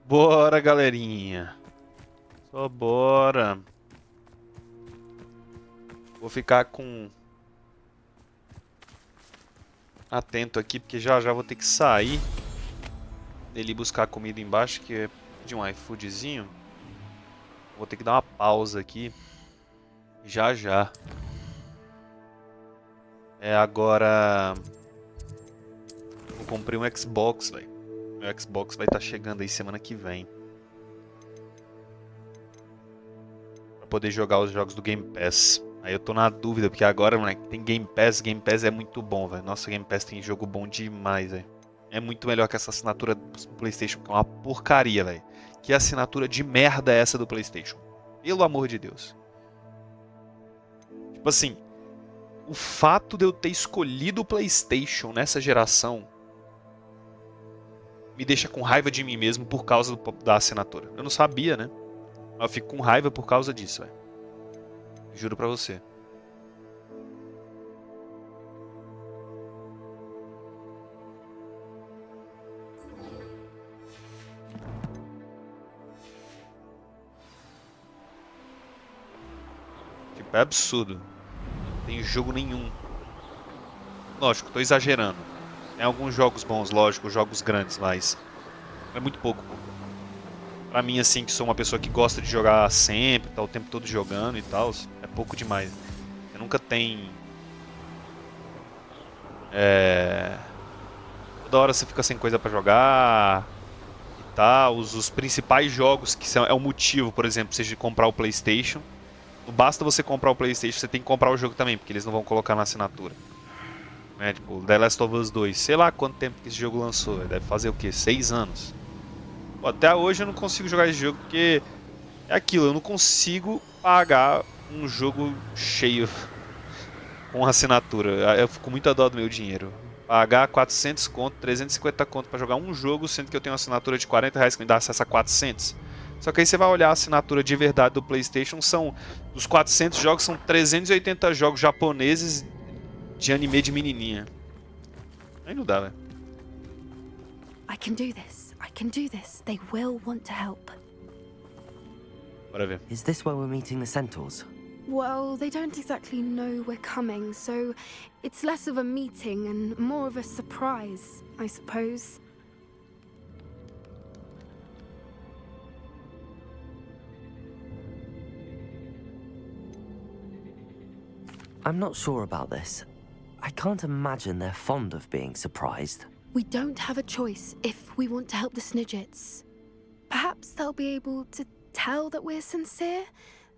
Bora, galerinha. Só bora. Vou ficar atento aqui, porque já já vou ter que sair. Ele buscar comida embaixo, que é de um iFoodzinho. Vou ter que dar uma pausa aqui. Já já. Agora... Eu comprei um Xbox, velho. Meu Xbox vai estar chegando aí semana que vem. Pra poder jogar os jogos do Game Pass. Aí eu tô na dúvida, porque agora, moleque, tem Game Pass. Game Pass é muito bom, velho. Nossa, Game Pass tem jogo bom demais, velho. É muito melhor que essa assinatura do PlayStation, que é uma porcaria, velho. Que assinatura de merda é essa do PlayStation? Pelo amor de Deus. Tipo assim, o fato de eu ter escolhido o PlayStation nessa geração me deixa com raiva de mim mesmo por causa da assinatura. Eu não sabia, né? Mas eu fico com raiva por causa disso, velho. Juro pra você. Tipo, é absurdo. Não tem jogo nenhum. Lógico, tô exagerando. Tem alguns jogos bons, lógico, jogos grandes, mas é muito pouco, pô. Pra mim, assim, que sou uma pessoa que gosta de jogar sempre, tá o tempo todo jogando e tal, é pouco demais. Você nunca tem... Toda hora você fica sem coisa pra jogar e tal. Os principais jogos que é o motivo, por exemplo, seja de comprar o PlayStation. Não basta você comprar o PlayStation, você tem que comprar o jogo também, porque eles não vão colocar na assinatura. Tipo, The Last of Us 2, sei lá quanto tempo que esse jogo lançou, deve fazer o quê? 6 anos. Pô, até hoje eu não consigo jogar esse jogo porque é aquilo, eu não consigo pagar um jogo cheio com assinatura. Eu fico com muita dó do meu dinheiro. Pagar 400 conto, 350 conto pra jogar um jogo, sendo que eu tenho uma assinatura de 40 reais que me dá acesso a 400. Só que aí você vai olhar a assinatura de verdade do PlayStation, dos 400 jogos, são 380 jogos japoneses de anime de menininha. Aí não dá, velho. I can do this. I can do this. They will want to help. Bora ver. Is this where we're meeting the centaurs? Well, they don't exactly know we're coming, so it's less of a meeting and more of a surprise, I suppose. I'm not sure about this. I can't imagine they're fond of being surprised. We don't have a choice if we want to help the Snidgets. Perhaps they'll be able to tell that we're sincere.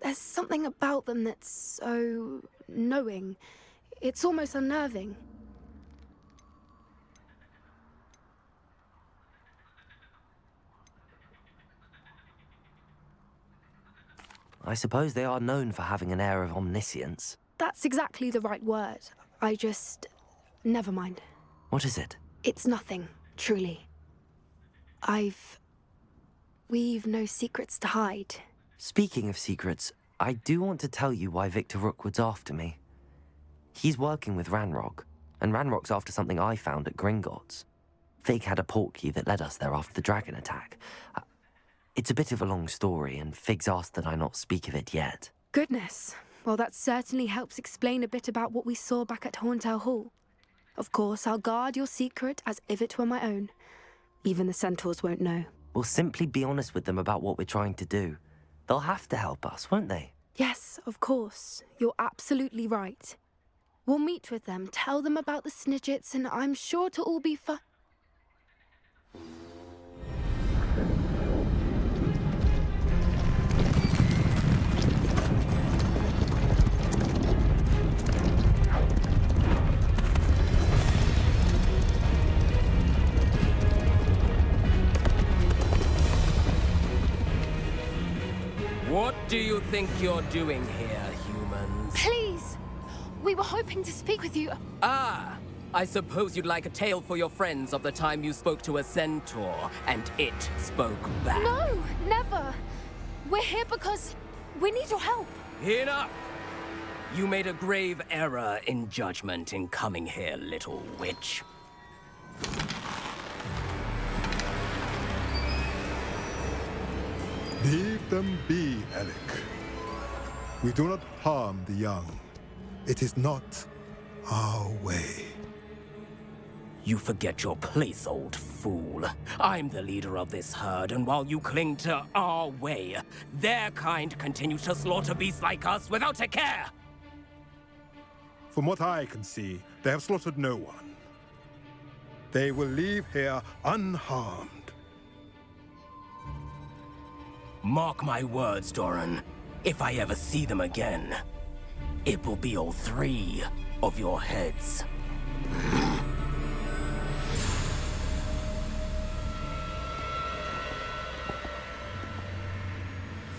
There's something about them that's so knowing. It's almost unnerving. I suppose they are known for having an air of omniscience. That's exactly the right word. Never mind. What is it? It's nothing, truly. We've no secrets to hide. Speaking of secrets, I do want to tell you why Victor Rookwood's after me. He's working with Ranrock, and Ranrock's after something I found at Gringotts. Fig had a portkey that led us there after the dragon attack. It's a bit of a long story, and Fig's asked that I not speak of it yet. Goodness. Well, that certainly helps explain a bit about what we saw back at Horntail Hall. Of course, I'll guard your secret as if it were my own. Even the centaurs won't know. We'll simply be honest with them about what we're trying to do. They'll have to help us, won't they? Yes, of course. You're absolutely right. We'll meet with them, tell them about the Snidgets, and I'm sure it'll all be fun. What do you think you're doing here, humans? Please! We were hoping to speak with you. Ah! I suppose you'd like a tale for your friends of the time you spoke to a centaur, and it spoke back. No, never. We're here because we need your help. Enough! You made a grave error in judgment in coming here, little witch. Leave them be, Alec. We do not harm the young. It is not our way. You forget your place, old fool. I'm the leader of this herd, and while you cling to our way, their kind continues to slaughter beasts like us without a care! From what I can see, they have slaughtered no one. They will leave here unharmed. Mark my words, Doran. If I ever see them again, it will be all 3 of your heads.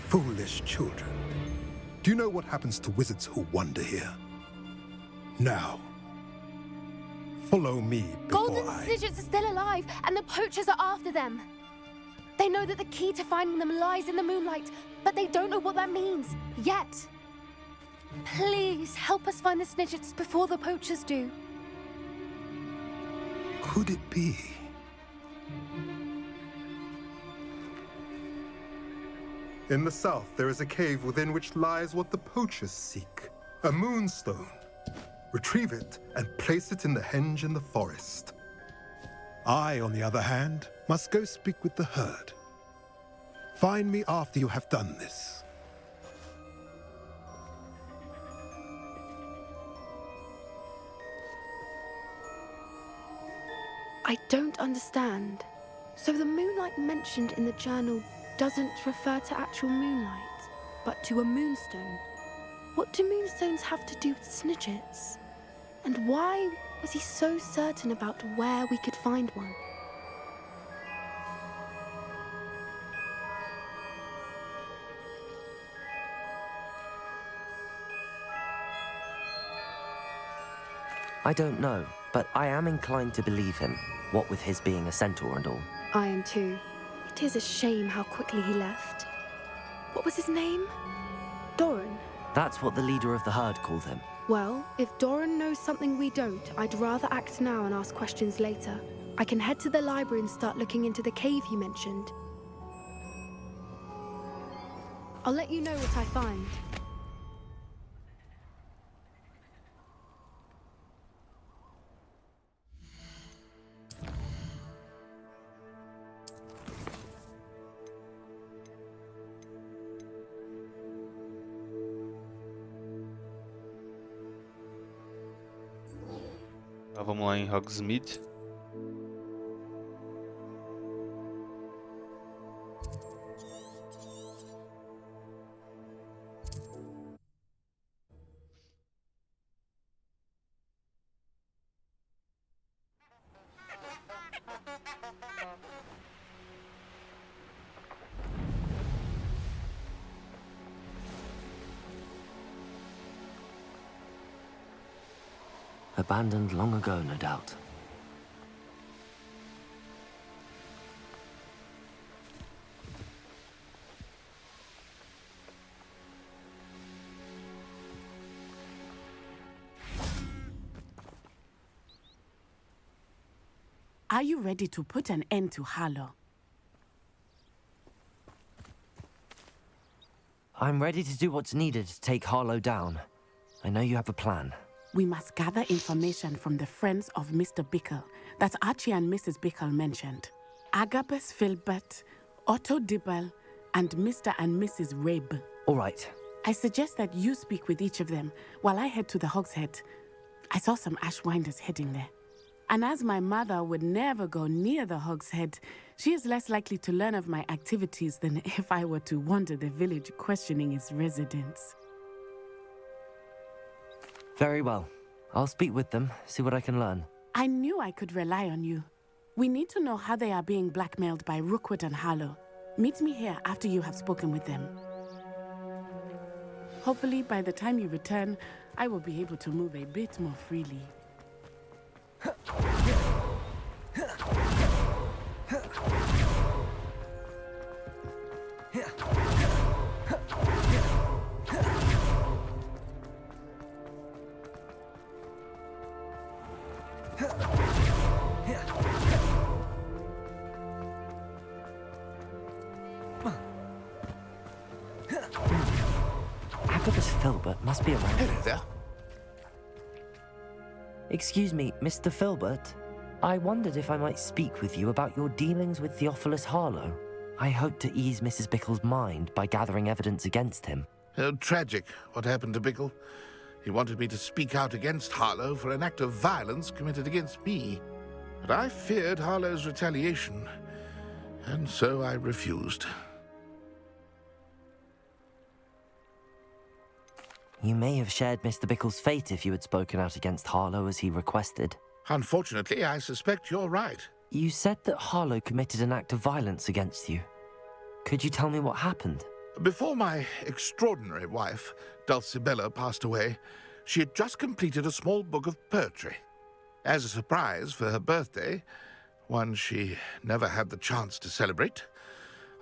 Foolish children. Do you know what happens to wizards who wander here? Now, follow me before Golden Snidgets are still alive, and the poachers are after them. They know that the key to finding them lies in the moonlight, but they don't know what that means, yet. Please, help us find the Snidgets before the poachers do. Could it be? In the south, there is a cave within which lies what the poachers seek. A moonstone. Retrieve it and place it in the henge in the forest. I, on the other hand, must go speak with the herd. Find me after you have done this. I don't understand. So the moonlight mentioned in the journal doesn't refer to actual moonlight, but to a moonstone. What do moonstones have to do with Snidgets? And why was he so certain about where we could find one? I don't know, but I am inclined to believe him, what with his being a centaur and all. I am too. It is a shame how quickly he left. What was his name? Doran. That's what the leader of the herd called him. Well, if Doran knows something we don't, I'd rather act now and ask questions later. I can head to the library and start looking into the cave he mentioned. I'll let you know what I find. Vamos lá em Hogsmeade. Abandoned long ago, no doubt. Are you ready to put an end to Harlow? I'm ready to do what's needed to take Harlow down. I know you have a plan. We must gather information from the friends of Mr. Bickle that Archie and Mrs. Bickle mentioned. Agabus Filbert, Otto Dibble, and Mr. and Mrs. Rabe. All right. I suggest that you speak with each of them while I head to the Hogshead. I saw some Ashwinders heading there. And as my mother would never go near the Hogshead, she is less likely to learn of my activities than if I were to wander the village questioning its residents. Very well. I'll speak with them, see what I can learn. I knew I could rely on you. We need to know how they are being blackmailed by Rookwood and Harlow. Meet me here after you have spoken with them. Hopefully, by the time you return, I will be able to move a bit more freely. Filbert must be around. Hello there. Excuse me, Mr. Filbert. I wondered if I might speak with you about your dealings with Theophilus Harlow. I hope to ease Mrs. Bickle's mind by gathering evidence against him. Oh, tragic, what happened to Bickle. He wanted me to speak out against Harlow for an act of violence committed against me. But I feared Harlow's retaliation, and so I refused. You may have shared Mr. Bickle's fate if you had spoken out against Harlow as he requested. Unfortunately, I suspect you're right. You said that Harlow committed an act of violence against you. Could you tell me what happened? Before my extraordinary wife, Dulcibella, passed away, she had just completed a small book of poetry. As a surprise for her birthday, one she never had the chance to celebrate,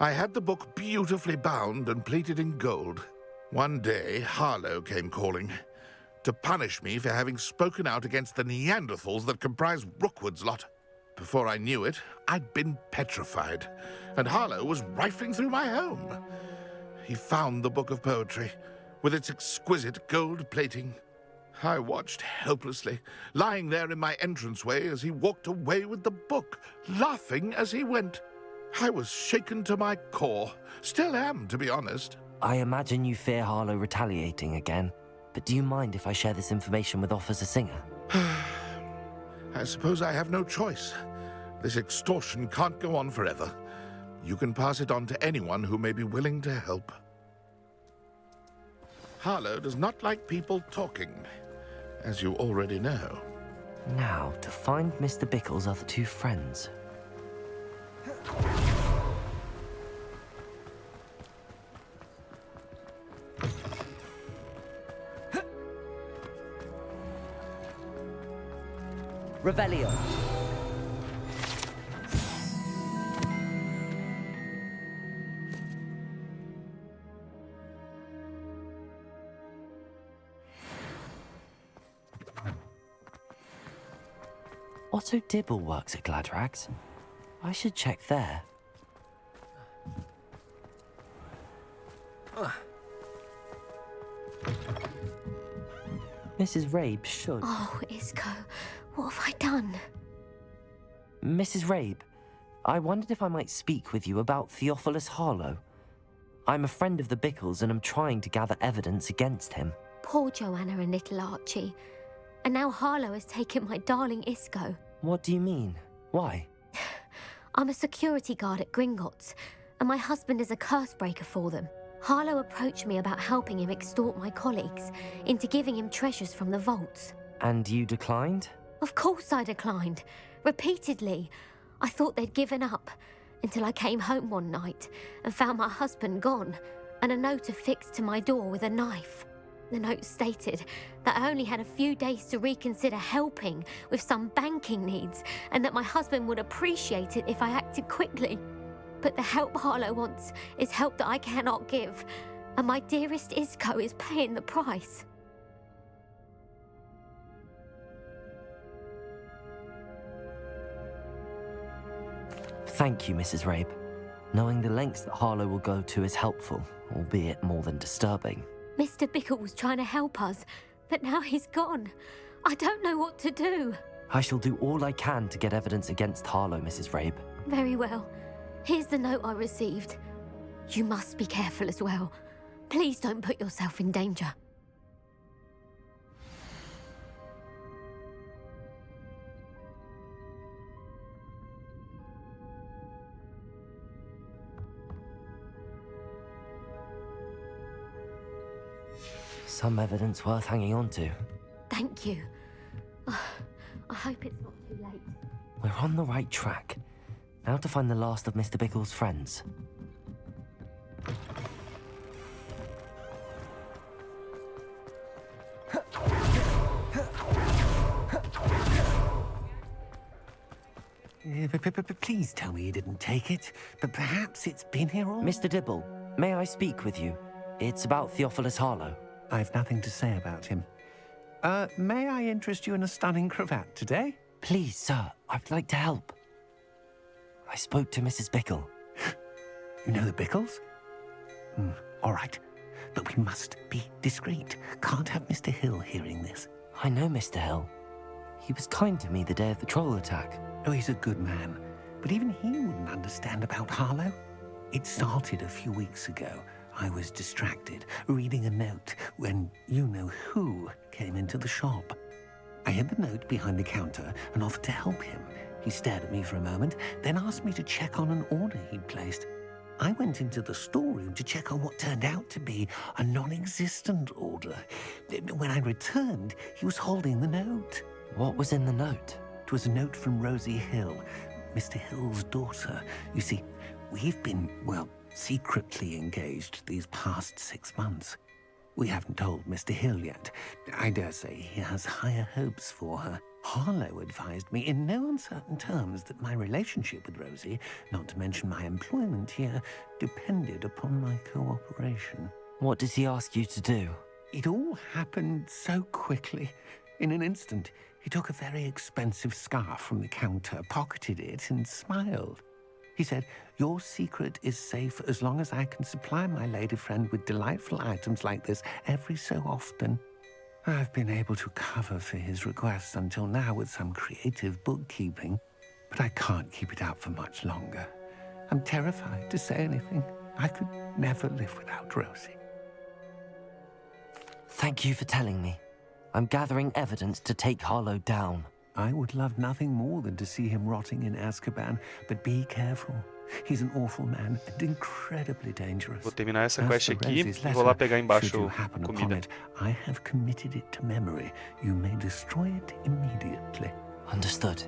I had the book beautifully bound and plated in gold. One day, Harlow came calling to punish me for having spoken out against the Neanderthals that comprise Rookwood's lot. Before I knew it, I'd been petrified, and Harlow was rifling through my home. He found the book of poetry, with its exquisite gold plating. I watched helplessly, lying there in my entranceway as he walked away with the book, laughing as he went. I was shaken to my core. Still am, to be honest. I imagine you fear Harlow retaliating again, but do you mind if I share this information with Officer Singer? I suppose I have no choice. This extortion can't go on forever. You can pass it on to anyone who may be willing to help. Harlow does not like people talking, as you already know. Now, to find Mr. Bickle's other two friends. Revelio. Otto Dibble works at Gladrags. I should check there. Mrs. Rabe should. Oh, Isco, what have I done? Mrs. Rabe, I wondered if I might speak with you about Theophilus Harlow. I'm a friend of the Bickles and am trying to gather evidence against him. Poor Joanna and little Archie. And now Harlow has taken my darling Isco. What do you mean? Why? I'm a security guard at Gringotts, and my husband is a curse breaker for them. Harlow approached me about helping him extort my colleagues into giving him treasures from the vaults. And you declined? Of course I declined. Repeatedly. I thought they'd given up, until I came home one night and found my husband gone, and a note affixed to my door with a knife. The note stated that I only had a few days to reconsider helping with some banking needs, and that my husband would appreciate it if I acted quickly. But the help Harlow wants is help that I cannot give, and my dearest Isco is paying the price. Thank you, Mrs. Rabe. Knowing the lengths that Harlow will go to is helpful, albeit more than disturbing. Mr. Bickle was trying to help us, but now he's gone. I don't know what to do. I shall do all I can to get evidence against Harlow, Mrs. Rabe. Very well. Here's the note I received. You must be careful as well. Please don't put yourself in danger. Some evidence worth hanging on to. Thank you. I hope it's not too late. We're on the right track. Now to find the last of Mr. Bickle's friends. Please tell me you didn't take it, but perhaps it's been here all... Mr. Dibble, may I speak with you? It's about Theophilus Harlow. I've nothing to say about him. May I interest you in a stunning cravat today? Please, sir, I'd like to help. I spoke to Mrs. Bickle. You know the Bickles? All right. but we must be discreet. Can't have Mr. Hill hearing this. I know Mr. Hill. He was kind to me the day of the troll attack. Oh, he's a good man, but even he wouldn't understand about Harlow. It started a few weeks ago. I was distracted, reading a note, when you-know-who came into the shop. I hid the note behind the counter and offered to help him. He stared at me for a moment, then asked me to check on an order he'd placed. I went into the storeroom to check on what turned out to be a non-existent order. When I returned, he was holding the note. What was in the note? It was a note from Rosie Hill, Mr. Hill's daughter. You see, we've been, well, secretly engaged these past 6 months. We haven't told Mr. Hill yet. I dare say he has higher hopes for her. Harlow advised me in no uncertain terms that my relationship with Rosie, not to mention my employment here, depended upon my cooperation. What did he ask you to do? It all happened so quickly. In an instant, he took a very expensive scarf from the counter, pocketed it, and smiled. He said, "Your secret is safe as long as I can supply my lady friend with delightful items like this every so often." I've been able to cover for his requests until now with some creative bookkeeping, but I can't keep it up for much longer. I'm terrified to say anything. I could never live without Rosie. Thank you for telling me. I'm gathering evidence to take Harlow down. I would love nothing more than to see him rotting in Azkaban, but be careful. He's an awful man and incredibly dangerous. Vou terminar essa As quest for aqui Rosie's e vou lá letter, pegar should embaixo you happen upon comida. it, I have committed it to memory. You may destroy it immediately. Understood.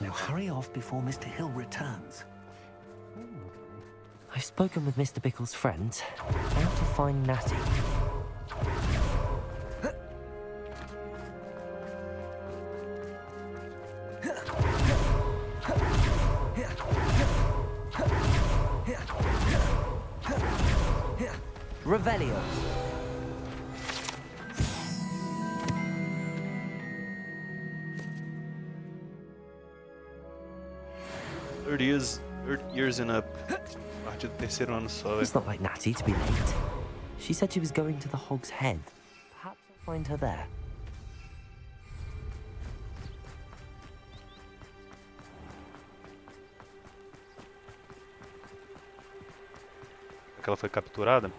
Now hurry off before Mr. Hill returns. I've spoken with Mr. Bickle's friends. How to find Natty? Revelio. Third years in a parte do terceiro ano só, It's velho. not like Natty to be late. She said she was going to the Hog's Head. Perhaps I'll find her there. Que ela foi capturada.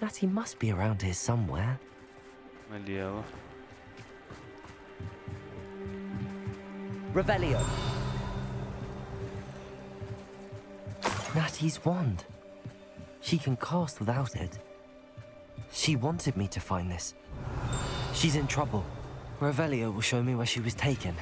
Natty must be around here somewhere. Ali ela. Revelio. Natty's wand. She can cast without it. She wanted me to find this. She's in trouble. Revelio will show me where she was taken.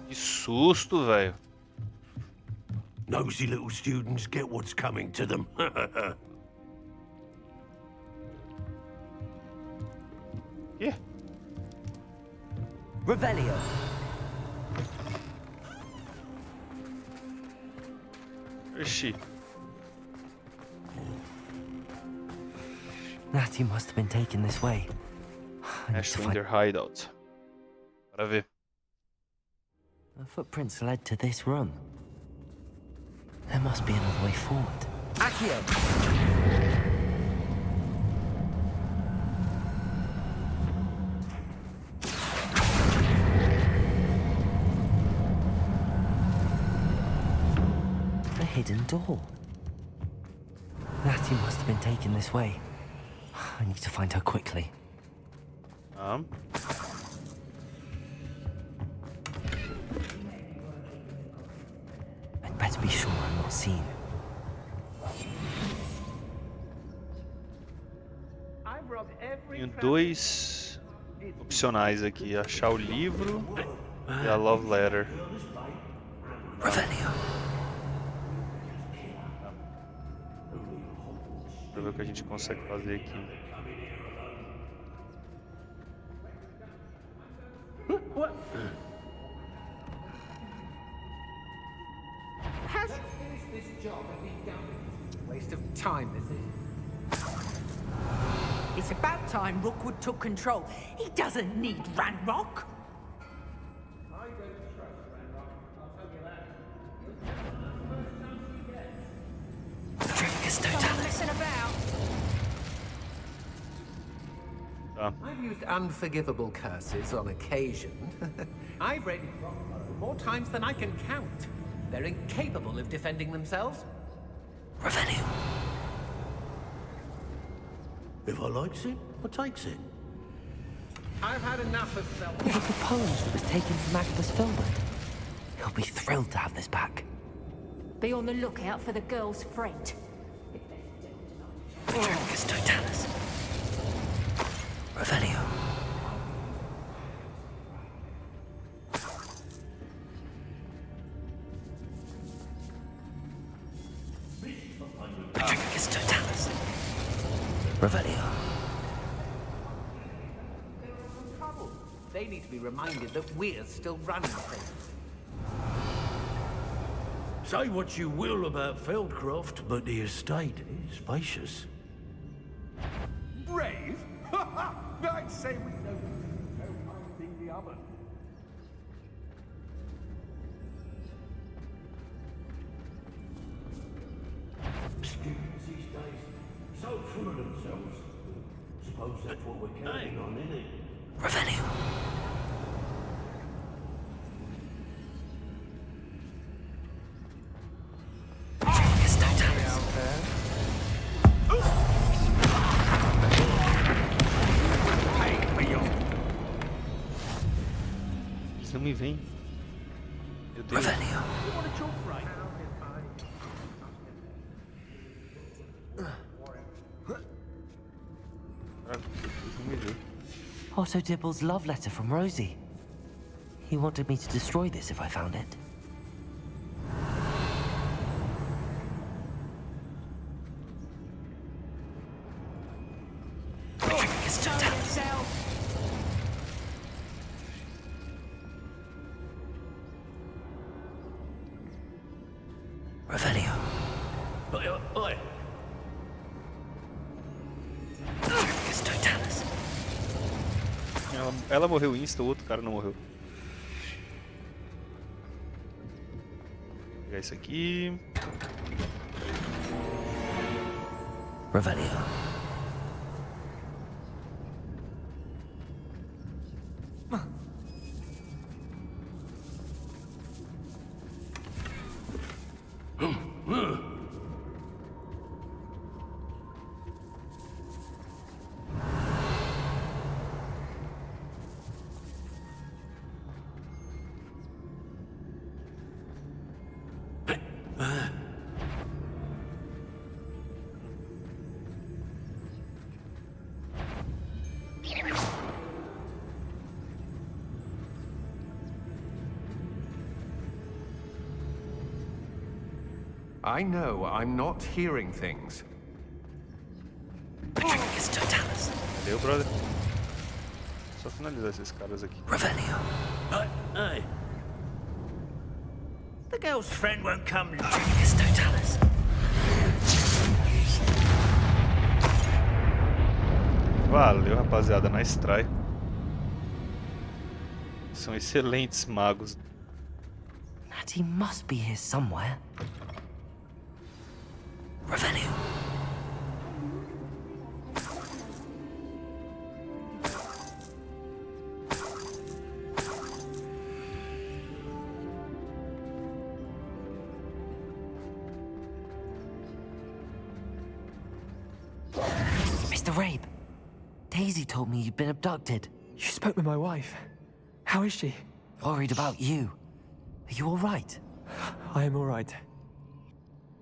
Que susto, velho. Nosy little students get what's coming to them. Quê? Revelio. Oxi. Natty must have been taken this way. I need to Ashton in find... their hideout. Bora ver. The footprints led to this room. There must be another way forward. Accio! A hidden door. Natty must have been taken this way. I need to find her quickly. I'd better be sure I'm not seen. Tenho dois opcionais aqui. Achar o livro e a love letter. Revelio. Pra ver o que a gente consegue fazer aqui. What? Has finished this job and be done with it. Waste of time, this is. It's about time Rookwood took control. He doesn't need Ranrock. I don't trust Ranrock, I'll tell you that. He'll take the first chance he gets. Trickus Someone totalis. messing about. I've used unforgivable curses on occasion. I've raided Rockwood more times than I can count. They're incapable of defending themselves. Revelio. If I likes it, I takes it. I've had enough of self. It was the poems that was taken from Agabus Filbert. He'll be thrilled to have this back. Be on the lookout for the girl's friend. Trickus totalis. Revelio. Trickus totalis. Revelio. They need to be reminded that we're still running things. Say what you will about Feldcroft, but the estate is spacious. Brave? I'd say we know one thing the other. Students these days, so full of themselves. Suppose that's what we're counting on, isn't it? Revelio. Trickus totalis. Eles não me veem. Meu Deus. Revelio. Caraca, eles não me veem. Otto Dibble's love letter from Rosie. He wanted me to destroy this if I found it. Trickus totalis. Revelio. Oi. Trickus totalis. Ela morreu insta, o outro cara não morreu. Vou pegar isso aqui. Revelio. I know I'm not hearing things. Trickus totalis. Valeu, brother. Só finalizar esses caras aqui. Revelio. Hey. The girl's friend won't come. Trickus totalis. Valeu, rapaziada. Nice try. São excelentes magos. Natty must be here somewhere. Revelio. Mr. Rabe, Daisy told me you'd been abducted. You spoke with my wife. How is she? Worried about you. Are you all right? I am all right.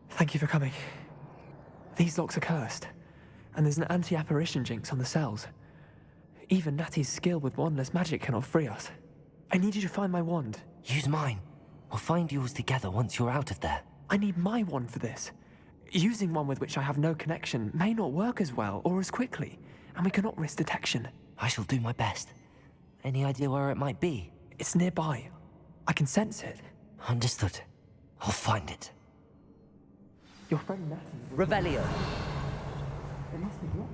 Thank you for coming. These locks are cursed, and there's an anti-apparition jinx on the cells. Even Natty's skill with wandless magic cannot free us. I need you to find my wand. Use mine. We'll find yours together once you're out of there. I need my wand for this. Using one with which I have no connection may not work as well or as quickly, and we cannot risk detection. I shall do my best. Any idea where it might be? It's nearby. I can sense it. Understood. I'll find it. Your friend Natty. Revelio. It must be yours.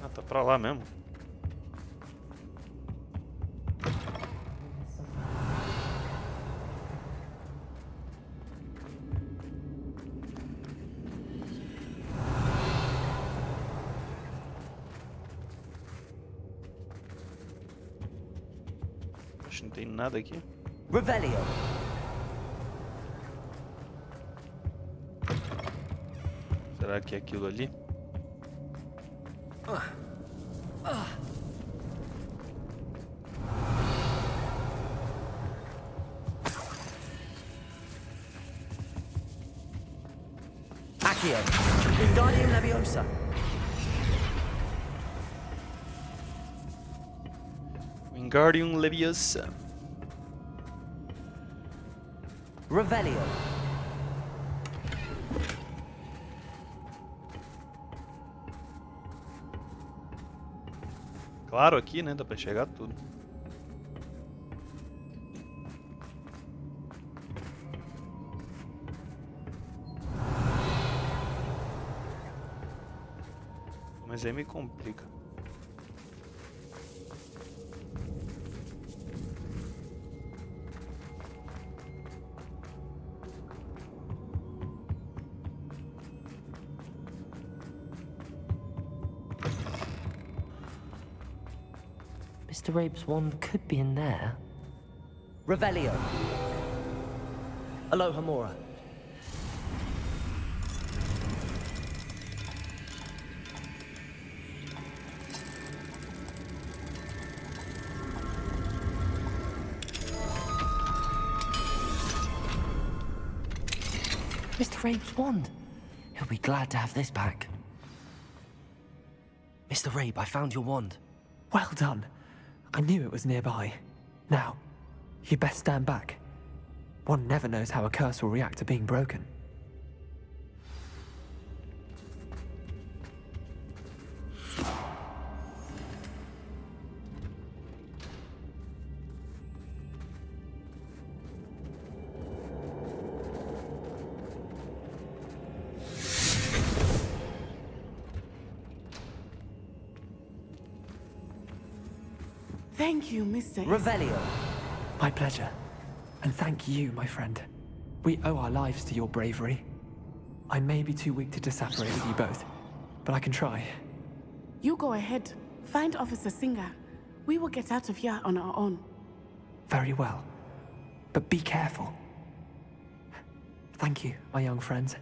Ah, tá pra lá mesmo. Acho que não tem nada aqui. Revelio. Será que é aquilo ali? Accio. Wingardium Leviosa. Wingardium Leviosa. Revelio. Claro, aqui, né? Dá pra enxergar tudo. Mas aí me complica. Mr. Rabe's wand could be in there. Revelio. Alohomora. Mr. Rabe's wand. He'll be glad to have this back. Mr. Rabe, I found your wand. Well done. I knew it was nearby. Now, you best stand back. One never knows how a curse will react to being broken. Thank you, Mr. Revelio. My pleasure. And thank you, my friend. We owe our lives to your bravery. I may be too weak to disapparate with you both, but I can try. You go ahead. Find Officer Singer. We will get out of here on our own. Very well. But be careful. Thank you, my young friends.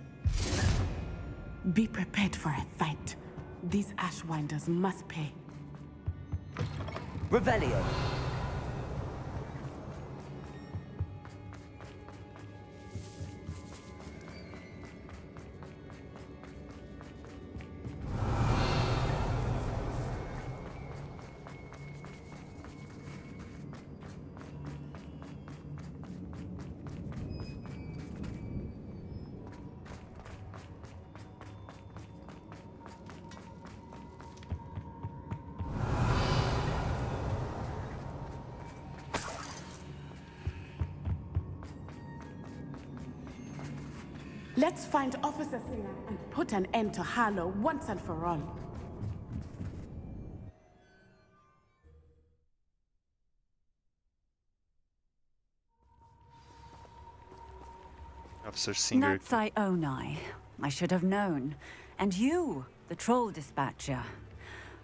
Be prepared for a fight. These Ashwinders must pay. Revelio. Let's find Officer Singer and put an end to Harlow once and for all. Officer Singer. Natsai Onai. I should have known. And you, the troll dispatcher.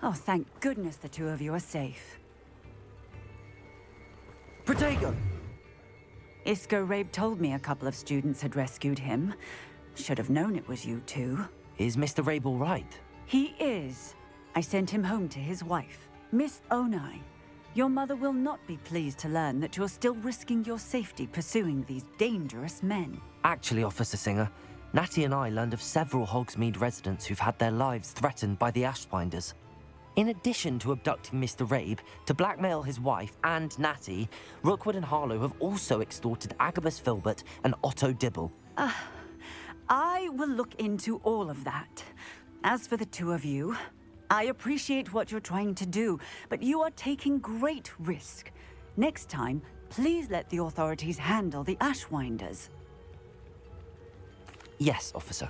Oh, thank goodness the two of you are safe. Protego! Isco Rabe told me a couple of students had rescued him. Should have known it was you two. Is Mr. Rabe all right? He is. I sent him home to his wife. Miss Onai, your mother will not be pleased to learn that you're still risking your safety pursuing these dangerous men. Actually, Officer Singer, Natty and I learned of several Hogsmeade residents who've had their lives threatened by the Ashbinders. In addition to abducting Mr. Rabe to blackmail his wife and Natty, Rookwood and Harlow have also extorted Agabus Filbert and Otto Dibble. I will look into all of that. As for the two of you, I appreciate what you're trying to do, but you are taking great risk. Next time, please let the authorities handle the Ashwinders. Yes, officer.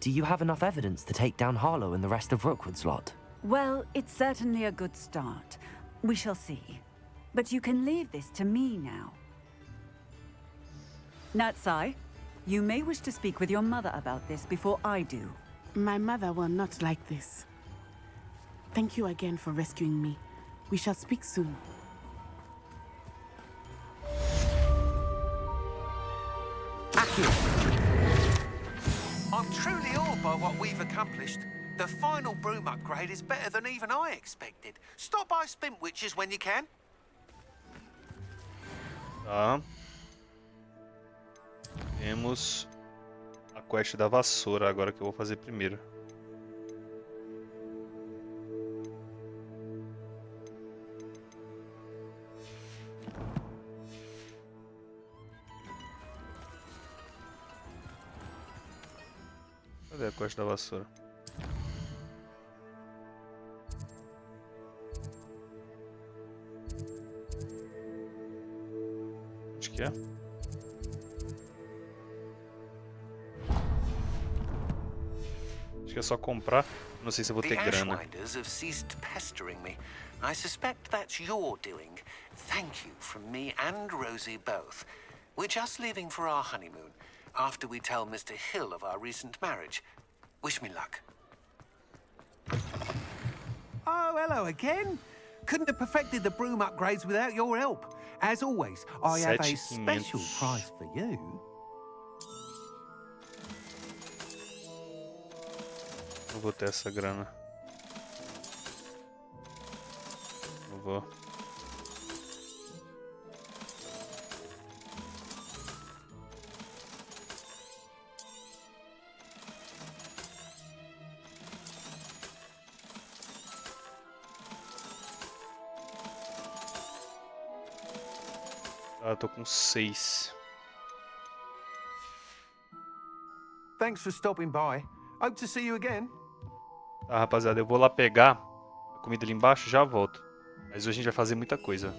Do you have enough evidence to take down Harlow and the rest of Rookwood's lot? Well, it's certainly a good start. We shall see. But you can leave this to me now. Natsai, you may wish to speak with your mother about this before I do. My mother will not like this. Thank you again for rescuing me. We shall speak soon. I'm truly awed by what we've accomplished. The final broom upgrade is better than even I expected. Stop by Spintwitches when you can. Tá. Temos a quest da vassoura agora que eu vou fazer primeiro. Cadê a quest da vassoura? Onde que é? Acho que é só comprar. Não sei se eu vou ter The grana. Ashwinders have ceased pestering me. I suspect that's your doing. Thank you from me and Rosie both. We're just leaving for our honeymoon after we tell Mr. Hill of our recent marriage. Wish me luck. Oh, hello again. Couldn't have perfected the broom upgrades without your help. As always, I have a special 7.500. prize for you. Não vou ter essa grana. Não vou. Ah, tô com 6. Thanks for stopping by. Hope to see you again. Tá, rapaziada, eu vou lá pegar a comida ali embaixo e já volto. Mas hoje a gente vai fazer muita coisa.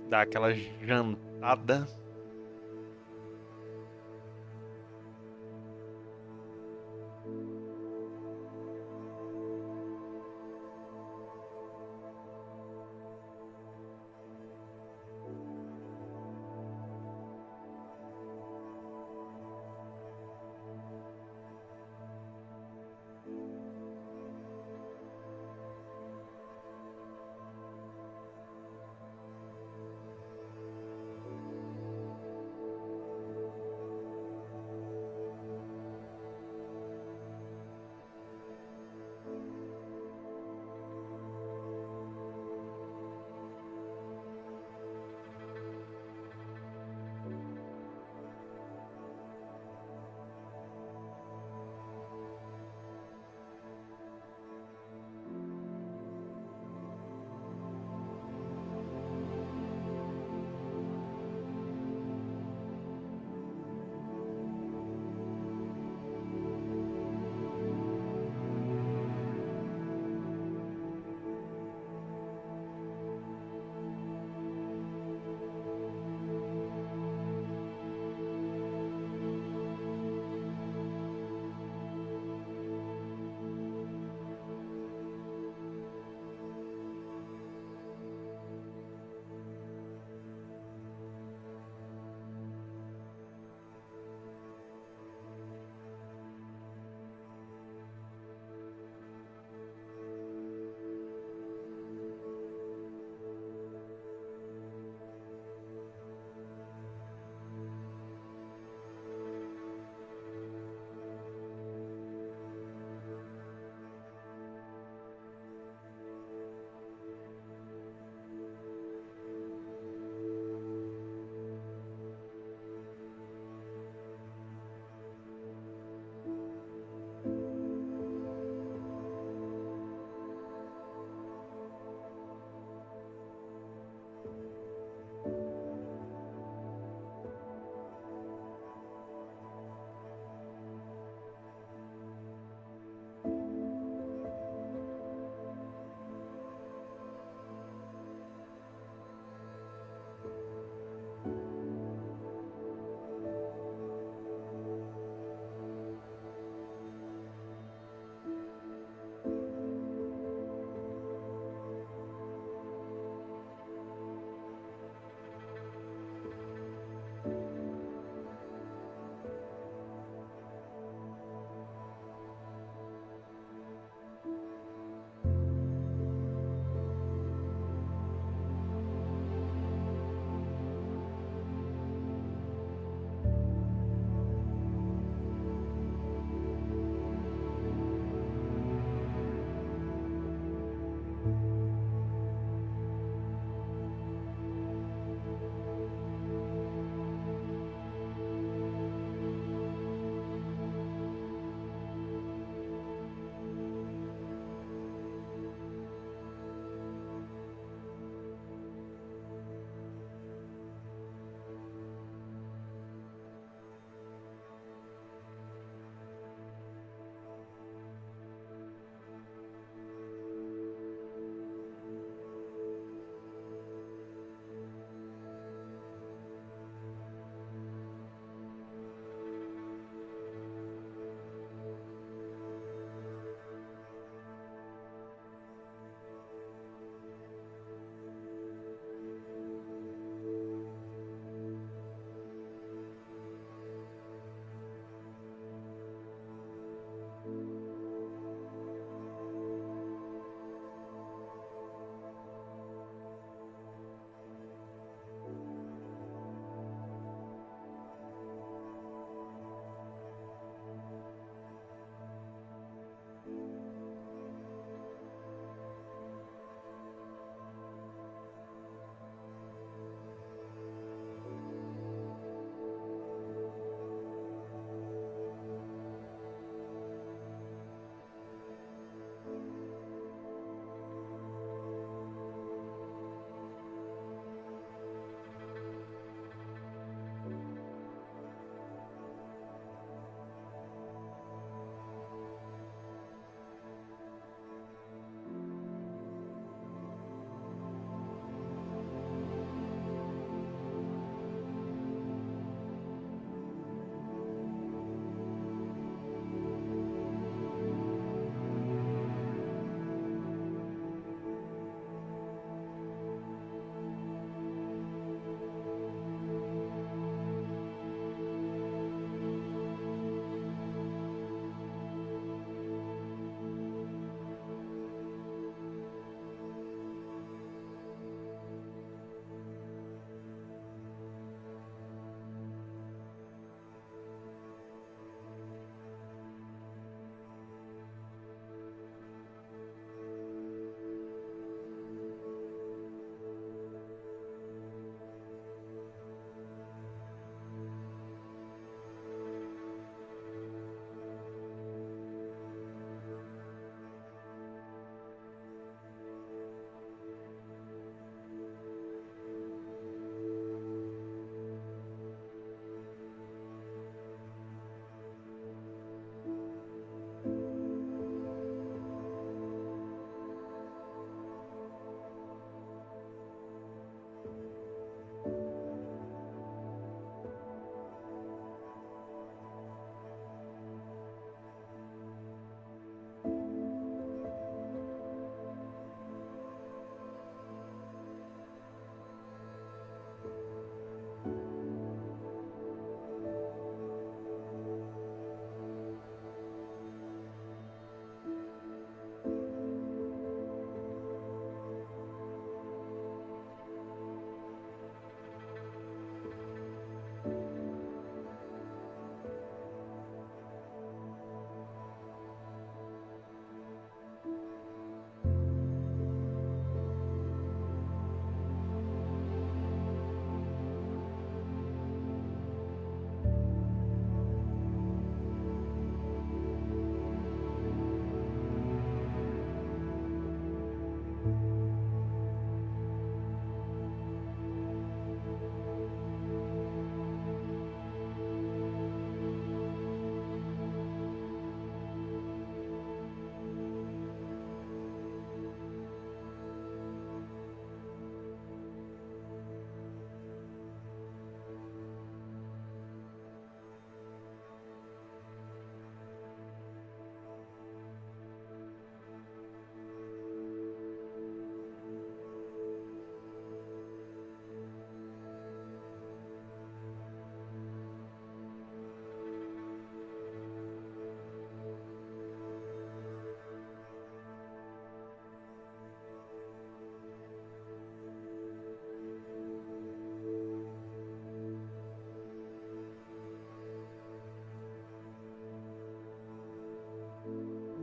Dá aquela jantada.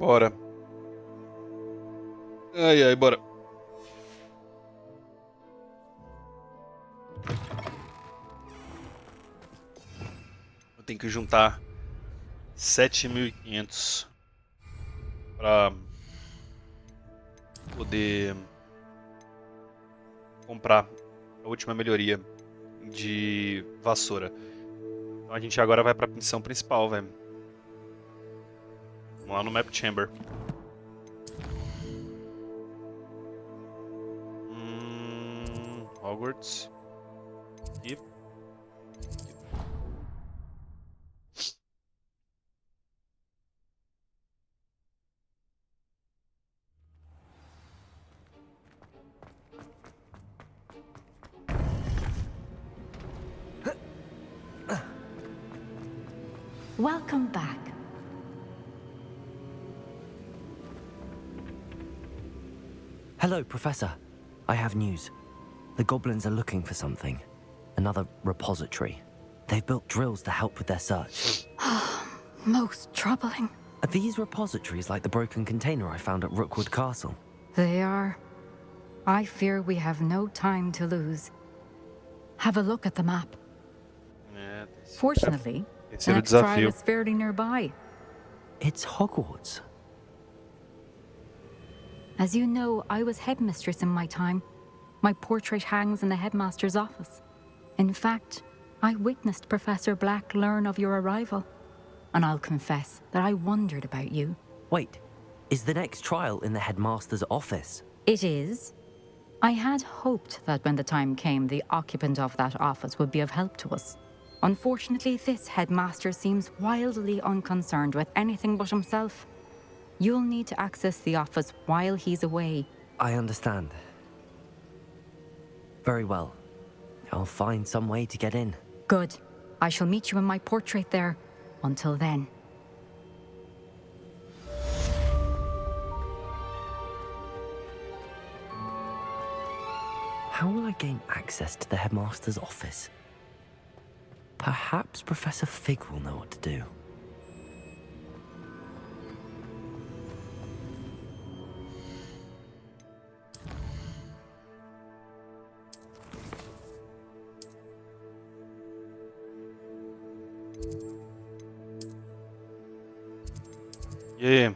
Bora. Ai, ai, bora. Eu tenho que juntar 7.500 pra poder comprar a última melhoria de vassoura. Então a gente agora vai pra missão principal, velho. Vamos lá no Map Chamber. Hogwarts. E... Welcome back. Hello, Professor. I have news. The goblins are looking for something. Another repository. They've built drills to help with their search. Most troubling. Are these repositories like the broken container I found at Rookwood Castle? They are. I fear we have no time to lose. Have a look at the map. Fortunately, the next trial is fairly nearby. It's Hogwarts. As you know, I was headmistress in my time. My portrait hangs in the headmaster's office. In fact, I witnessed Professor Black learn of your arrival. And I'll confess that I wondered about you. Wait, is the next trial in the headmaster's office? It is. I had hoped that when the time came, the occupant of that office would be of help to us. Unfortunately, this headmaster seems wildly unconcerned with anything but himself. You'll need to access the office while he's away. I understand. Very well. I'll find some way to get in. Good. I shall meet you in my portrait there. Until then. How will I gain access to the headmaster's office? Perhaps Professor Fig will know what to do. Yeah.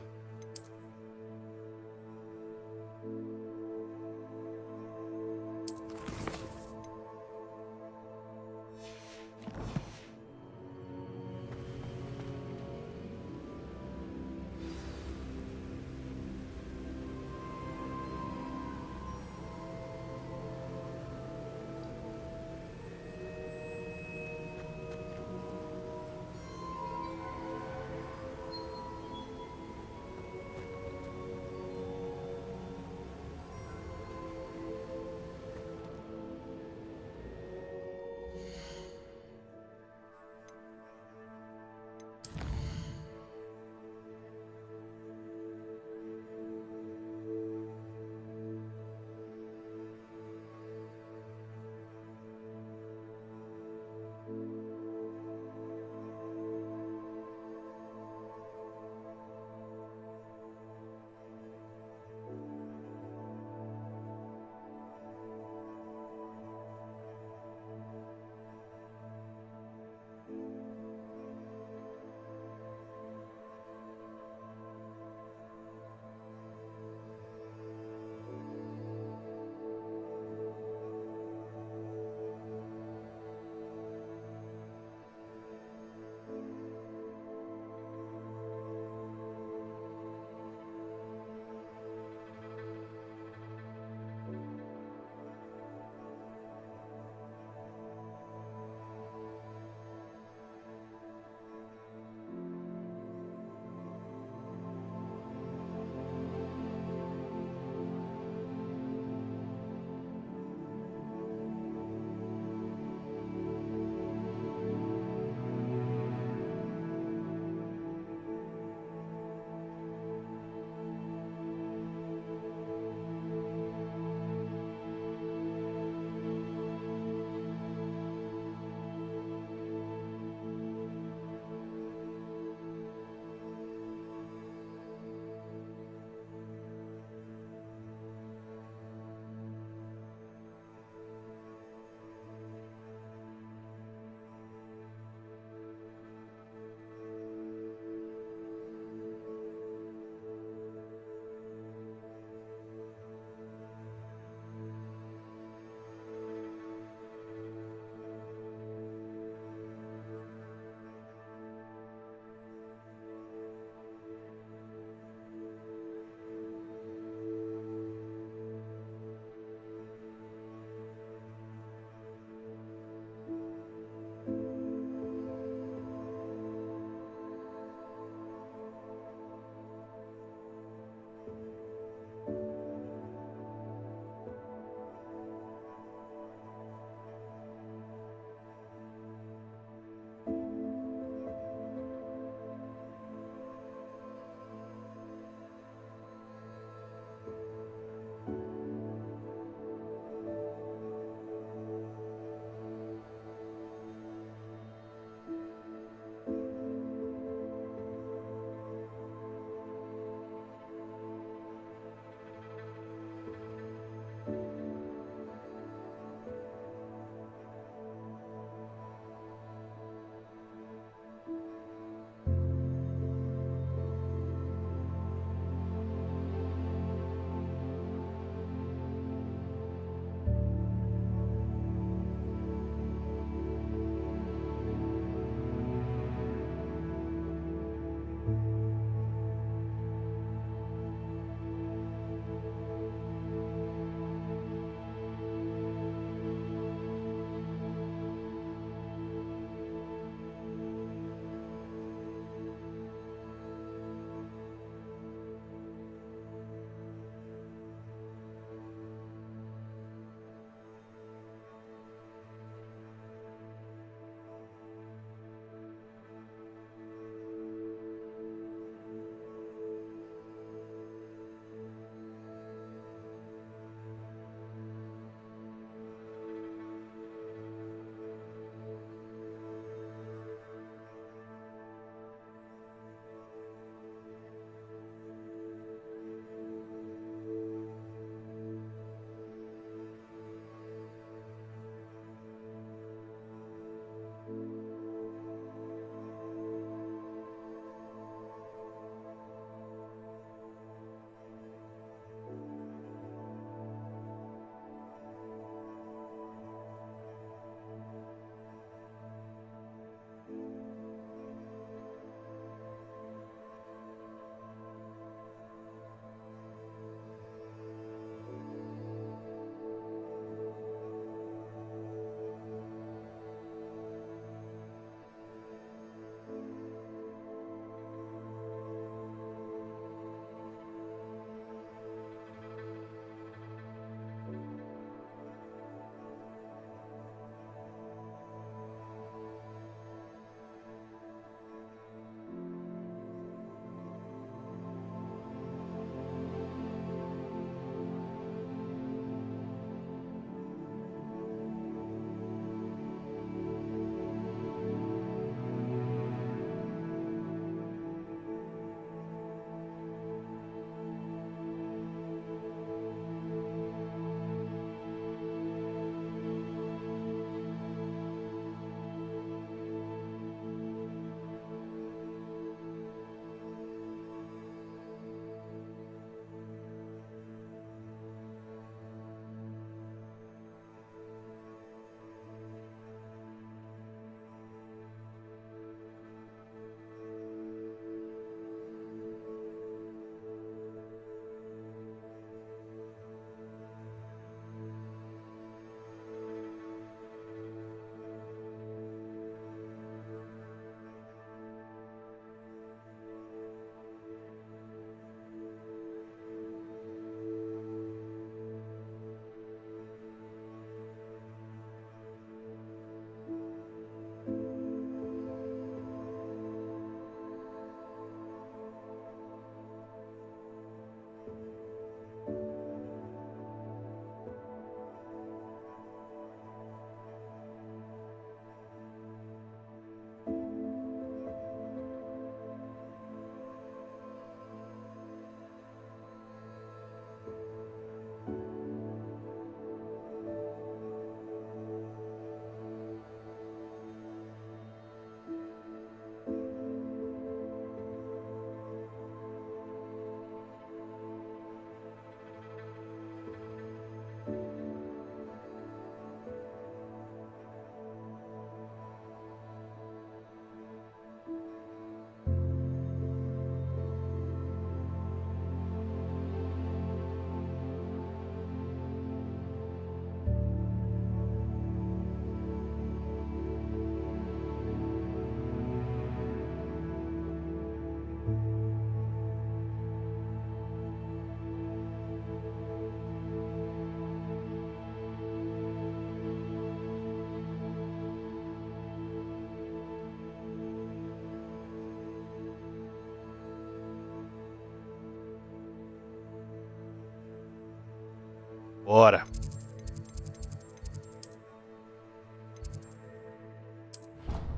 Bora.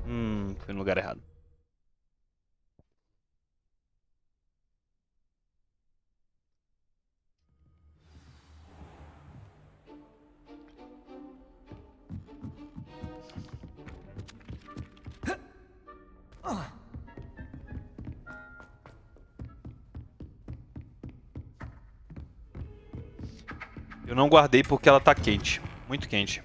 Fui no lugar errado. Eu não guardei porque ela tá quente. Muito quente.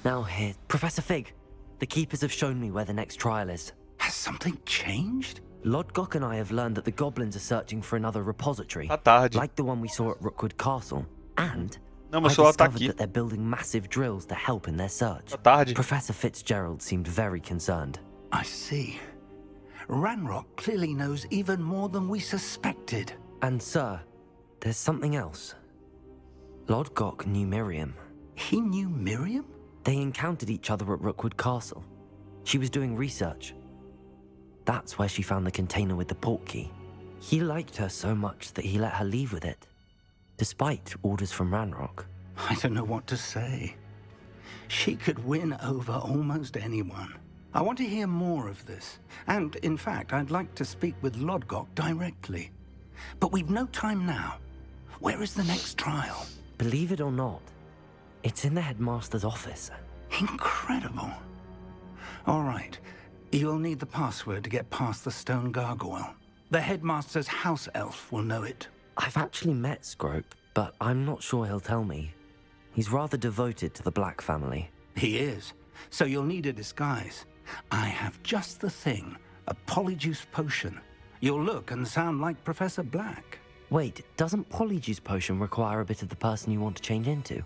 Now here, Professor Fig. The keepers have shown me where the next trial is. Has something changed? Lodgok and I have learned that the goblins are searching for another repository, Tá tarde. like the one we saw at Rookwood Castle. And Não, I mas ela tá discovered aqui. that they're building massive drills to help in their search. Tá tarde. Professor Fitzgerald seemed very concerned. I see. Ranrock clearly knows even more than we suspected. And sir, there's something else. Lodgok knew Miriam. He knew Miriam? They encountered each other at Rookwood Castle. She was doing research. That's where she found the container with the portkey. He liked her so much that he let her leave with it, despite orders from Ranrock. I don't know what to say. She could win over almost anyone. I want to hear more of this. And, in fact, I'd like to speak with Lodgok directly. But we've no time now. Where is the next trial? Believe it or not, it's in the headmaster's office. Incredible. All right. You'll need the password to get past the stone gargoyle. The headmaster's house elf will know it. I've actually met Scrope, but I'm not sure he'll tell me. He's rather devoted to the Black family. He is. So you'll need a disguise. I have just the thing. A polyjuice potion. You'll look and sound like Professor Black. Wait, doesn't Polyjuice Potion require a bit of the person you want to change into?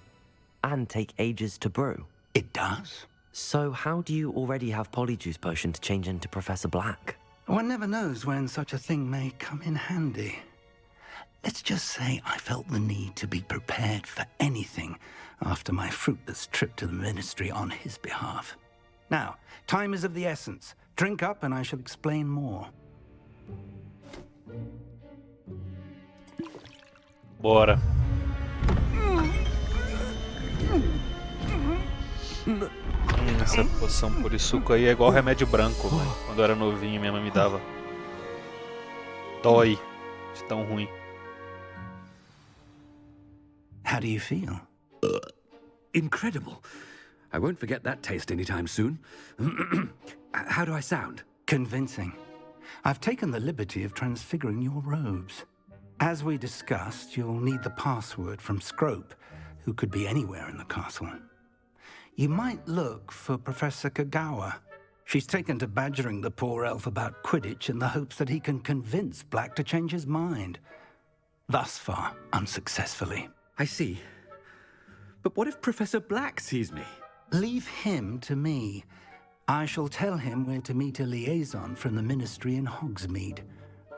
And take ages to brew? It does. So how do you already have Polyjuice Potion to change into Professor Black? One never knows when such a thing may come in handy. Let's just say I felt the need to be prepared for anything after my fruitless trip to the Ministry on his behalf. Now, time is of the essence. Drink up and I shall explain more. Bora. Essa poção purisuco aí é igual remédio branco, velho. Quando eu era novinho, minha mãe me dava. Dói de tão ruim. How do you feel? Incredible. I won't forget that taste anytime soon. How do I sound? Convincing. I've taken the liberty of transfiguring your robes. As we discussed, you'll need the password from Scrope, who could be anywhere in the castle. You might look for Professor Kagawa. She's taken to badgering the poor elf about Quidditch in the hopes that he can convince Black to change his mind. Thus far, unsuccessfully. I see. But what if Professor Black sees me? Leave him to me. I shall tell him where to meet a liaison from the Ministry in Hogsmeade.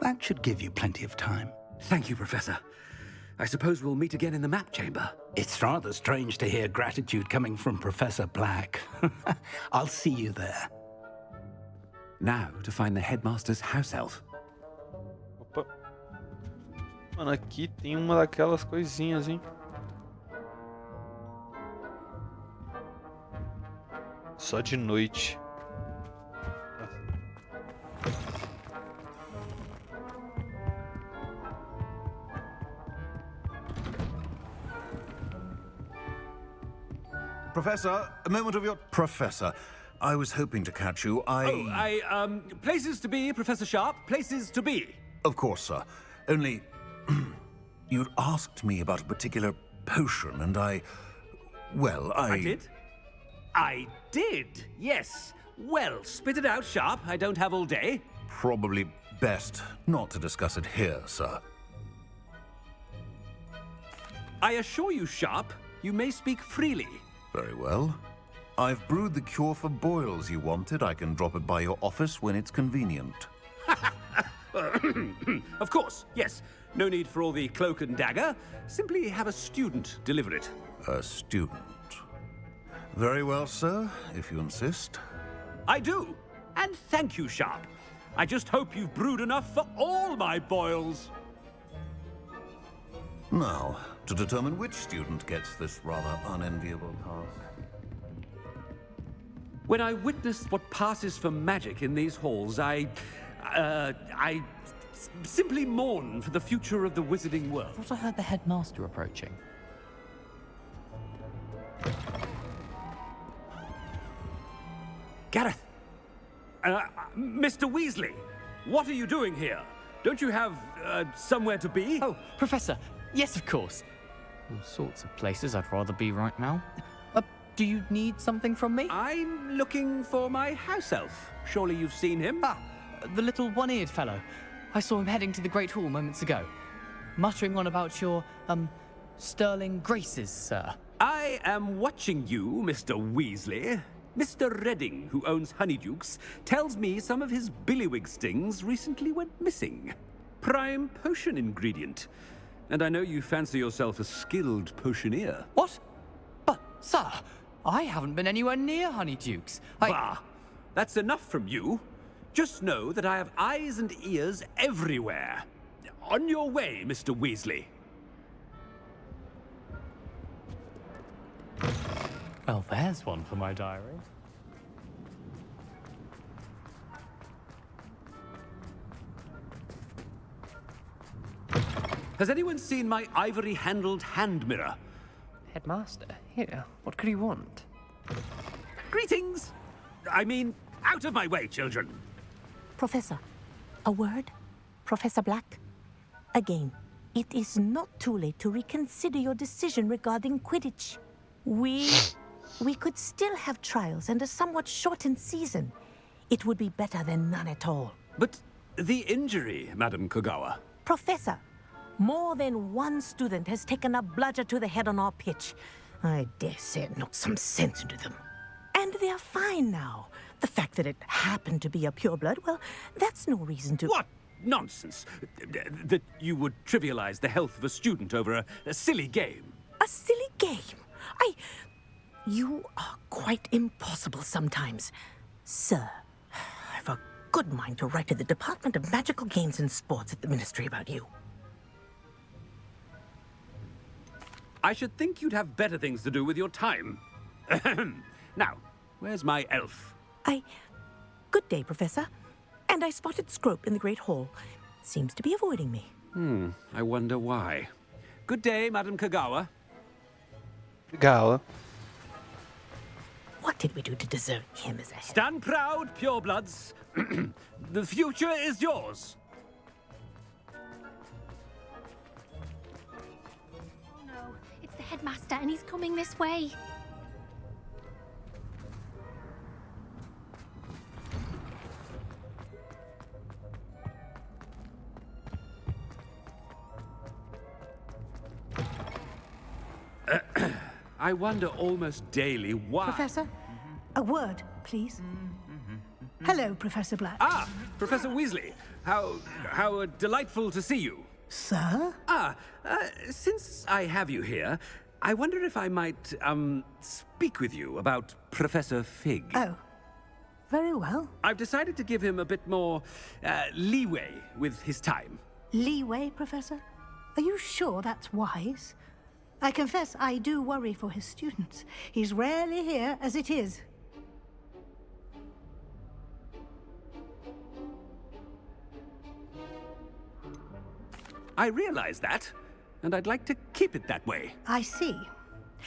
That should give you plenty of time. Thank you, Professor. I suppose we'll meet again in the map chamber. It's rather strange to hear gratitude coming from Professor Black. I'll see you there. Now to find the headmaster's house elf. Opa. Mano, aqui tem uma daquelas coisinhas, hein? Só de noite. Professor, a moment of your... Professor, I was hoping to catch you. Places to be, Professor Sharp. Places to be. Of course, sir. Only... you'd asked me about a particular potion, and well, I did? I did, yes. Well, spit it out, Sharp. I don't have all day. Probably best not to discuss it here, sir. I assure you, Sharp, you may speak freely. Very well. I've brewed the cure for boils you wanted. I can drop it by your office when it's convenient. Of course, yes. No need for all the cloak and dagger. Simply have a student deliver it. A student? Very well, sir, if you insist. I do. And thank you, Sharp. I just hope you've brewed enough for all my boils. Now, to determine which student gets this rather unenviable task. When I witness what passes for magic in these halls, I simply mourn for the future of the wizarding world. I thought I heard the headmaster approaching. Gareth! Mr. Weasley, what are you doing here? Don't you have, somewhere to be? Oh, Professor, yes, of course. All sorts of places I'd rather be right now. Do you need something from me? I'm looking for my house elf. Surely you've seen him? Ah, the little one-eared fellow. I saw him heading to the Great Hall moments ago, muttering on about your, sterling graces, sir. I am watching you, Mr. Weasley. Mr. Redding, who owns Honeydukes, tells me some of his billywig stings recently went missing. Prime potion ingredient. And I know you fancy yourself a skilled potioneer. What? But, sir, I haven't been anywhere near Honeydukes. Bah! That's enough from you. Just know that I have eyes and ears everywhere. On your way, Mr. Weasley. Well, there's one for my diary. Has anyone seen my ivory-handled hand mirror? Headmaster, here. What could he want? Greetings! I mean, out of my way, children. Professor, a word? Professor Black? Again, it is not too late to reconsider your decision regarding Quidditch. We could still have trials and a somewhat shortened season. It would be better than none at all. But the injury, Madam Kogawa. Professor, more than one student has taken a bludger to the head on our pitch. I dare say it knocked some sense into them. And they are fine now. The fact that it happened to be a pureblood, well, that's no reason to... What nonsense! That you would trivialize the health of a student over a silly game. A silly game? You are quite impossible sometimes. Sir, I've a good mind to write to the Department of Magical Games and Sports at the Ministry about you. I should think you'd have better things to do with your time. Now, where's my elf? Good day, Professor. And I spotted Scrope in the Great Hall. Seems to be avoiding me. I wonder why. Good day, Madam Kogawa. Kogawa. What did we do to deserve him as a head? Stand proud, purebloods. The future is yours. Oh no, it's the headmaster and he's coming this way. I wonder almost daily why... Professor, a word, please. Hello, Professor Black. Ah, Professor Weasley. How delightful to see you. Sir? Since I have you here, I wonder if I might, speak with you about Professor Fig. Oh, very well. I've decided to give him a bit more, leeway with his time. Leeway, Professor? Are you sure that's wise? I confess I do worry for his students. He's rarely here as it is. I realize that, and I'd like to keep it that way. I see.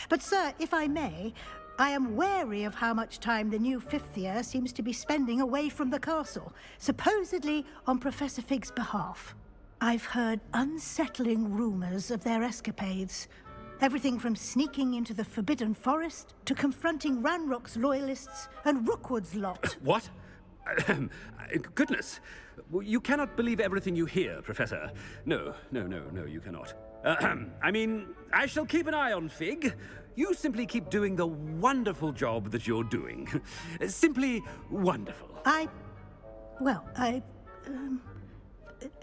But, sir, if I may, I am wary of how much time the new fifth year seems to be spending away from the castle, supposedly on Professor Fig's behalf. I've heard unsettling rumors of their escapades. Everything from sneaking into the Forbidden Forest to confronting Ranrock's loyalists and Rookwood's lot. What? Goodness. You cannot believe everything you hear, Professor. No, you cannot. I mean, I shall keep an eye on Fig. You simply keep doing the wonderful job that you're doing. Simply wonderful.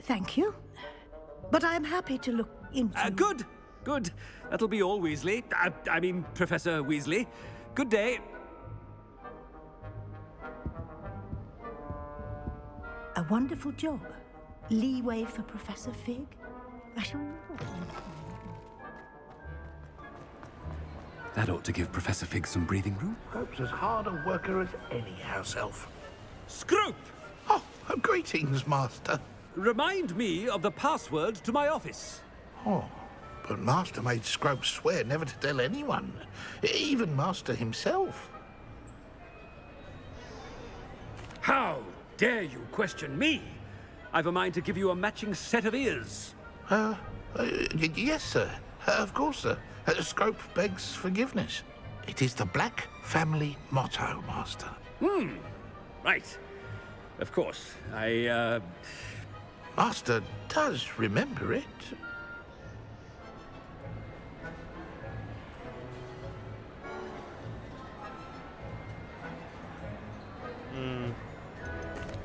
Thank you. But I'm happy to look into... Good. That'll be all, Weasley. I mean, Professor Weasley. Good day. A wonderful job. Leeway for Professor Fig? That ought to give Professor Fig some breathing room. Scrope's as hard a worker as any house elf. Scrope! Oh, greetings, Master. Remind me of the password to my office. Oh, but Master made Scrope swear never to tell anyone, even Master himself. How dare you question me? I've a mind to give you a matching set of ears. Yes, sir. Of course, sir. Scrope begs forgiveness. It is the Black family motto, Master. Right. Of course. Master does remember it.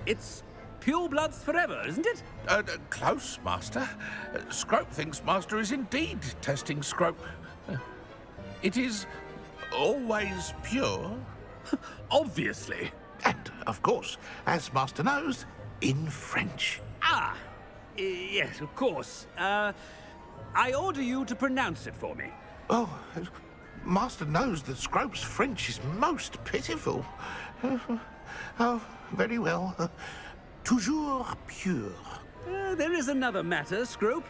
It's pure bloods forever, isn't it? Close, Master. Scrope thinks Master is indeed testing Scrope. It is always pure. Obviously. And, of course, as Master knows, in French. Ah, yes, of course. I order you to pronounce it for me. Oh, Master knows that Scrope's French is most pitiful. Oh, very well. Toujours pure. There is another matter, Scrope.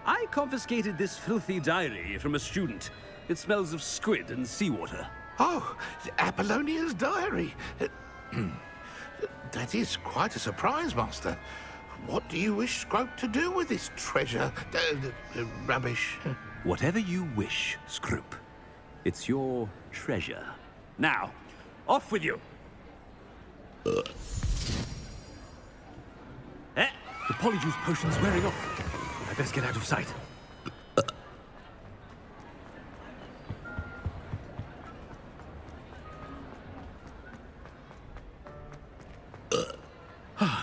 I confiscated this filthy diary from a student. It smells of squid and seawater. Oh, Apollonia's diary. That is quite a surprise, Master. What do you wish Scrope to do with this treasure? Rubbish. Whatever you wish, Scrope. It's your treasure. Now, off with you. The polyjuice potion's wearing off. I best get out of sight.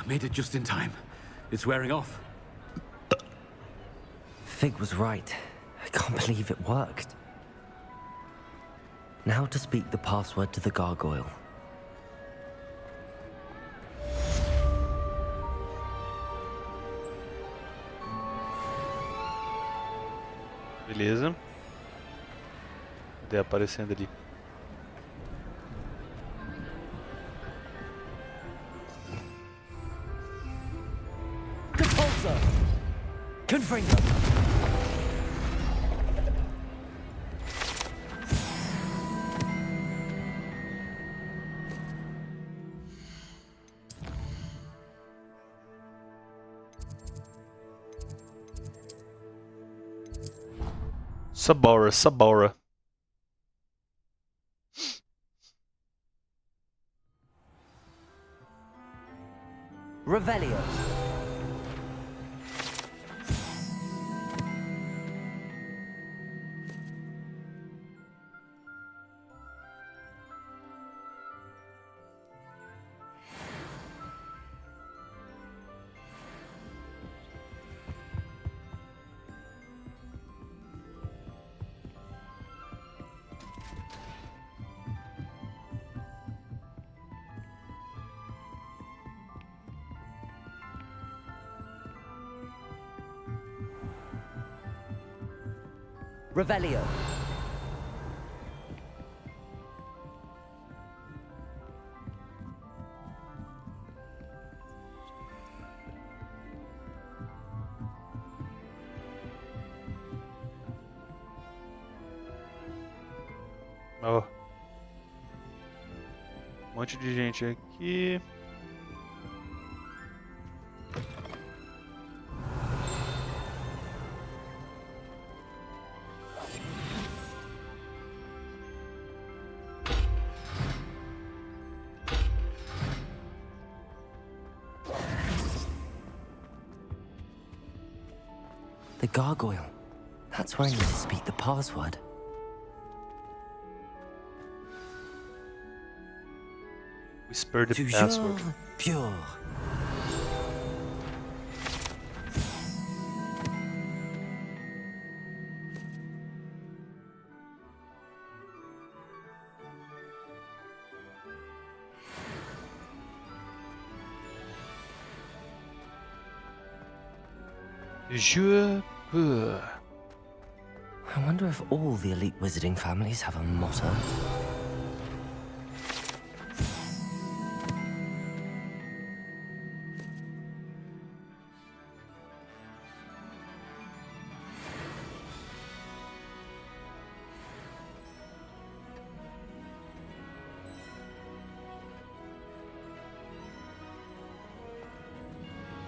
Made it just in time. It's wearing off. Fig was right. I can't believe it worked. Now to speak the password to the gargoyle. Beleza. Cadê aparecendo ali? Repulsor! Confringo! Sabora, Sabora. Revelio. Revelio. Ó. Um monte de gente aqui. The gargoyle. That's where I need to speak the password. Whisper the Toujours password. pure. Je peux. I wonder if all the elite wizarding families have a motto.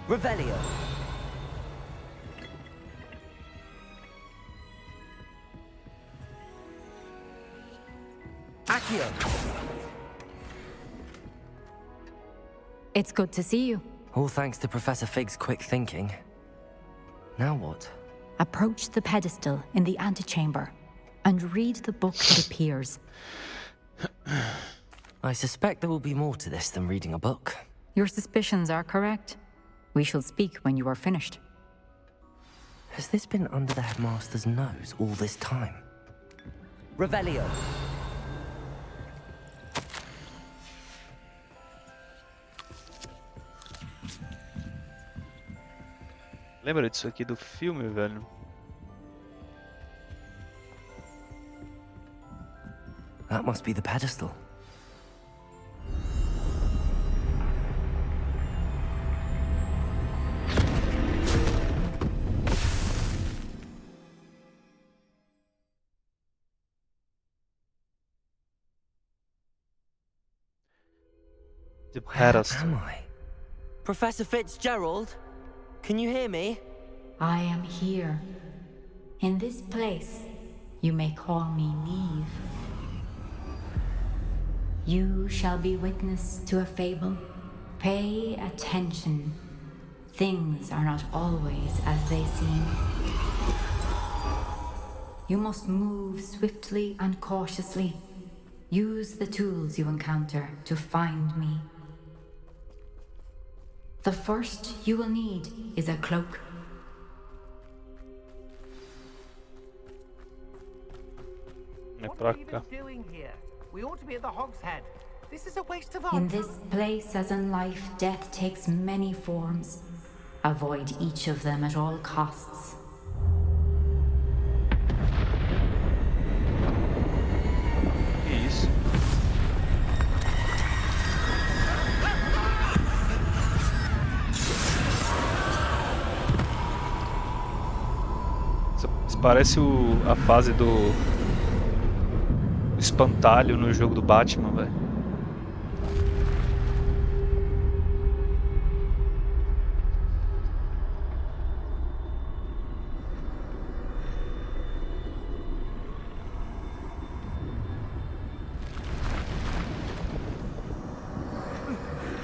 Revelio. Accio. It's good to see you. All thanks to Professor Fig's quick thinking. Now what? Approach the pedestal in the antechamber and read the book that appears. I suspect there will be more to this than reading a book. Your suspicions are correct. We shall speak when you are finished. Has this been under the headmaster's nose all this time? Revelio. Lembra disso aqui do filme, velho? That must be the pedestal. The Where pedestal. am I? Professor Fitzgerald? Can you hear me? I am here. In this place, you may call me Neve. You shall be witness to a fable. Pay attention. Things are not always as they seem. You must move swiftly and cautiously. Use the tools you encounter to find me. The first you will need is a cloak. É pra cá. Doing here? We ought to be at the Hog's Head. This is a waste of our In time. this place, as in life, death takes many forms. Avoid each of them at all costs. Que isso? Isso parece a fase do espantalho no jogo do Batman, velho.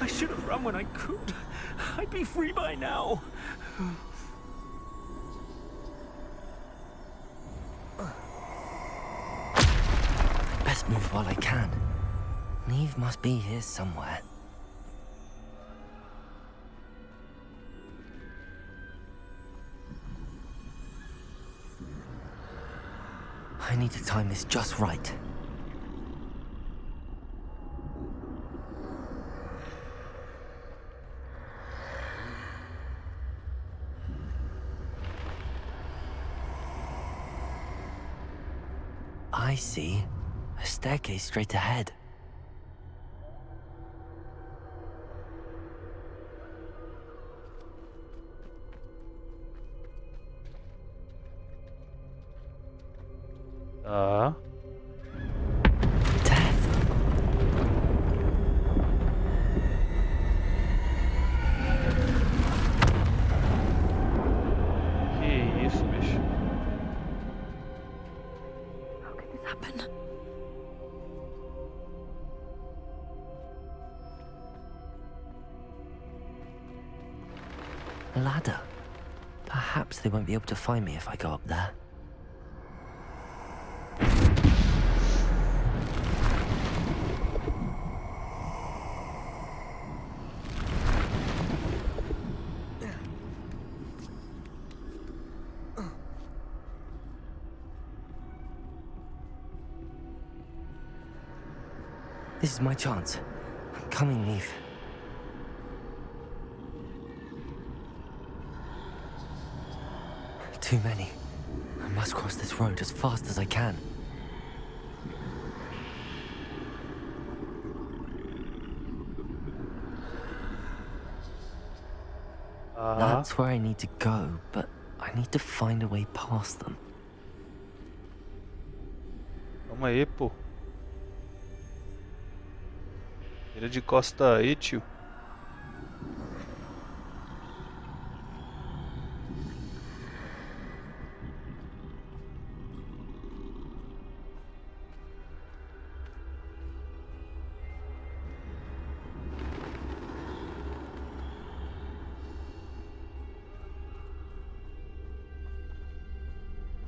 I should have run when I could. I'd be free by now. Best move while I can. Neve must be here somewhere. I need to time this just right. I see. A staircase straight ahead. Que isso, bicho? How could this happen? A ladder. Perhaps they won't be able to find me if I go up there. This is my chance. I'm coming, Neve. Too many. I must cross this road as fast as I can. That's where I need to go, but I need to find a way past them. Calma aí, pô. Vira de costa aí, tio.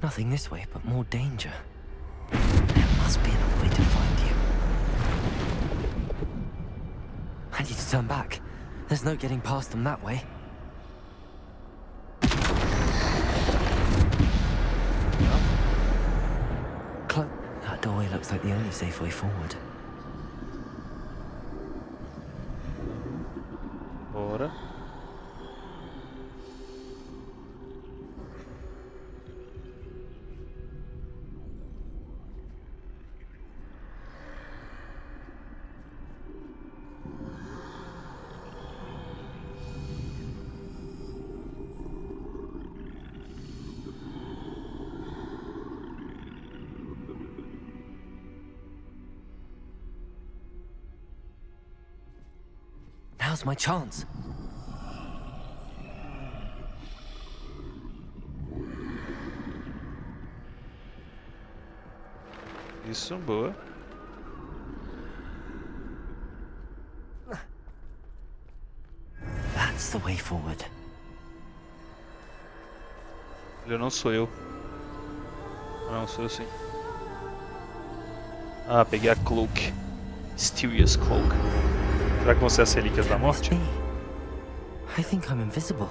Nothing this way, but more danger. There must be another way to find you. I need to turn back. There's no getting past them that way. That doorway looks like the only safe way forward. Bora. Now's my chance. Isso, boa. That's the way forward. Ele não sou eu. Não, sou eu sim. Ah, peguei a cloak. Mysterious cloak. Será que vão ser as relíquias da morte? I think I'm invisible.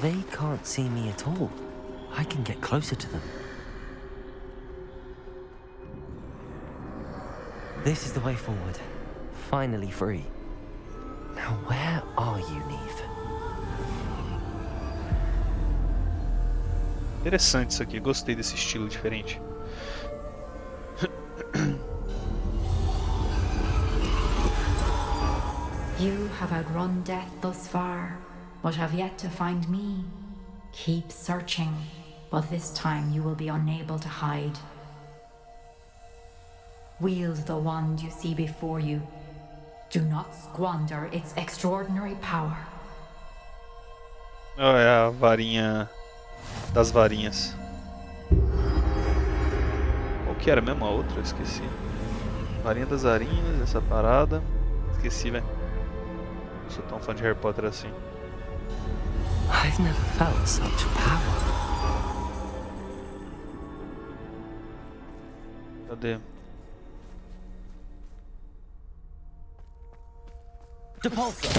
They can't see me at all. I can get closer to them. This is the way forward. Finally free. Now where are you, Neve? Interessante isso aqui, gostei desse estilo diferente. You have outrun death thus far, but have yet to find me. Keep searching, but this time you will be unable to hide. Wield the wand you see before you. Do not squander its extraordinary power. Oh, é a varinha das varinhas. Qual que era mesmo a outra? Eu esqueci. Varinha das varinhas, essa parada. Esqueci, velho. Não sou tão fã de Harry Potter assim. I've never felt such power. Cadê? Depulsor.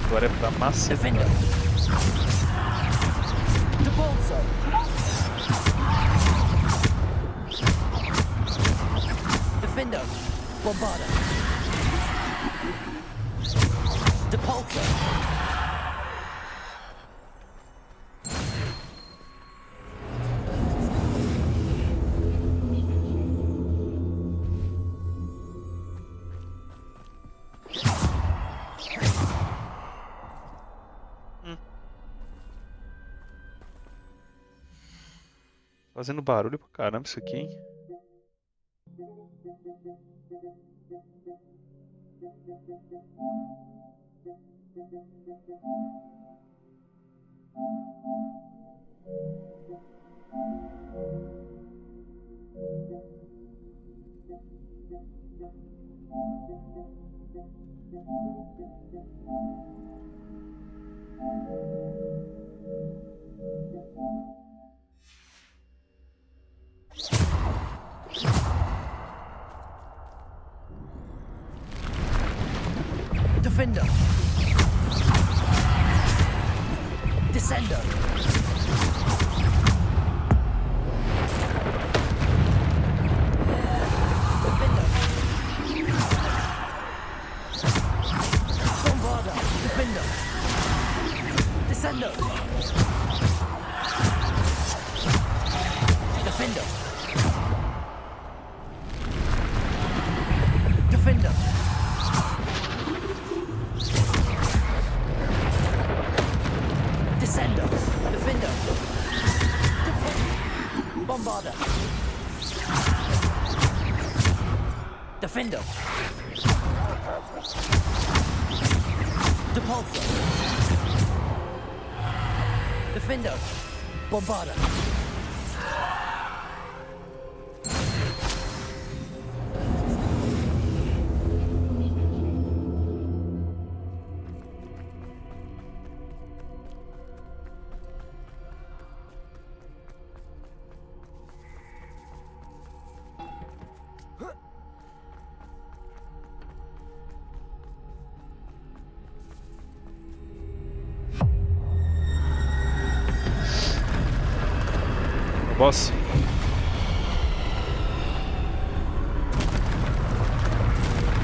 Agora é pra macetar. Defender. Depulsor. Defender. Bombarda. Depulsor. Fazendo barulho pra caramba isso aqui, hein? Defender. Descender. Defender. Bombarder. Defender. Descender. Defender. Defender. Descender. Defender. Bombarder. Defender. Depulsor. Defender. Bombarder. Boss.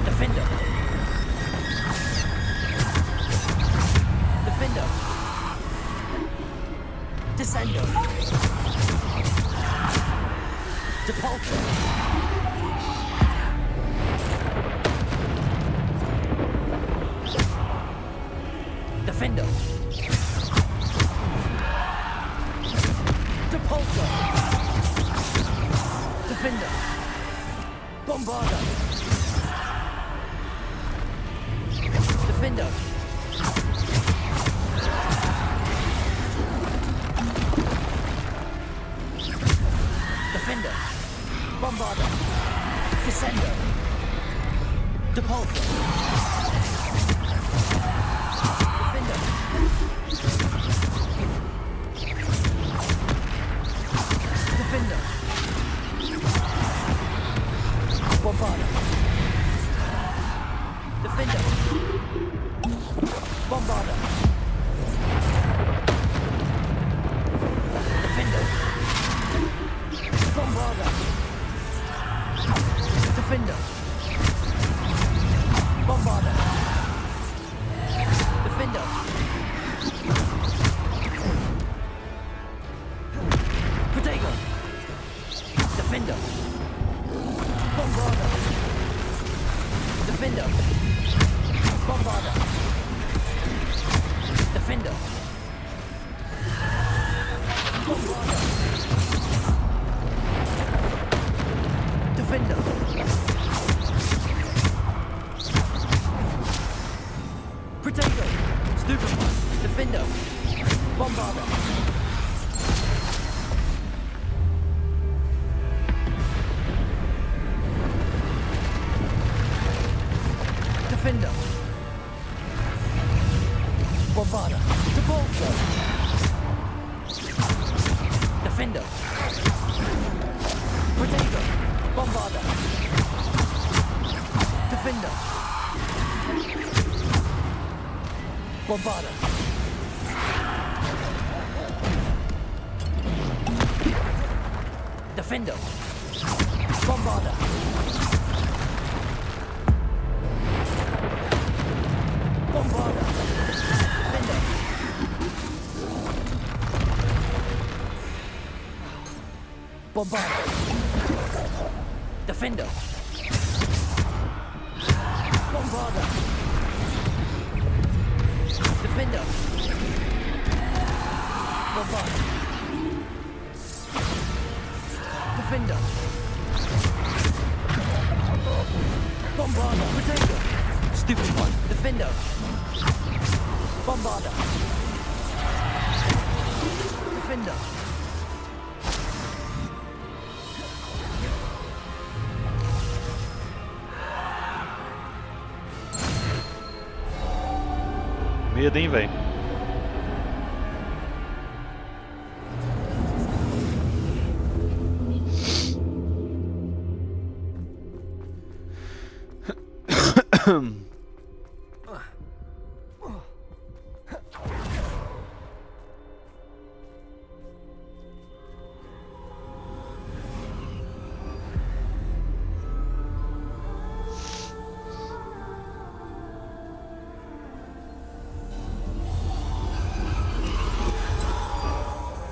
Defender. Defender. Descender. Depulsor. Defender. Depulsor. Defender. Bombarder. Defender. Defender. Bombarder. Descender. Depulsor. Defender. Defender. Bombarder. Defender. Bombarder. Defender. Bombarder. Defender. Bombarder. Defender. Protego. Defender. Bombarder. Defender. Bombarder. Defender. Bombarder. Defender. Protego. Stupefy. Defender. Bombarder. Defender. Bombarder. Depulsor. Defender. Protego. Bombarder. Defender. Bombarder. Defender. Bombarder. Bombarder. Defender. Bombarder. Defender. Bombarder. Defender. Bombarder. Defender. Bombarder. Protego. Stupid one. Defender. Bombarder. Defender. medo, hein, velho.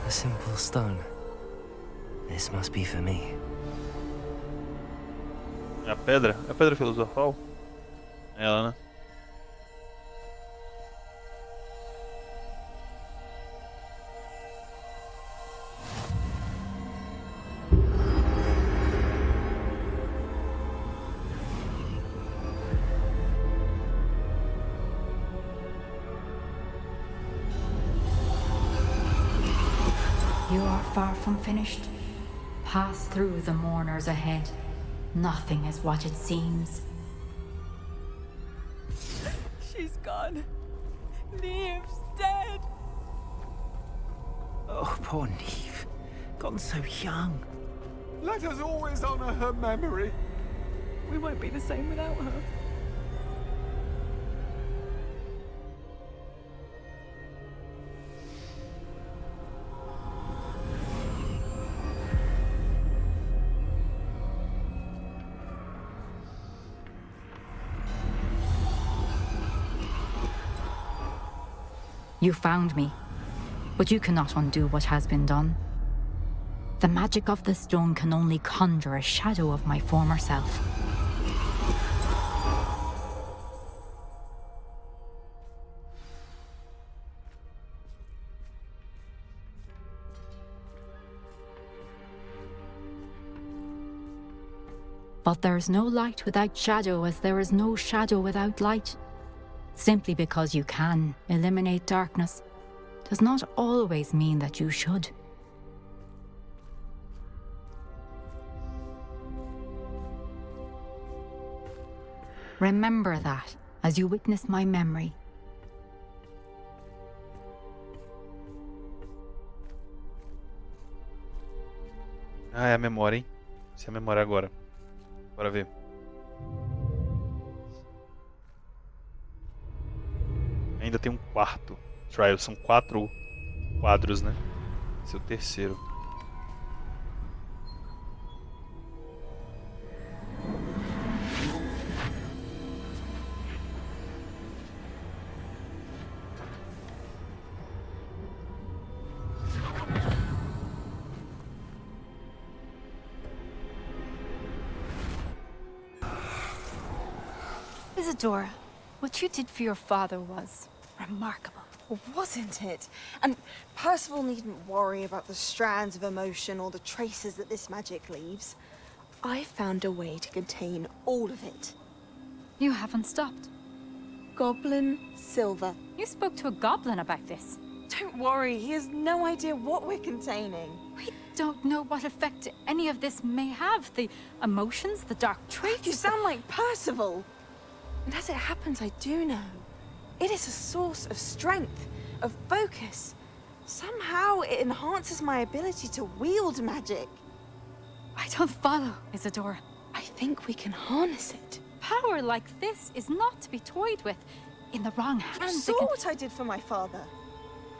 A simple stone. This must be for me. É a pedra? É a pedra filosofal? É ela, né? You are far from finished. Pass through the mourners ahead. Nothing is what it seems. She's gone. Neve's dead. Oh, poor Neve. Gone so young. Let us always honor her memory. We won't be the same without her. You found me, but you cannot undo what has been done. The magic of the stone can only conjure a shadow of my former self. But there is no light without shadow, as there is no shadow without light. Simply because you can eliminate darkness does not always mean that you should. Remember that as you witness my memory. Ah, é a memória, hein? Essa é a memória agora. Bora ver. Ainda tem um quarto trial. São 4 quadros, né? Esse é o terceiro. Isadora, what you did for your father was remarkable. Well, wasn't it? And Percival needn't worry about the strands of emotion or the traces that this magic leaves. I found a way to contain all of it. You haven't stopped. Goblin Silver. You spoke to a goblin about this. Don't worry, he has no idea what we're containing. We don't know what effect any of this may have. The emotions, the dark traits. You sound like Percival. And as it happens, I do know. It is a source of strength, of focus. Somehow it enhances my ability to wield magic. I don't follow, Isadora. I think we can harness it. Power like this is not to be toyed with. In the wrong hands, You saw what I did for my father.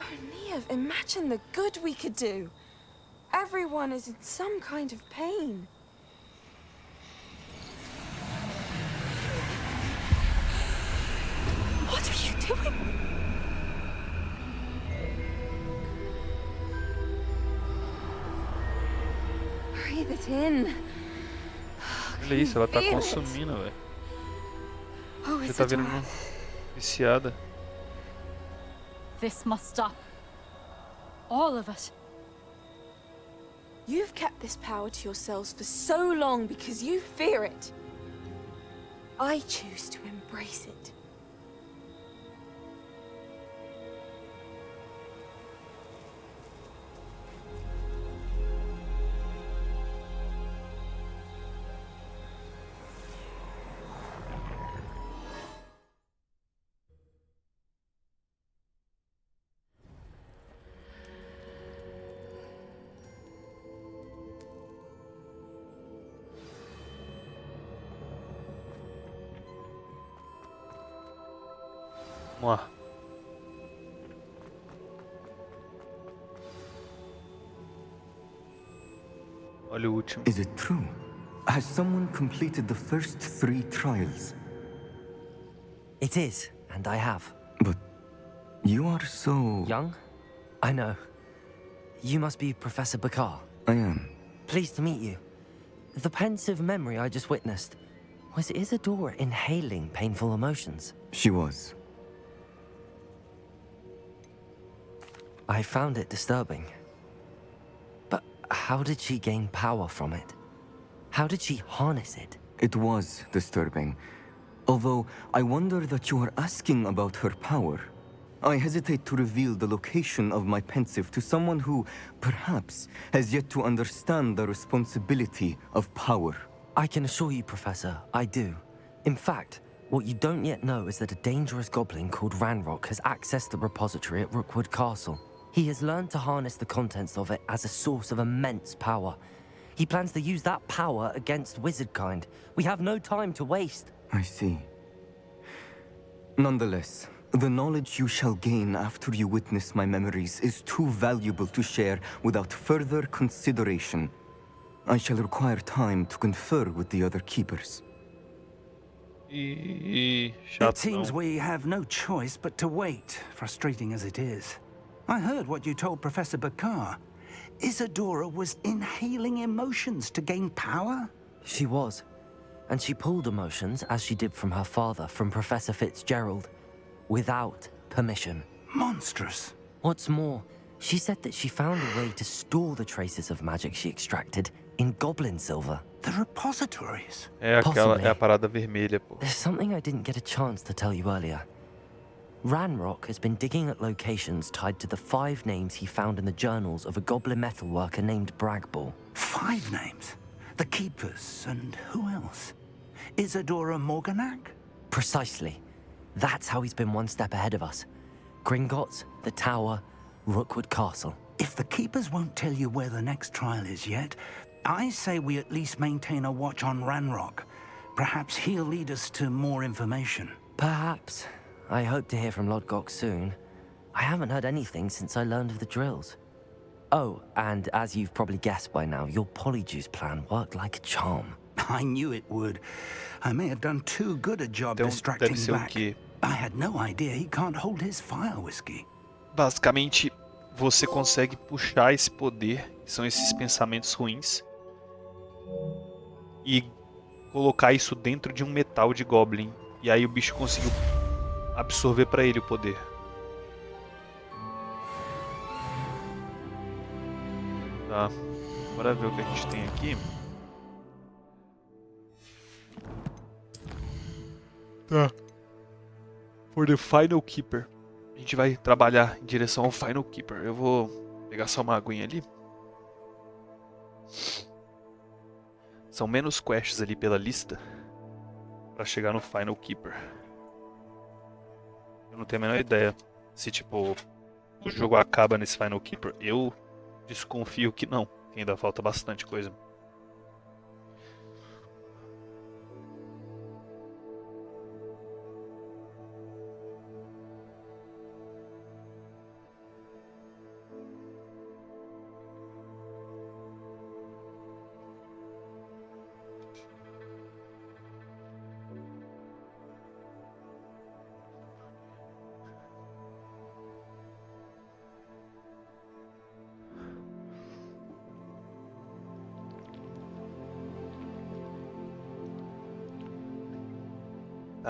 Oh, Neve, imagine the good we could do. Everyone is in some kind of pain. What are you doing? Breathe it in. Olha isso, ela tá Feel it. consumindo, velho. Oh, Você tá Isadora. virando viciada. This must stop. All of it. You've kept this power to yourselves for so long because you fear it. I choose to embrace it. Vamos lá. Olha o último. Is it true? Has someone completed the first 3 trials? It is, and I have. But you are so... Young? I know. You must be Professor Bakar. I am. Pleased to meet you. The pensive memory I just witnessed, was Isadora inhaling painful emotions? She was. I found it disturbing. But how did she gain power from it? How did she harness it? It was disturbing. Although, I wonder that you are asking about her power. I hesitate to reveal the location of my pensive to someone who, perhaps, has yet to understand the responsibility of power. I can assure you, Professor, I do. In fact, what you don't yet know is that a dangerous goblin called Ranrock has accessed the repository at Rookwood Castle. He has learned to harness the contents of it as a source of immense power. He plans to use that power against wizardkind. We have no time to waste. I see. Nonetheless, the knowledge you shall gain after you witness my memories is too valuable to share without further consideration. I shall require time to confer with the other keepers. It seems we have no choice but to wait, frustrating as it is. I heard what you told Professor Bakar. Isadora was inhaling emotions to gain power? She was. And she pulled emotions, as she did from her father, from Professor Fitzgerald, without permission. Monstrous. What's more, she said that she found a way to store the traces of magic she extracted in goblin silver. The repositories. É a parada vermelha, pô. There's something I didn't get a chance to tell you earlier. Ranrock has been digging at locations tied to the 5 names he found in the journals of a goblin metalworker named Bragball. 5 names? The Keepers, and who else? Isadora Morganac? Precisely. That's how he's been one step ahead of us. Gringotts, the Tower, Rookwood Castle. If the Keepers won't tell you where the next trial is yet, I say we at least maintain a watch on Ranrock. Perhaps he'll lead us to more information. Perhaps. I hope to hear from Lodgok soon. I haven't heard anything since I learned of the drills. Oh, and as you've probably guessed by now, your Polyjuice plan worked like a charm. I knew it would. I may have done too good a job distracting Black. I had no idea he can't hold his fire whiskey. Basicamente, você consegue puxar esse poder, que são esses pensamentos ruins, e colocar isso dentro de um metal de Goblin. E aí o bicho conseguiu absorver pra ele o poder. Tá, bora ver o que a gente tem aqui. Tá. For the Final Keeper. A gente vai trabalhar em direção ao Final Keeper. Eu vou pegar só uma aguinha ali. São menos quests ali pela lista pra chegar no Final Keeper. Eu não tenho a menor ideia se, tipo, o jogo acaba nesse Final Keeper. Eu desconfio que não, que ainda falta bastante coisa.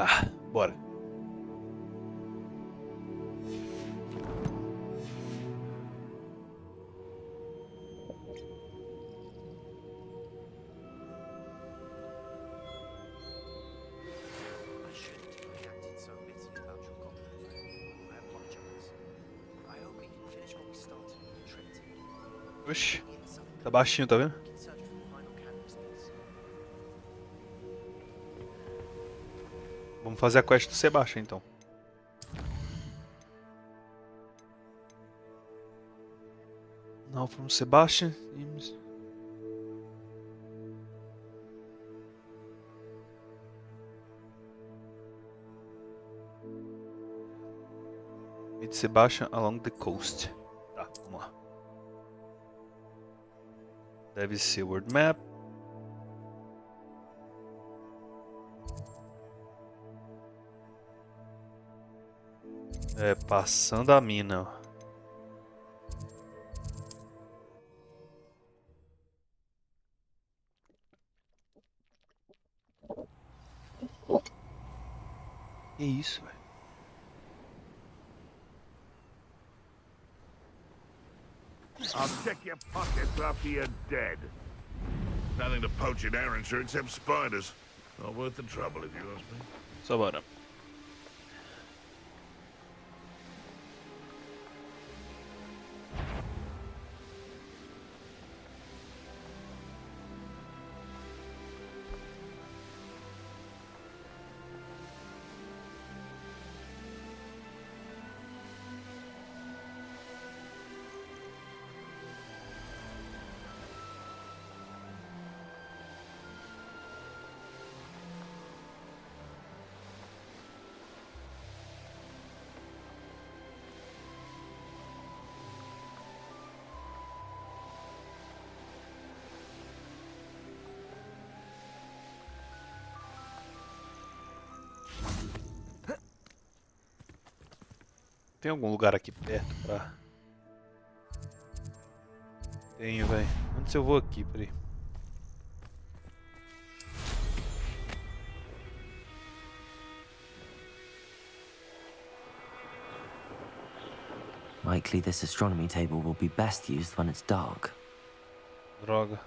Ah, bora. Oxi, tá baixinho, tá vendo? Vamos fazer a quest do Sebastian, então. Não, from Sebastian. It Sebastian along the coast. Tá, vamos lá. Deve ser world map. É, passando a mina, ó. Que isso, velho? I'll check your pockets after you're dead. Nothing to poach in Arrowshire except spiders. Not worth the trouble, if you ask me. Só bora. Tem algum lugar aqui perto pra... Tenho, velho. Antes eu vou aqui, peraí. Likely this astronomy table will be best used when it's dark. Droga.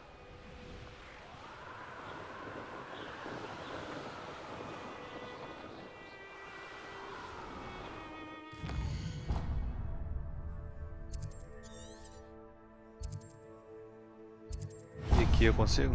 E aqui eu consigo?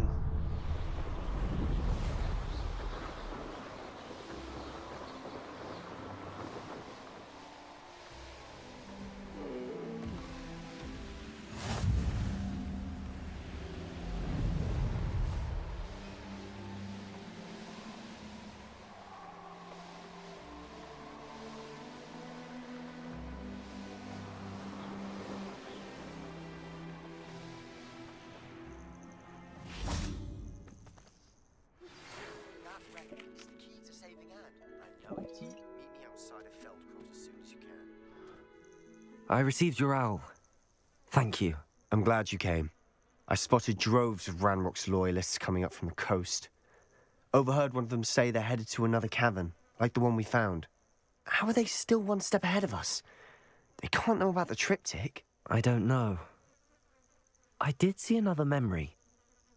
I received your owl. Thank you. I'm glad you came. I spotted droves of Ranrock's loyalists coming up from the coast. Overheard one of them say they're headed to another cavern, like the one we found. How are they still one step ahead of us? They can't know about the triptych. I don't know. I did see another memory.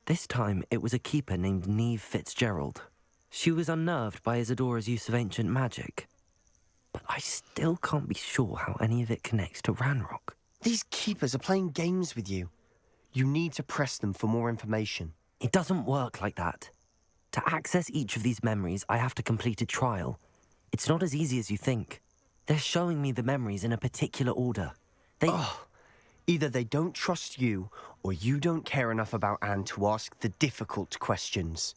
This time it was a keeper named Neve Fitzgerald. She was unnerved by Isadora's use of ancient magic. But I still can't be sure how any of it connects to Ranrock. These keepers are playing games with you. You need to press them for more information. It doesn't work like that. To access each of these memories, I have to complete a trial. It's not as easy as you think. They're showing me the memories in a particular order. Either they don't trust you, or you don't care enough about Anne to ask the difficult questions.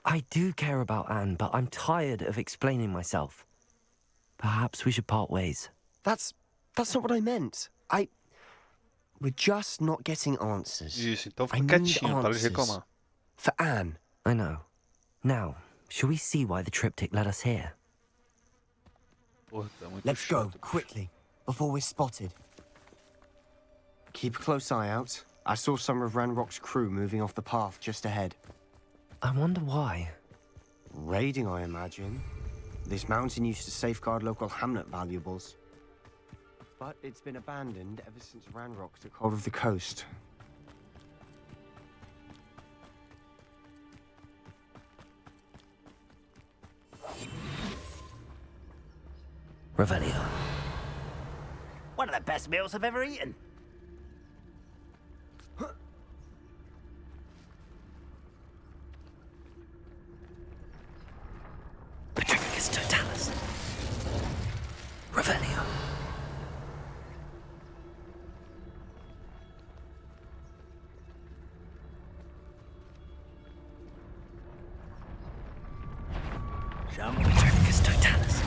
I do care about Anne, but I'm tired of explaining myself. Perhaps we should part ways. That's not what I meant. We're just not getting answers. Isso, então I fica need quietinho, para de answers. reclamar. For Anne. I know. Now, shall we see why the triptych led us here? Porra, tá muito Let's go, chato. quickly, before we're spotted. Keep a close eye out. I saw some of Ranrock's crew moving off the path just ahead. I wonder why. Raiding, I imagine. This mountain used to safeguard local hamlet valuables. But it's been abandoned ever since Ranrock took hold of the coast. Revelio. One of the best meals I've ever eaten. Petrificus totalis. Revelio. chum. Petrificus totalis.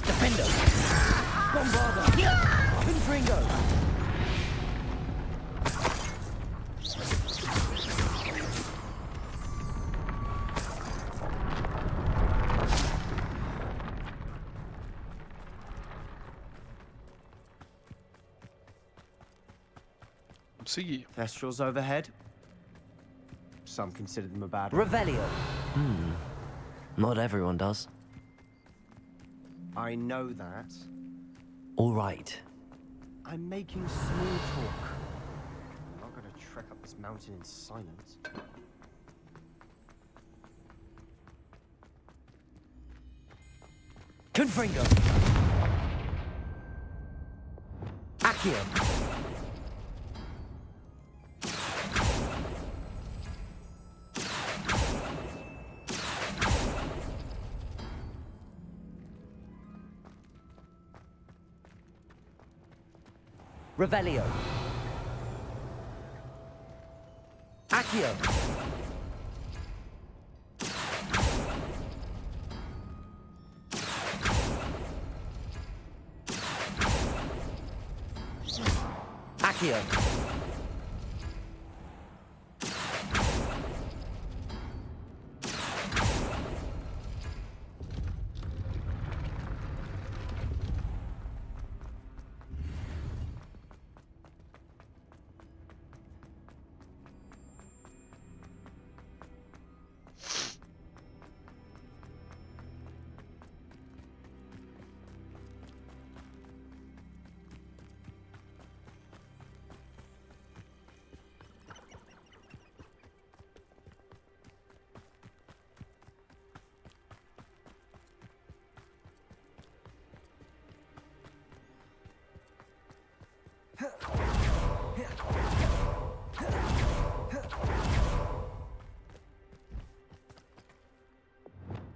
Defender! Bombarda! Confringo! Seguir. Kestrels overhead. Some consider them a bad. Revelio. Not everyone does. I know that. All right. I'm making small talk. I'm not going to trek up this mountain in silence. Confringo. Accio. Revelio. Accio. Accio.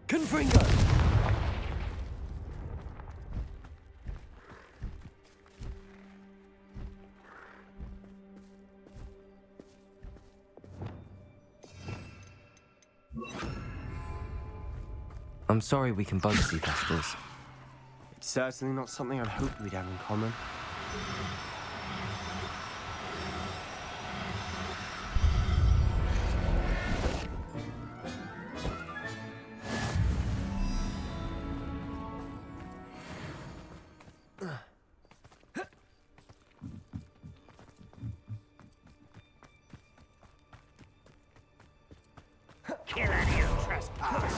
Confringo. I'm sorry we can both see Vestals. It's certainly not something I'd hoped we'd have in common. Kill any who trespass.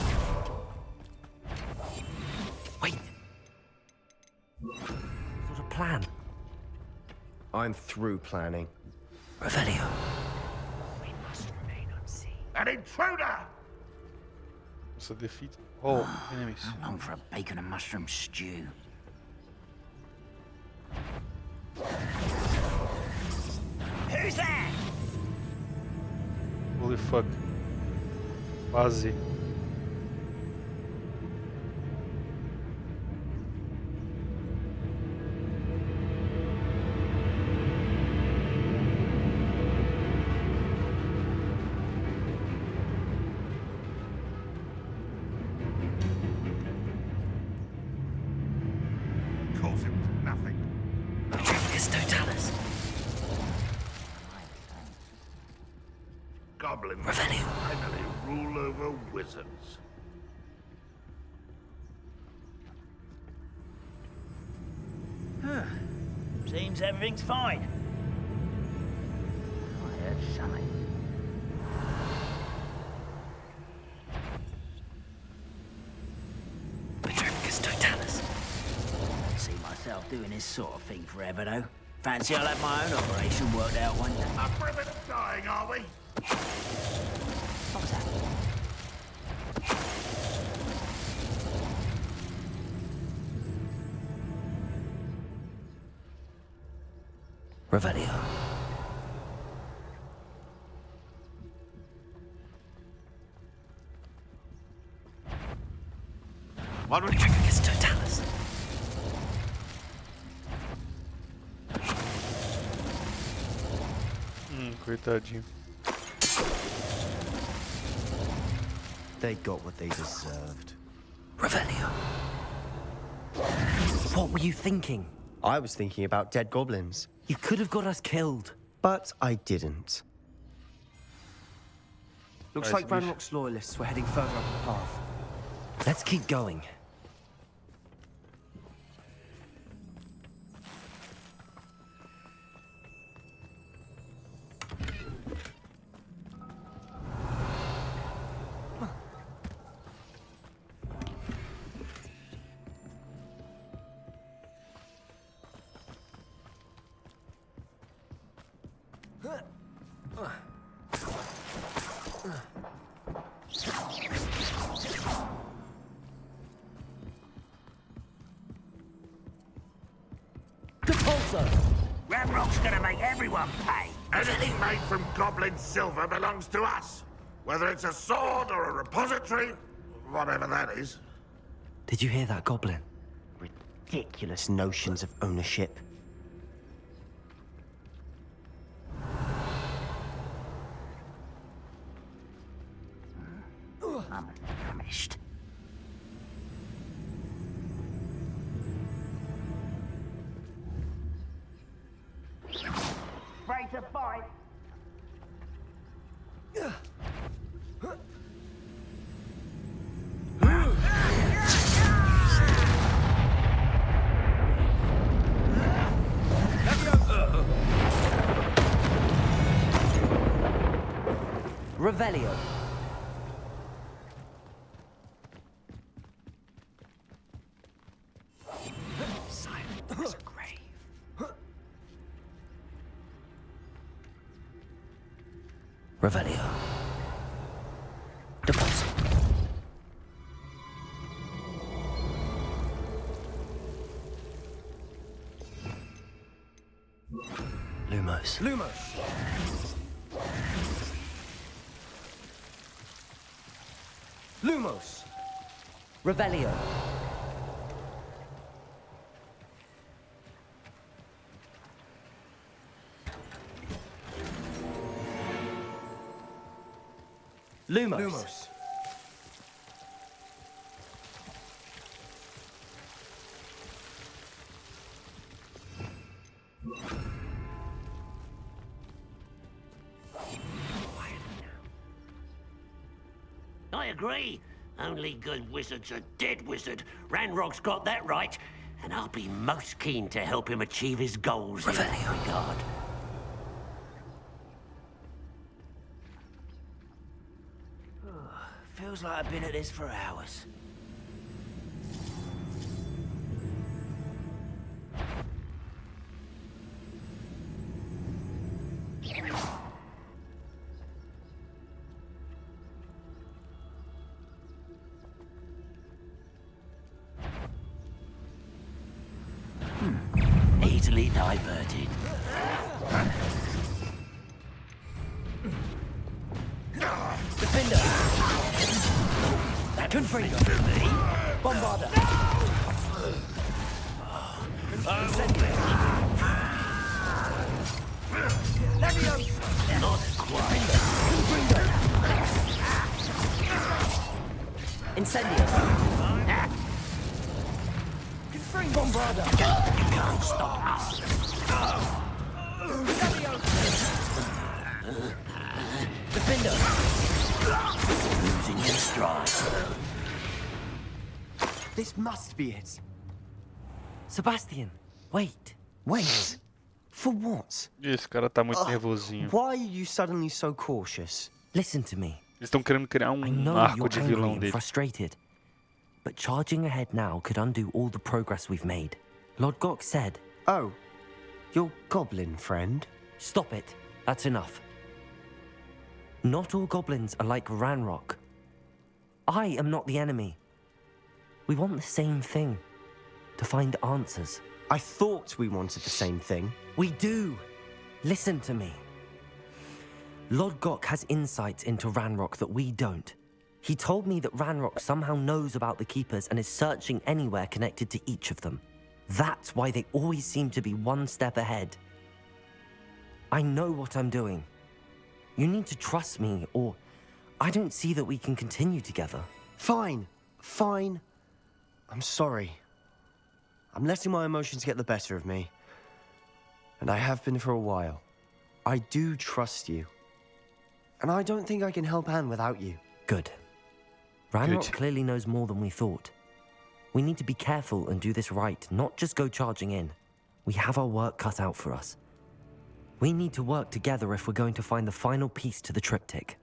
Wait. Sort of plan. I'm through planning. Revelio. We must remain unseen. An intruder! So defeat all enemies. How long for a bacon and mushroom stew? Who's there? Holy fuck. Quase. Calls him nothing. Petrificus totalis. Goblins Revelio. finally rule over wizards. Huh. Seems everything's fine. I heard something. Petrificus totalis. Can't see myself doing this sort of thing forever, though. Fancy I'll have my own operation worked out one day. Up for a bit of dying, are we? What was that? Revelio. What would Petrificus totalis. Coitadinho. They got what they deserved. Revelio. What were you thinking? I was thinking about dead goblins. You could have got us killed. But I didn't. Looks Nice like Ranrock's loyalists were heading further up the path. Let's keep going. Ranrock's gonna make everyone pay. Anything made from goblin silver belongs to us. Whether it's a sword or a repository, whatever that is. Did you hear that, Goblin? Ridiculous notions of ownership. I'm famished. Ready to fight. Revelio. Silent as a grave. Revelio. Deposit. Lumos. Lumos! Lumos! Revelio. Lumos. Lumos. I agree. Only good wizard's a dead wizard. Ranrock's got that right, and I'll be most keen to help him achieve his goals in that regard. Feels like I've been at this for hours. Easily diverted. Defender. Confringo. Bombarder. Not quite. Incendio. Bombarder. You can't stop us. Defender. Losing your stride. This must be it. Sebastian, wait. Wait? For what? Esse cara tá muito nervosinho. Why are you suddenly so cautious? Listen to me. Eles estão querendo criar I um know arco you're de angry vilão and dele. frustrated, but charging ahead now could undo all the progress we've made. Lord Gok said... Oh, your goblin friend? Stop it. That's enough. Not all goblins are like Ranrock. I am not the enemy. We want the same thing. To find answers. I thought we wanted the same thing. We do. Listen to me. Lord Gok has insights into Ranrock that we don't. He told me that Ranrock somehow knows about the Keepers and is searching anywhere connected to each of them. That's why they always seem to be one step ahead. I know what I'm doing. You need to trust me, or I don't see that we can continue together. Fine. Fine. I'm sorry. I'm letting my emotions get the better of me. And I have been for a while. I do trust you. And I don't think I can help Anne without you. Good. Ranrock clearly knows more than we thought. We need to be careful and do this right, not just go charging in. We have our work cut out for us. We need to work together if we're going to find the final piece to the triptych.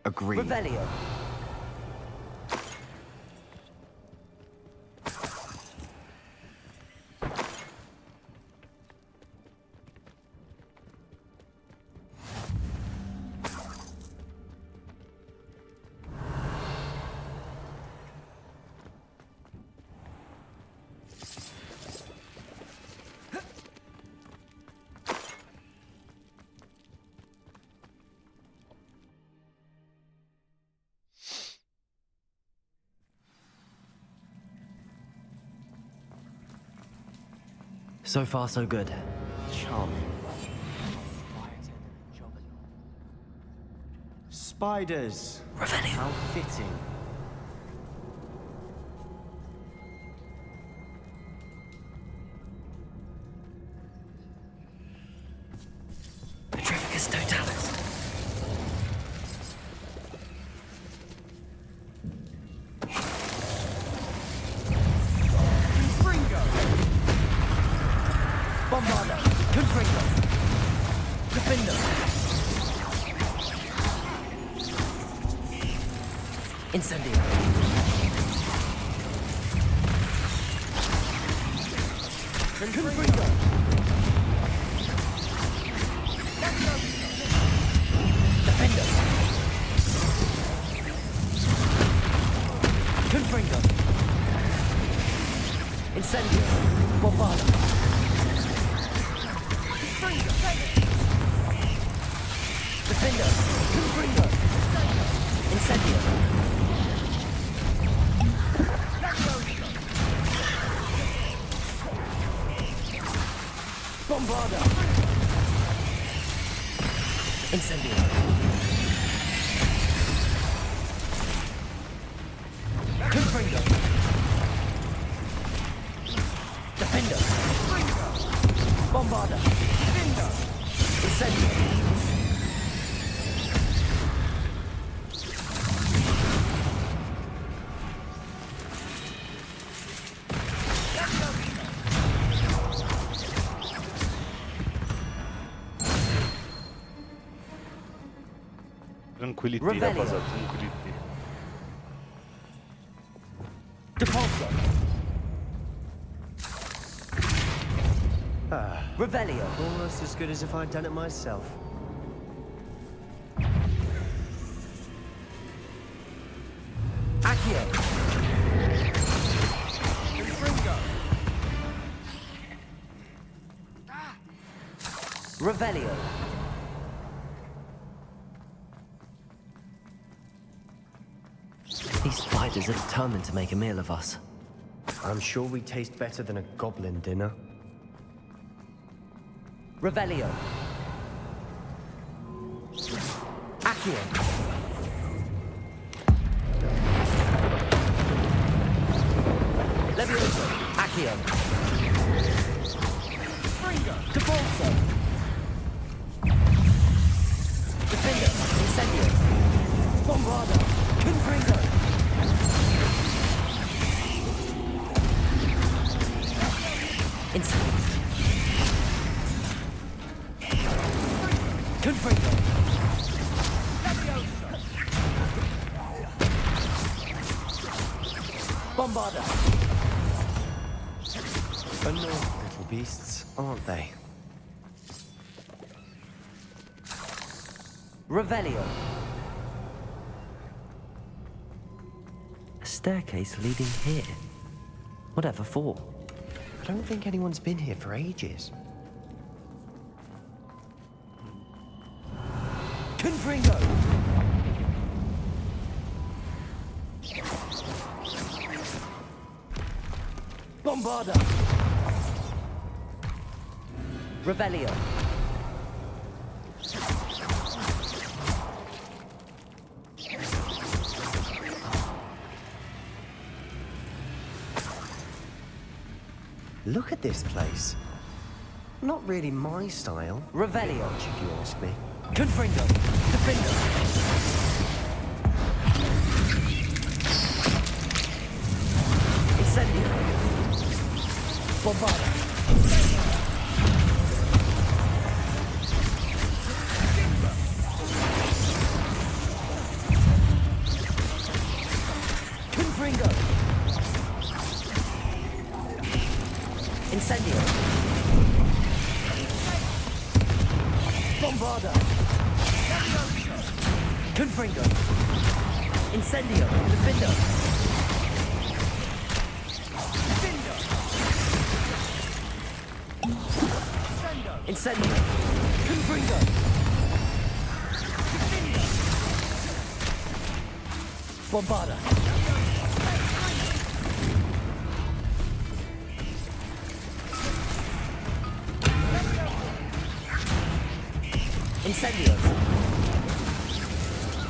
Agreed. Revelio. So far, so good. Charming. Spiders. Revelio. How fitting. Petrificus totalis. Bombarda, Confringo, Defender, Incendio, Confringo, Defender, Confringo, Incendio, Bombarda. Defender! Confringo! Incendio! Bombarda! Incendio! Confringo! Defender! Bombarda! Incendio! Tranquility, rapaziada, tranquility. Depulso. Revelio. Almost as good as if I'd done it myself. Accio. Revelio. These spiders are determined to make a meal of us. I'm sure we taste better than a goblin dinner. Revelio. Accio. Levioso. Accio. Depulso. Defender. Incendio. Bombarda. Confringo. Incendio. Confringo. Bombarda. Annoying little beasts, aren't they? Revelio. A staircase leading here. Whatever for? I don't think anyone's been here for ages. Confringo. Bombarda. Revelio. Look at this place. Not really my style. Revelio. If you ask me. Confringo. Defendo. Incendio. Bombarda. Confringo. Incendio. Bombarda. Confringo. Incendio. Defendo. Incendio. Confringo. Bombarda. Incendio.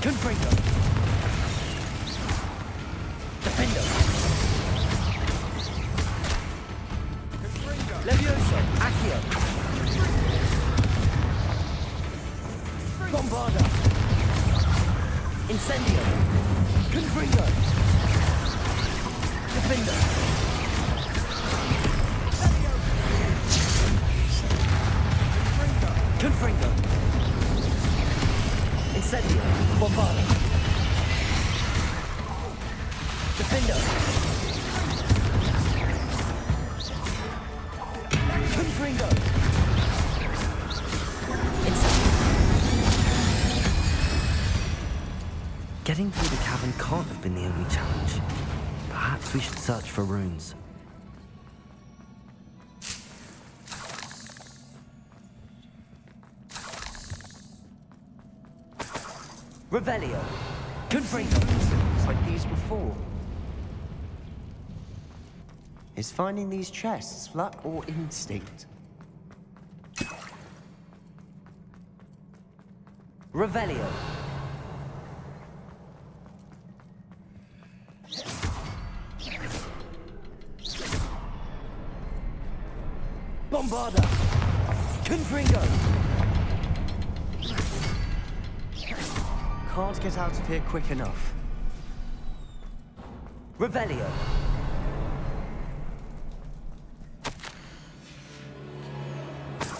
Confringo. Defendo. Levioso. Accio. Bombarda. Incendio. Confringo. Defendo. Confringo. Incendio. Bombarda. Defendo. Confringo. Incendio. Getting through the cavern can't have been the only challenge. Perhaps we should search for runes. Revelio. Confringo. It's like these before. Is finding these chests luck or instinct? Revelio. Bombarda. Confringo. Can't get out of here quick enough. Revelio.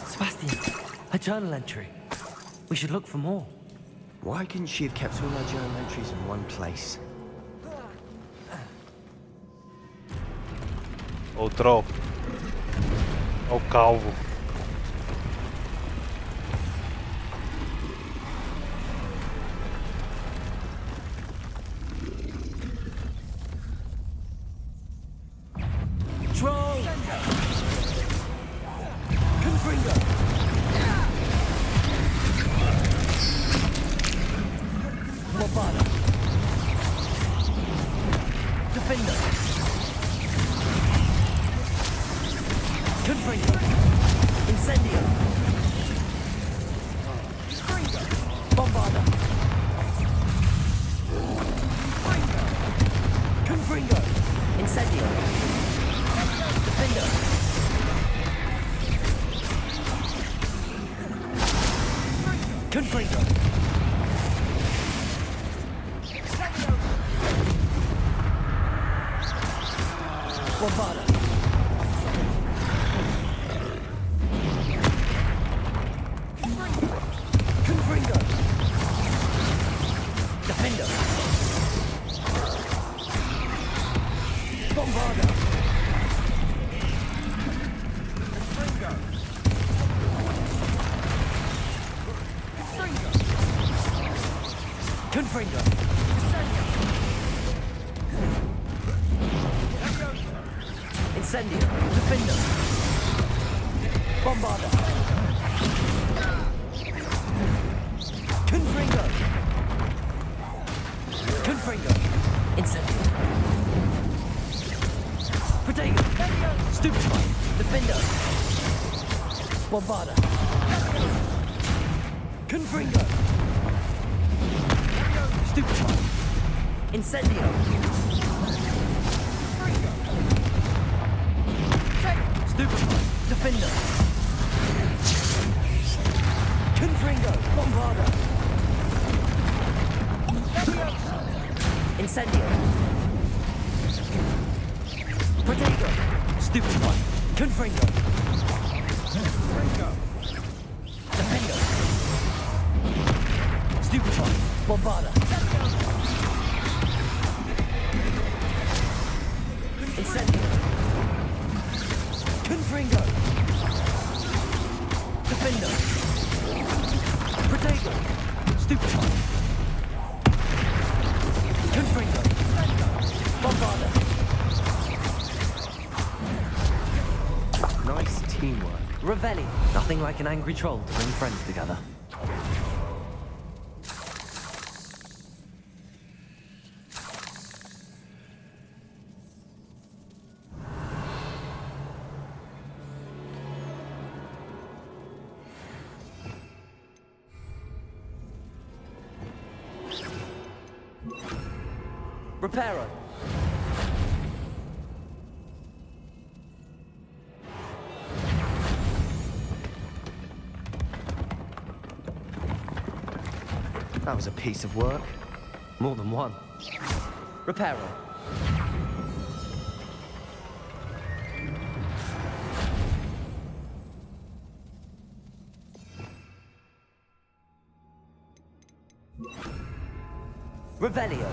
Sebastian, a journal entry. We should look for more. Why couldn't she have kept all her journal entries in one place? O troll. O calvo. Troll. Confringo. Bombarda. Defendo. Confringo. Incendio. Bombarda. Confringo. Incendio. Defendo. Confringo. Bombarda. Confringo. Defendo. Bombarda. Confringo. Incendio. Defendo. Bombarda. Confringo. Confringo. Incendio. Protego. Stupefy. Defendo. Bombarda. Confringo. Stupefy. Incendio. Defender! Confringo! Bombarda! Incendio! Protego! Stupefy! Confringo! Defender! Stupefy! Bombarda! Incendio! Confringo! Defender! Protego! Stupefy! Confringo! Bombarda! Nice teamwork. Revelli! Nothing like an angry troll to bring friends together. Reparo! That was a piece of work. More than one. Reparo! Revelio!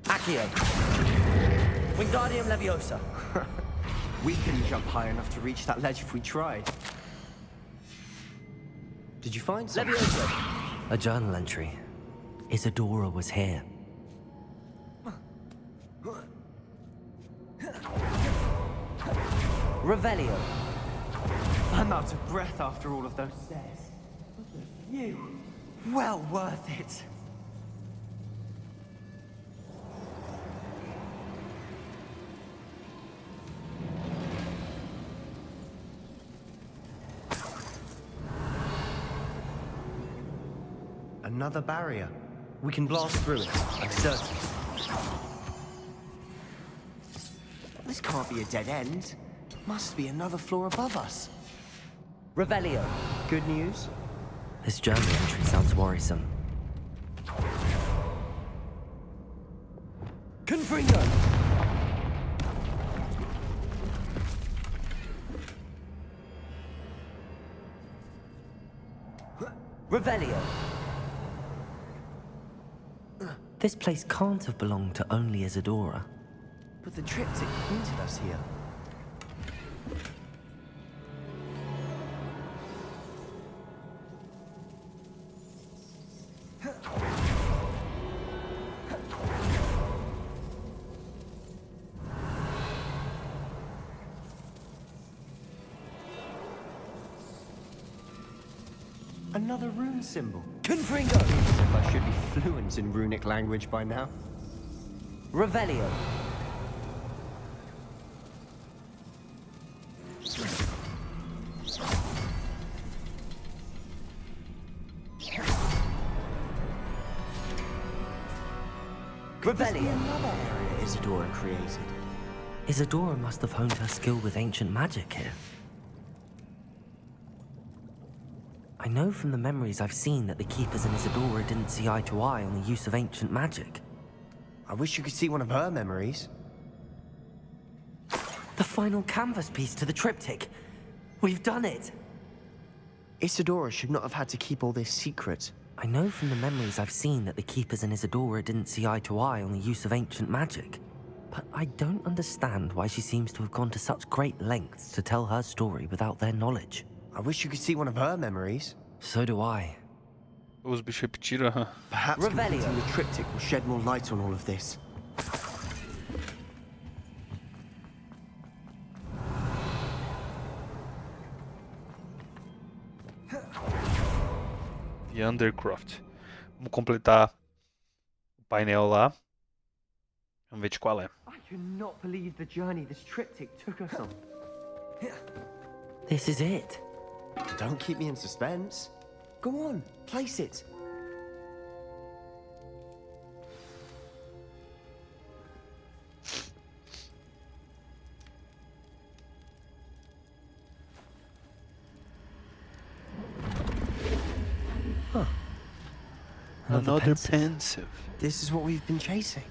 Accio! Wingardium Leviosa! We couldn't jump high enough to reach that ledge if we tried. Did you find something? Leviosa! A journal entry. Isadora was here. Revelio! I'm out of breath after all of those stairs. You, well worth it. Another barrier. We can blast through it, I'm certain. This can't be a dead end. Must be another floor above us. Revelio! Good news? This journal entry sounds worrisome. Confringo! Revelio! This place can't have belonged to only Isadora. But the triptych pointed us here. Another rune symbol. Confringo! As if I should be fluent in runic language by now. Revelio! Revelio! Another area Isadora created. Isadora must have honed her skill with ancient magic here. I know from the memories I've seen that the Keepers and Isadora didn't see eye to eye on the use of ancient magic. I wish you could see one of her memories. The final canvas piece to the triptych. We've done it! Isadora should not have had to keep all this secret. I know from the memories I've seen that the Keepers and Isadora didn't see eye to eye on the use of ancient magic. But I don't understand why she seems to have gone to such great lengths to tell her story without their knowledge. I wish you could see one of her memories. So do I. Os bichos repetiram, aham. Perhaps completing the triptych will shed more light on all of this. The Undercroft. Vamos completar o painel lá. Vamos ver de qual é. I cannot believe the journey this triptych took us on. This is it. Don't keep me in suspense. Go on, place it. Huh. Another pensive. This is what we've been chasing.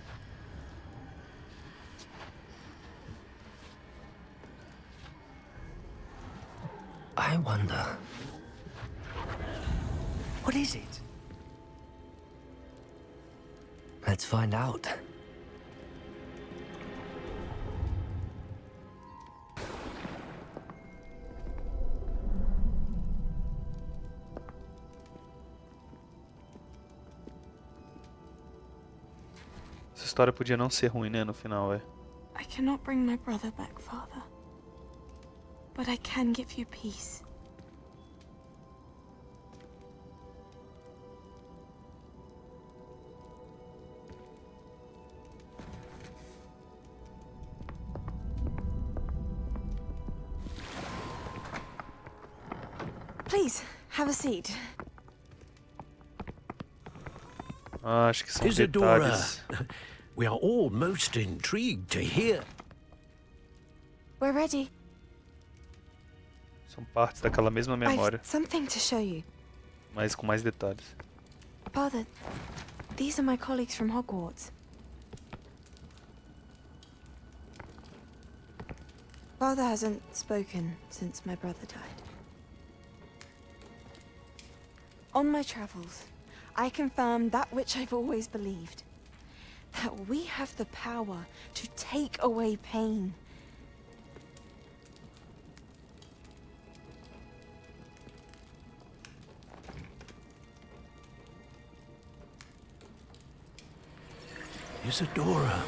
I wonder. What is it? Let's find out. Essa história podia não ser ruim, né, no final, velho. I cannot bring my brother back, Father. But I can give you peace. Please, have a seat. Ah, acho que são Isadora, detalhes. we are all most intrigued to hear. We're ready. São partes daquela mesma memória, I've something to show you. mas com mais detalhes. Father, these are my colleagues from Hogwarts. Father hasn't spoken since my brother died. On my travels, I confirmed that which I've always believed. That we have the power to take away pain. Isadora.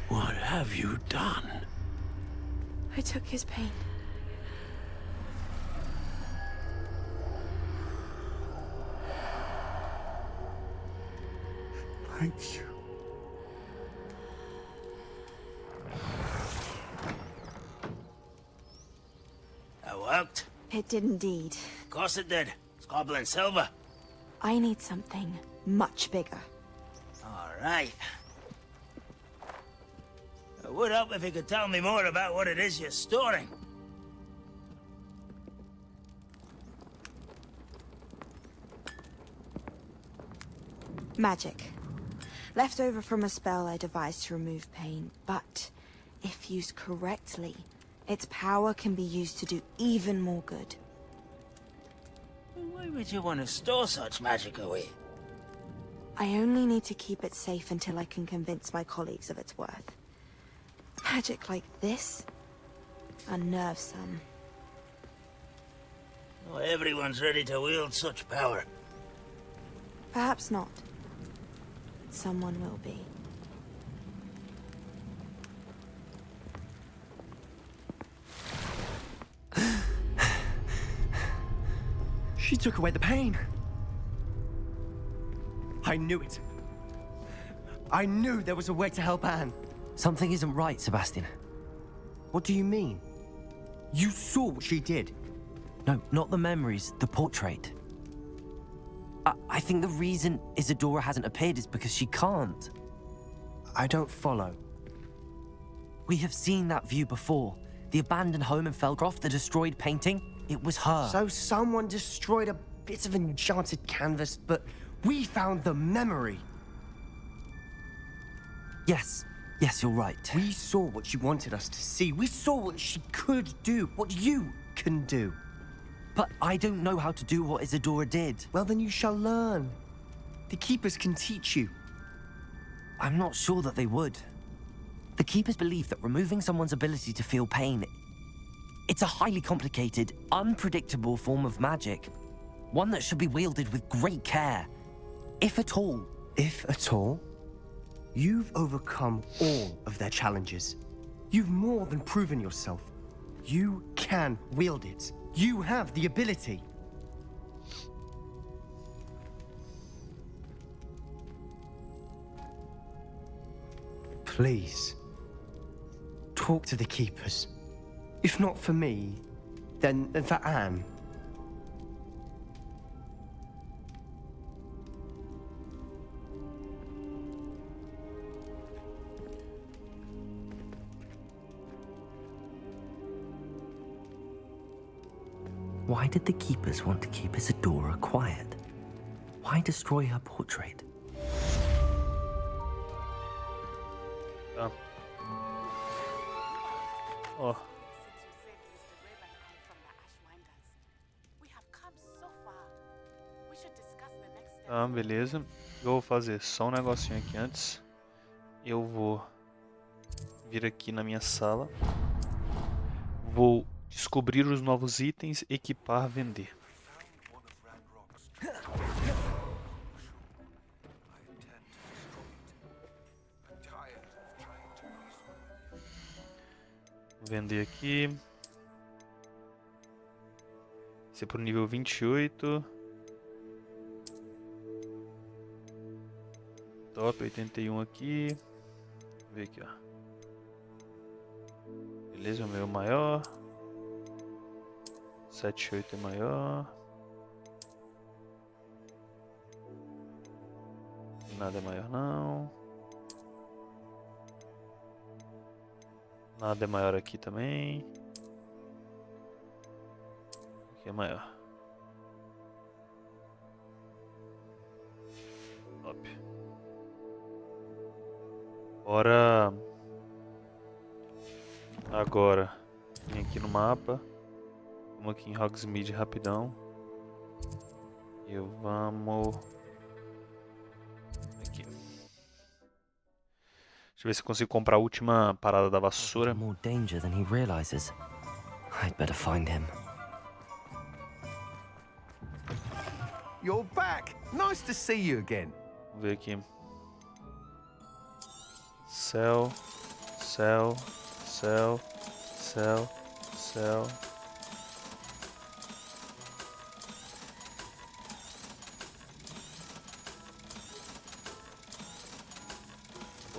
What have you done? I took his pain. Thank you. That worked? It did indeed. Of course it did. It's goblin silver. I need something much bigger. All right. It would help if you could tell me more about what it is you're storing. Magic. Left over from a spell I devised to remove pain, but if used correctly, its power can be used to do even more good. Why would you want to store such magic away? I only need to keep it safe until I can convince my colleagues of its worth. Magic like this unnerves some. Not everyone's ready to wield such power. Perhaps not. But someone will be. She took away the pain. I knew it. I knew there was a way to help Anne. Something isn't right, Sebastian. What do you mean? You saw what she did. No, not the memories, the portrait. I think the reason Isadora hasn't appeared is because she can't. I don't follow. We have seen that view before. The abandoned home in Felcroft, the destroyed painting, it was her. So someone destroyed a bit of enchanted canvas, but we found the memory. Yes, you're right. We saw what she wanted us to see. We saw what she could do, what you can do. But I don't know how to do what Isadora did. Well, then you shall learn. The Keepers can teach you. I'm not sure that they would. The Keepers believe that removing someone's ability to feel pain, it's a highly complicated, unpredictable form of magic. One that should be wielded with great care. If at all. If at all? You've overcome all of their challenges. You've more than proven yourself. You can wield it. You have the ability. Please, talk to the keepers. If not for me, then for Anne. Why did the keepers want to keep Isadora quiet? Why destroy her portrait? Tá. Ó. Tá, beleza. Eu vou fazer só um negocinho aqui antes. Eu vou vir aqui na minha sala. Vou descobrir os novos itens, equipar, vender. Vou vender aqui. Esse é pro nível 28. Top 81 aqui. Vou ver aqui, ó. Beleza, o meu maior. 78 é maior. Nada é maior não. Nada é maior aqui também. Aqui é maior. Top. Bora. Agora. Vem aqui no mapa. Vamos aqui em Hogsmeade rapidão. E vamos... Aqui. Deixa eu ver se eu consigo comprar a última parada da vassoura. More danger than he realizes. I'd better find him. You're back. Nice to see you again. Vamos ver aqui. Céu, céu, céu, céu, céu.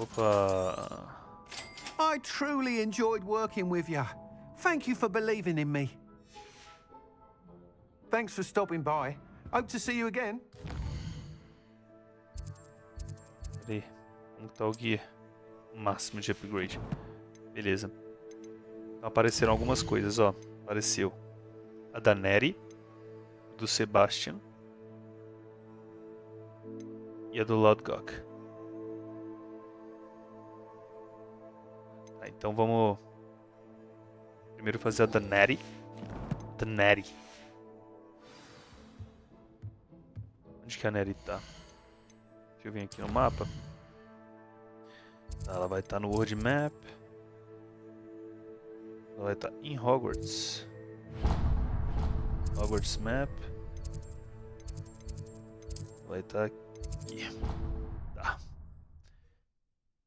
Opa. I truly enjoyed working with you. Thank you for believing in me. Thanks for stopping by. Hope to see you again. Peraí, como tá o guia? Máximo de upgrade. Beleza. Apareceram algumas coisas, ó. Apareceu a da Neri, do Sebastian e a do Lodgok. Tá, então vamos primeiro fazer a da Neri. Da Neri. Onde que a Neri tá? Deixa eu vir aqui no mapa. Tá, ela vai estar no World Map. Ela vai estar em Hogwarts. Hogwarts Map. Vai estar aqui. Tá.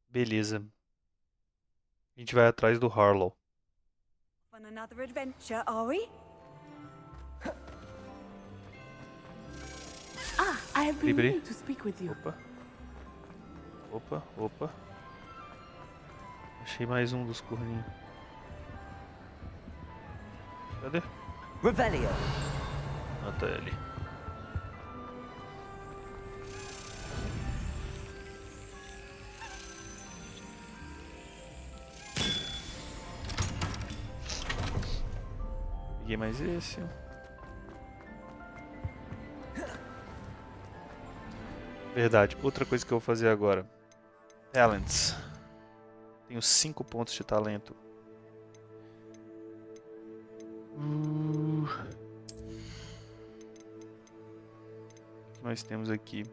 Beleza. A gente vai atrás do Harlow. On another adventure, are we? I have been Peraí. meaning to speak with you. Opa. Opa, opa. Achei mais um dos corninhos. Cadê? Revelio. Ah, tá ali. Peguei mais esse. Verdade, outra coisa que eu vou fazer agora. Talents. Tenho 5 pontos de talento. O que nós temos aqui?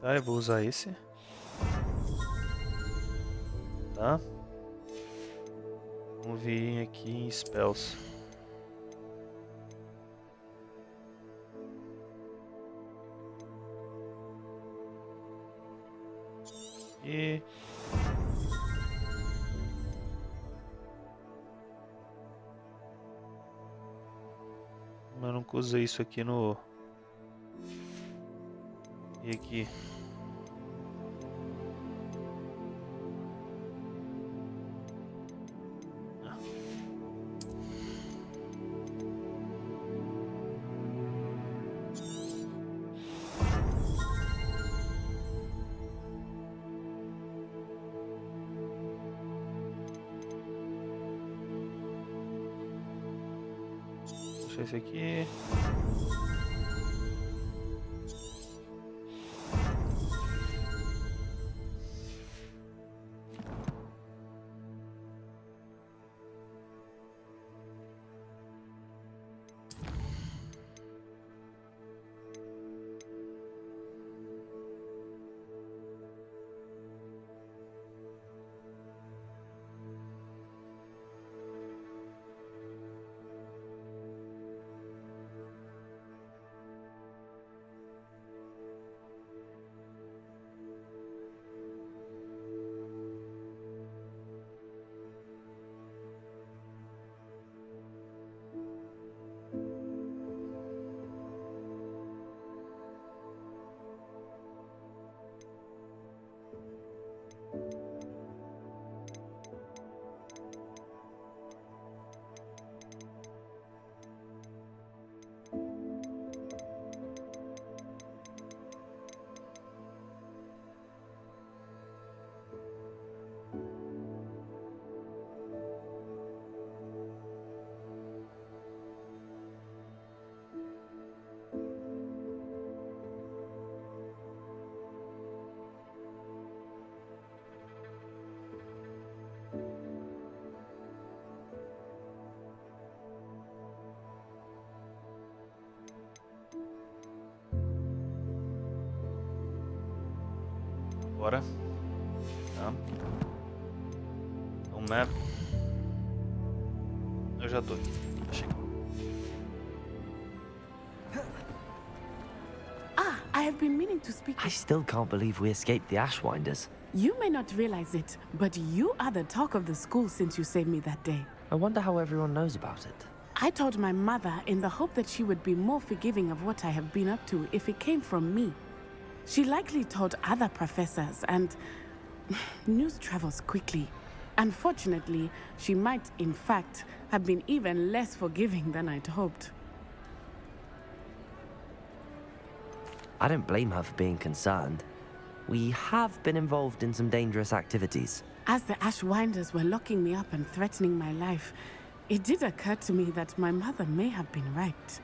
Tá, eu vou usar esse. Tá. Vamos vir aqui em Spells. E... eu nunca usei isso aqui no... E aqui... Deixa esse aqui. Bora. Tá. Então, map. Eu já tô aqui. Achei. Ah, I have been meaning to speak. I still can't believe we escaped the Ashwinders. You may not realize it, but you are the talk of the school since you saved me that day. I wonder how everyone knows about it. I told my mother in the hope that she would be more forgiving of what I have been up to if it came from me. She likely told other professors, and news travels quickly. Unfortunately, she might, in fact, have been even less forgiving than I'd hoped. I don't blame her for being concerned. We have been involved in some dangerous activities. As the Ashwinders were locking me up and threatening my life, it did occur to me that my mother may have been right.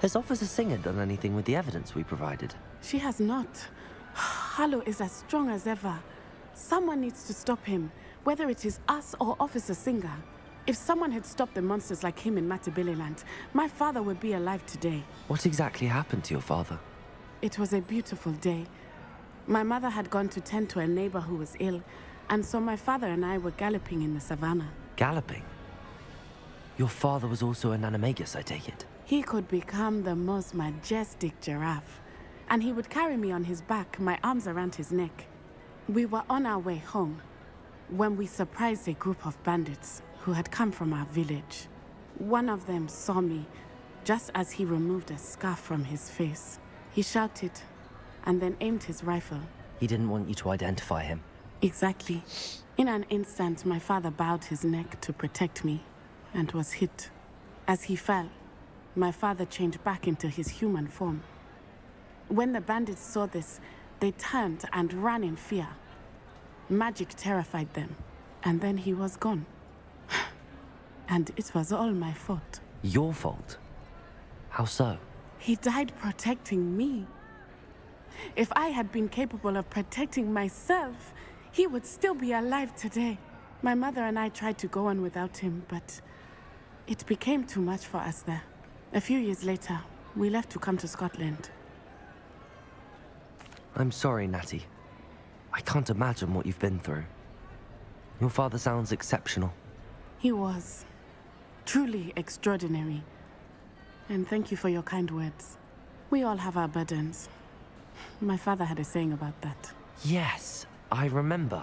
Has Officer Singer done anything with the evidence we provided? She has not. Harlow is as strong as ever. Someone needs to stop him, whether it is us or Officer Singer. If someone had stopped the monsters like him in Matabeleland, my father would be alive today. What exactly happened to your father? It was a beautiful day. My mother had gone to tend to a neighbor who was ill, and so my father and I were galloping in the savannah. Galloping? Your father was also an animagus, I take it? He could become the most majestic giraffe, and he would carry me on his back, my arms around his neck. We were on our way home when we surprised a group of bandits who had come from our village. One of them saw me just as he removed a scarf from his face. He shouted and then aimed his rifle. He didn't want you to identify him. Exactly. In an instant, my father bowed his neck to protect me and was hit. As he fell, my father changed back into his human form. When the bandits saw this, they turned and ran in fear. Magic terrified them, and then he was gone. And it was all my fault. Your fault? How so? He died protecting me. If I had been capable of protecting myself, he would still be alive today. My mother and I tried to go on without him, but it became too much for us there. A few years later, We left to come to Scotland. I'm sorry, Natty. I can't imagine what you've been through. Your father sounds exceptional. He was. Truly extraordinary. And thank you for your kind words. We all have our burdens. My father had a saying about that. Yes, I remember.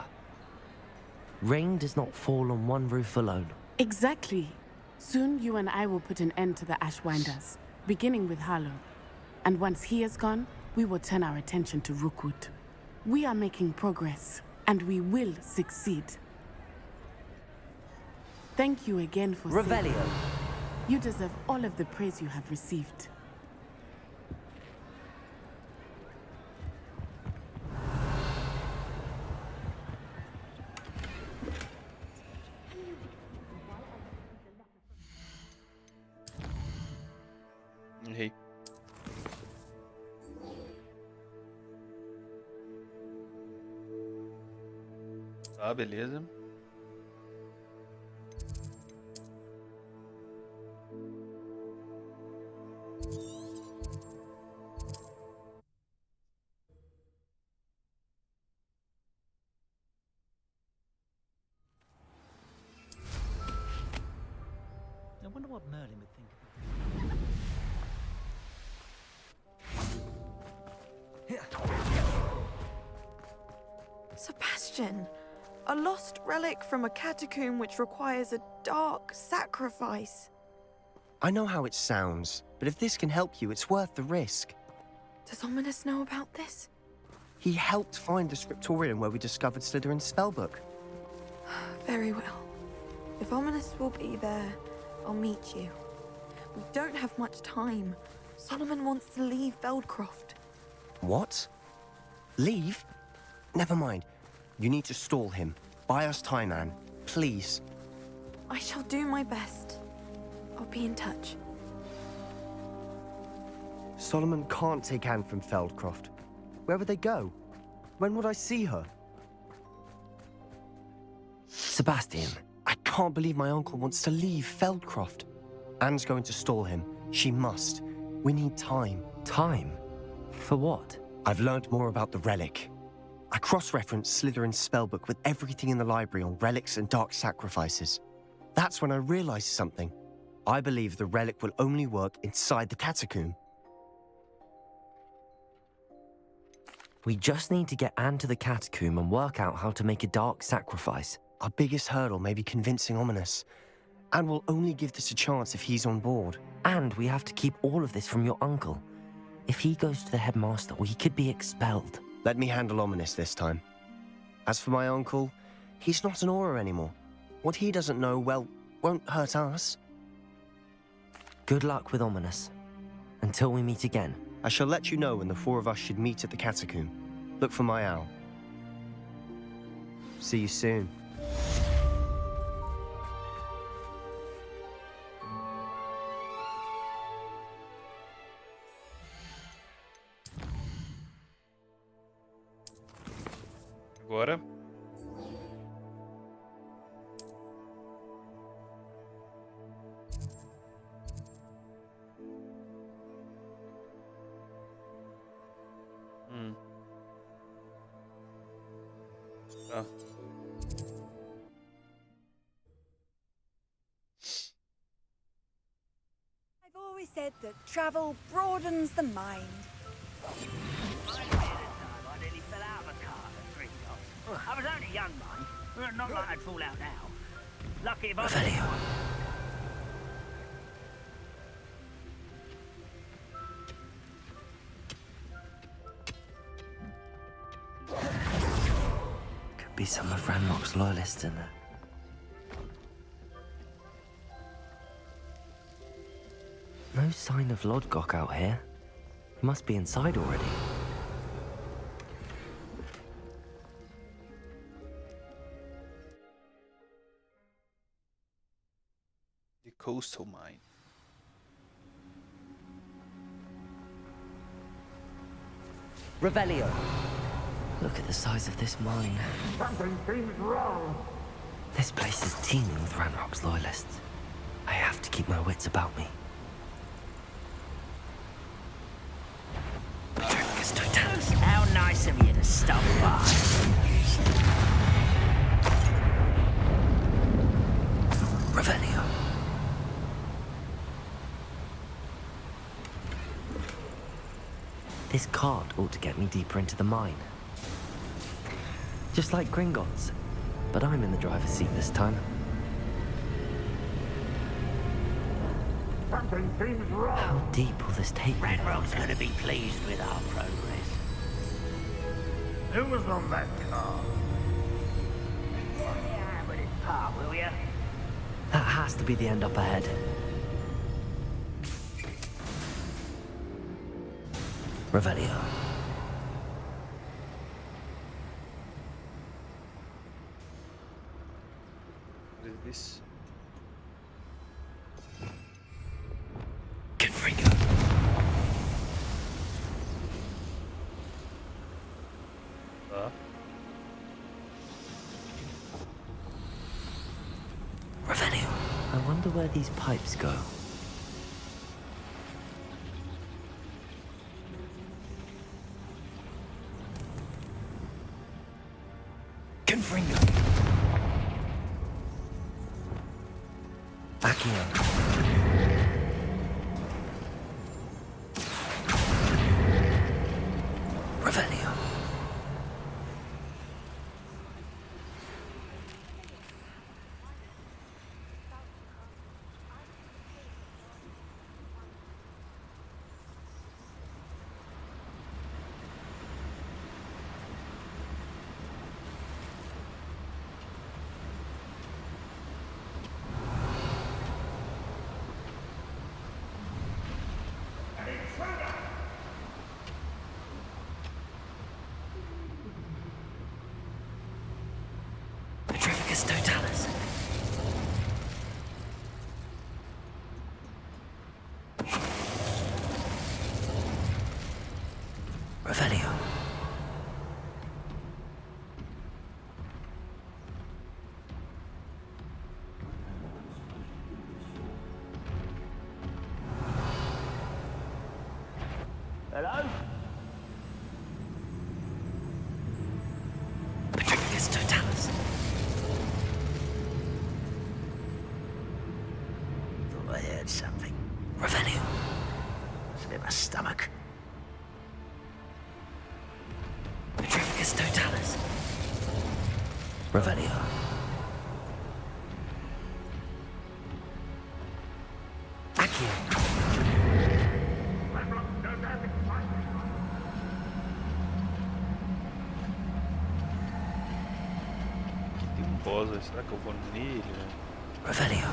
Rain does not fall on one roof alone. Exactly. Soon you and I will put an end to the Ashwinders, beginning with Harlow. And once he is gone, we will turn our attention to Rookwood. We are making progress, and we will succeed. Thank you again for Revelio. You deserve all of the praise you have received. Hey. Tá, beleza. I wonder what Merlin would think. Sebastian, a lost relic from a catacomb which requires a dark sacrifice. I know how it sounds, but if this can help you, it's worth the risk. Does Ominous know about this? He helped find the scriptorium where we discovered Slytherin's spellbook. Very well. If Ominous will be there, I'll meet you. We don't have much time. Solomon wants to leave Beldcroft. What? Leave? Never mind. You need to stall him. Buy us time, Anne. Please. I shall do my best. I'll be in touch. Solomon can't take Anne from Feldcroft. Where would they go? When would I see her? Sebastian. I can't believe my uncle wants to leave Feldcroft. Anne's going to stall him. She must. We need time. Time? For what? I've learned more about the relic. I cross-referenced Slytherin's spellbook with everything in the library on relics and dark sacrifices. That's when I realized something. I believe the relic will only work inside the catacomb. We just need to get Anne to the catacomb and work out how to make a dark sacrifice. Our biggest hurdle may be convincing Ominous. Anne will only give this a chance if he's on board. And we have to keep all of this from your uncle. If he goes to the headmaster, he could be expelled. Let me handle Ominous this time. As for my uncle, he's not an Auror anymore. What he doesn't know, well, won't hurt us. Good luck with Ominous. Until we meet again. I shall let you know when the four of us should meet at the catacomb. Look for my owl. See you soon. Agora. Tá. I've always said that travel broadens the mind. I nearly fell out of a car at Gringotts. I was only a young man. Not like I'd fall out now. Lucky if I... Could be some of Ranrock's loyalists in there. No sign of Lodgok out here. He must be inside already. The coastal mine. Revelio! Look at the size of this mine. Something seems wrong. This place is teeming with Ranrock's loyalists. I have to keep my wits about me. stop by. Revelio. This cart ought to get me deeper into the mine. Just like Gringotts, but I'm in the driver's seat this time. Something seems wrong. How deep will this take me? Ranrock's gonna be pleased with our progress. Who was on that car? Yeah, but it's part, will ya? That has to be the end up ahead. Revelio. What is this? Confringo. Revelio. I wonder where these pipes go. Confringo. Accio. Revelio. Petrificus totalis. Revelio. Hello? Petrificus totalis. Thought I heard something. Revelio. It's in my stomach. Petrificus totalis. Revelio. Accio. Tem um boss, será que eu vou nele, velho? Revelio.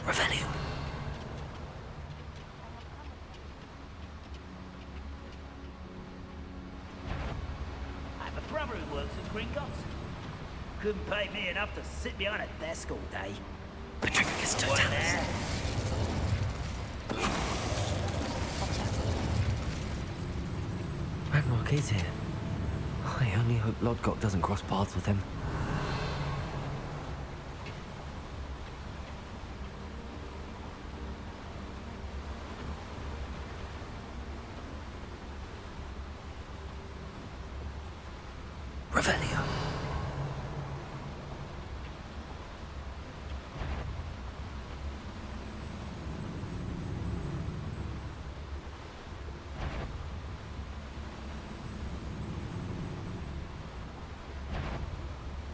Revelio. I have a brother who works at Gringotts. Couldn't pay me enough to sit behind a desk all day. Petrificus What totalis. now? Ranrock is here. I only hope Lodgok doesn't cross paths with him. Revelio.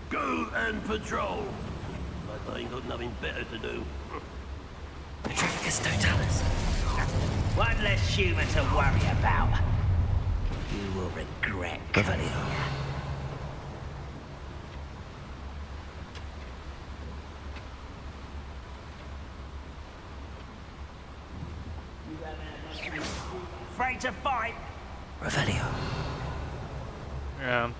Go and patrol. Like I ain't got nothing better to do. Petrificus totalis. One less human to worry about. You will regret. Revelio. Afraid to fight? Revelio. Yeah.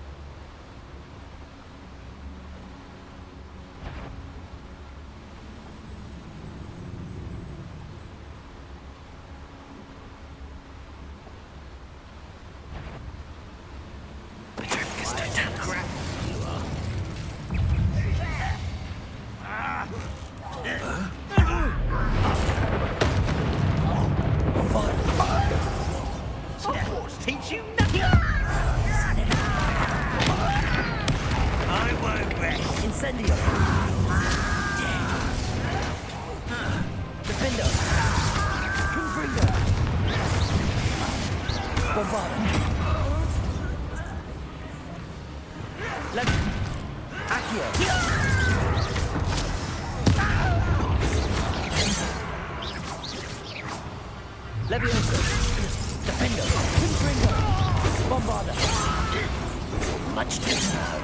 Hogwarts teach you nothing. I won't rest. Incendio. Defender. Confringo. Bombarda. Accio. Leviosa. Defender. Confringo. Bombarda. Much too slow.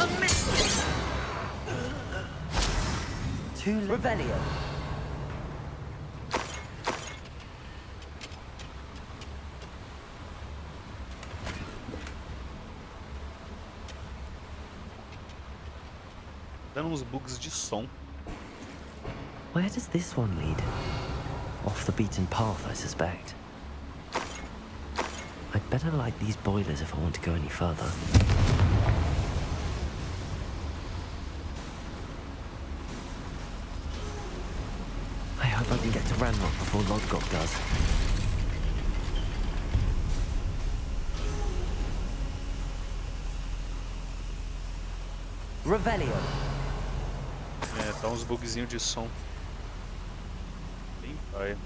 A missile. To Revelio. Dando uns bugs de som. Where does this one lead? Off the beaten path, I suspect. I'd better light these boilers if I want to go any further. I hope I can get to Ranrock before Lodgok does. Revelio. É, tá uns bugzinhos de som. Bem paia.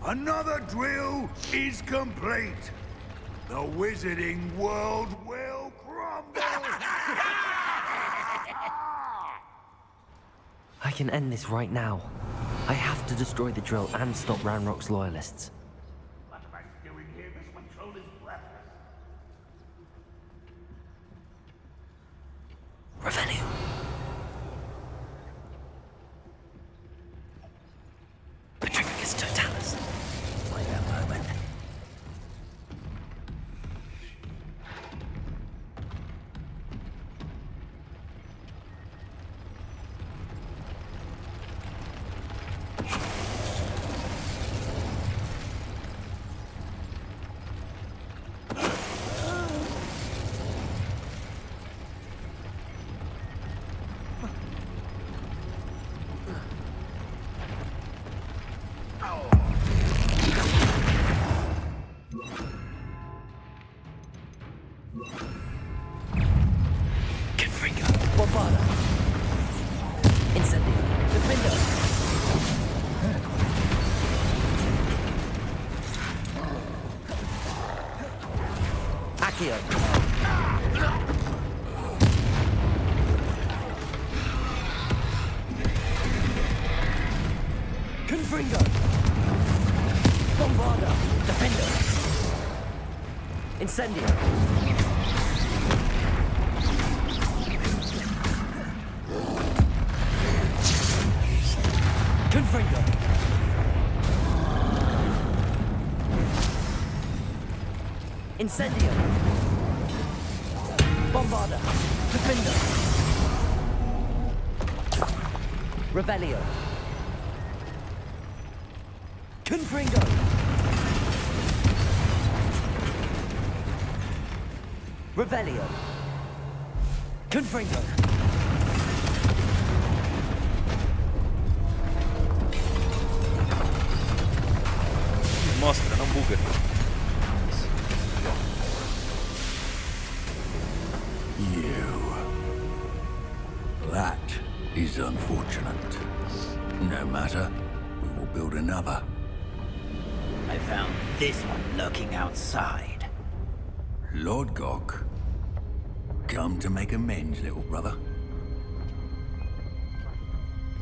Another drill is complete. The wizarding world will crumble. I can end this right now. I have to destroy the drill and stop Ranrock's loyalists. What am I doing here? This control is worthless. Revelio. Petrificus Totalis. Wait a moment. Bombarda. Incendio. Defender. Accio. Confringo. Bombarda. Defender. Incendio. Confringo. Incendio. Bombarda. Defender. Revelio. Confringo. Revelio. Confringo. Mostra, não buga. You. That is unfortunate. No matter, we will build another. I found this one lurking outside. Lord Gok, come to make amends, little brother.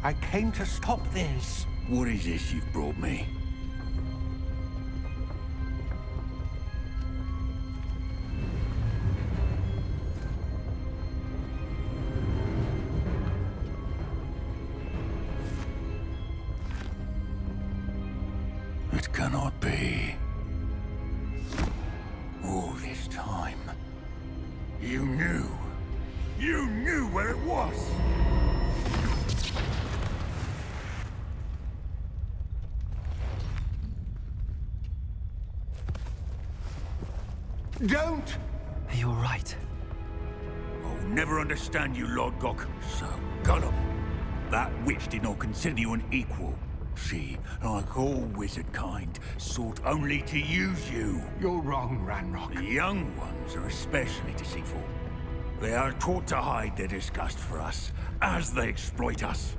I came to stop this. What is this you've brought me? It cannot be. All this time, you knew where it was. Don't! Are you all right? I'll never understand you, Lord Gok. So gullible. That witch did not consider you an equal. She, like all wizard kind, sought only to use you. You're wrong, Ranrock. The young ones are especially deceitful. They are taught to hide their disgust for us, as they exploit us.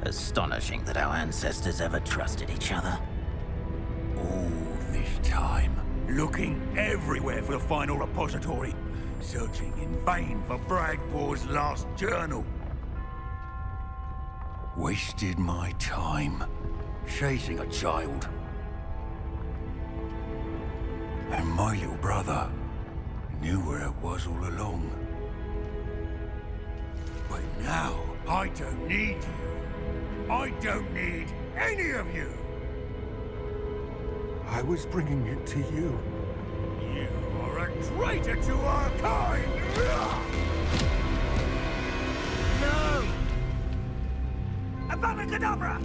Astonishing that our ancestors ever trusted each other. All this time, looking everywhere for the final repository, searching in vain for Bragpor's last journal. Wasted my time, chasing a child. And my little brother knew where it was all along. But now, I don't need you. I don't need any of you. I was bringing it to you. You are a traitor to our kind! No! Avada Kedavra!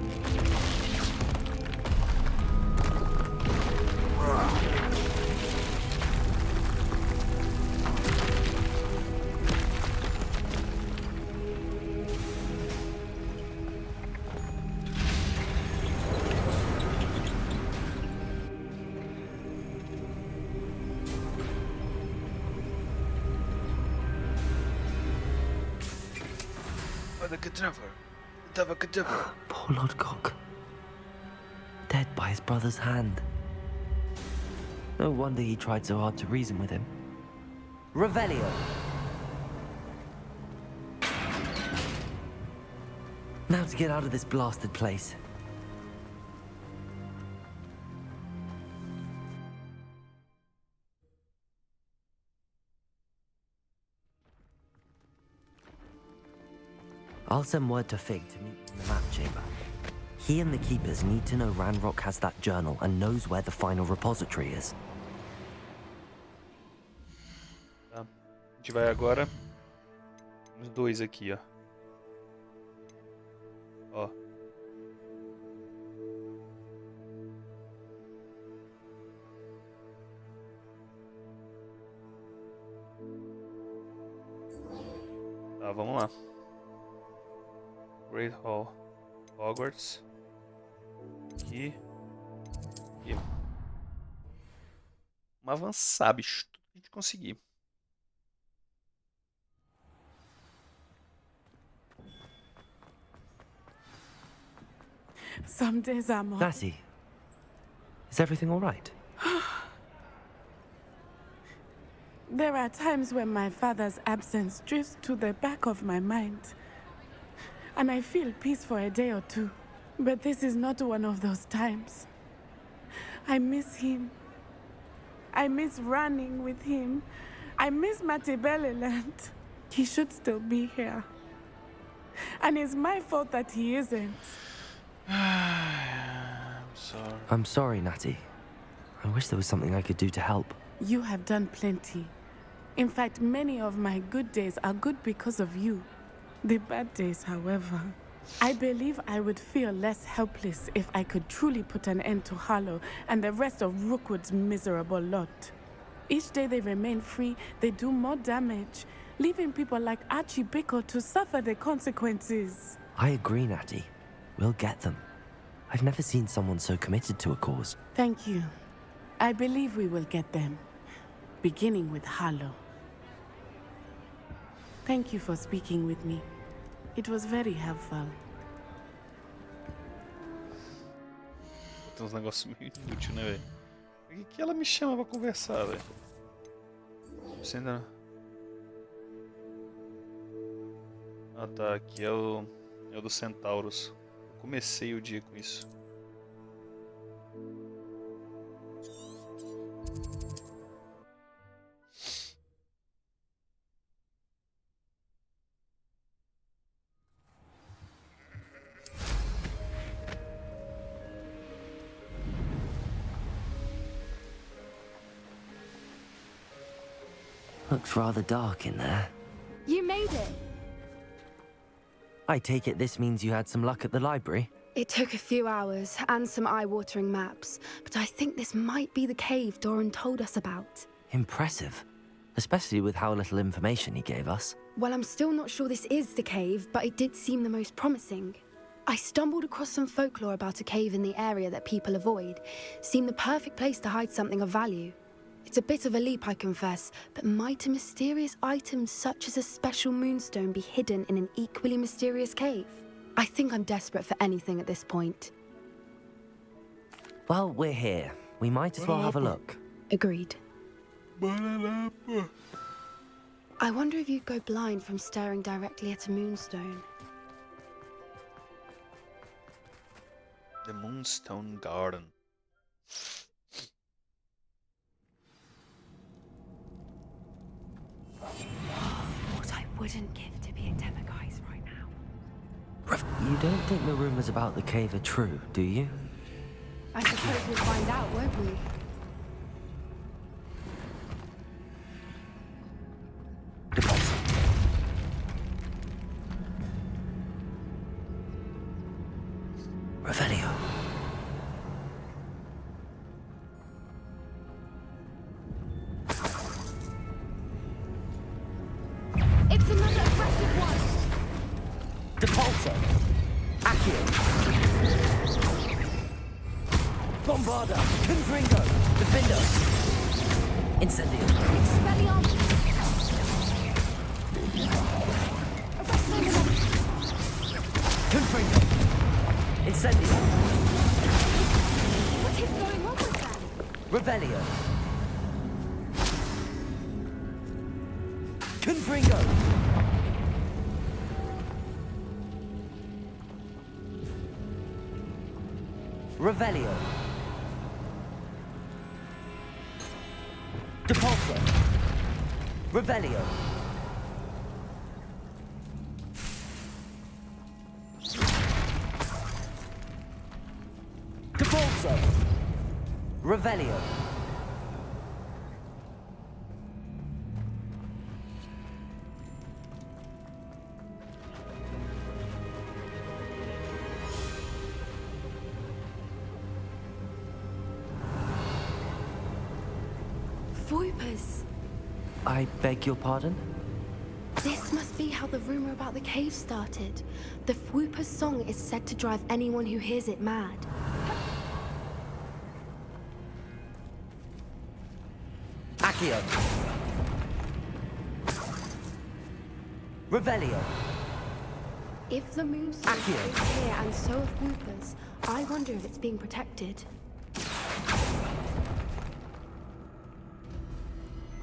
Poor Lord Gok. Dead by his brother's hand. No wonder he tried so hard to reason with him. Revelio! Now to get out of this blasted place. I'll send word to Fig to meet in the map chamber. He and the Keepers need to know Ranrock has that journal and knows where the final repository is. Tá. A gente vai agora nos dois aqui, ó. Ó. Tá, vamos lá. Great Hall, Hogwarts, aqui, aqui. Vamos avançar, bicho, tudo que a gente conseguir. Some days I'm on. Natty, is everything all right? There are times when my father's absence drifts to the back of my mind. And I feel peace for a day or two. But this is not one of those times. I miss him. I miss running with him. I miss Matibeleland. He should still be here. And it's my fault that he isn't. I'm sorry. I'm sorry, Natty. I wish there was something I could do to help. You have done plenty. In fact, many of my good days are good because of you. The bad days, however. I believe I would feel less helpless if I could truly put an end to Harlow and the rest of Rookwood's miserable lot. Each day they remain free, they do more damage, leaving people like Archie Bickle to suffer the consequences. I agree, Natty. We'll get them. I've never seen someone so committed to a cause. Thank you. I believe we will get them. Beginning with Harlow. Thank you for speaking with me. It was very helpful. Tem uns negócios meio inúteis, né, velho? Por que ela me chama pra conversar, velho? Você ainda... Ah tá, aqui é o do Centauros. Eu comecei o dia com isso. Looks rather dark in there. You made it! I take it this means you had some luck at the library? It took a few hours and some eye-watering maps, but I think this might be the cave Doran told us about. Impressive. Especially with how little information he gave us. Well, I'm still not sure this is the cave, but it did seem the most promising. I stumbled across some folklore about a cave in the area that people avoid. Seemed the perfect place to hide something of value. It's a bit of a leap, I confess, but might a mysterious item such as a special moonstone be hidden in an equally mysterious cave? I think I'm desperate for anything at this point. Well, we're here. We might as well have a look. Agreed. I wonder if you'd go blind from staring directly at a moonstone. The Moonstone Garden. What I wouldn't give to be a Demiguise right now. You don't think the rumors about the cave are true, do you? I suppose we'll find out, won't we? Revelio. It's another aggressive one! Depulso. Accio. Bombarda. Confringo. Defender. Incendio. Expelliarmus! Confringo. Incendio. What is going on with that? Revelio. Confringo. Revelio. Depulso. Revelio. Depulso. Revelio. Voipers! I beg your pardon? This must be how the rumor about the cave started. The Fwooper's song is said to drive anyone who hears it mad. Accio. Revelio. If the moonstone is here and so are Fwoopers, I wonder if it's being protected.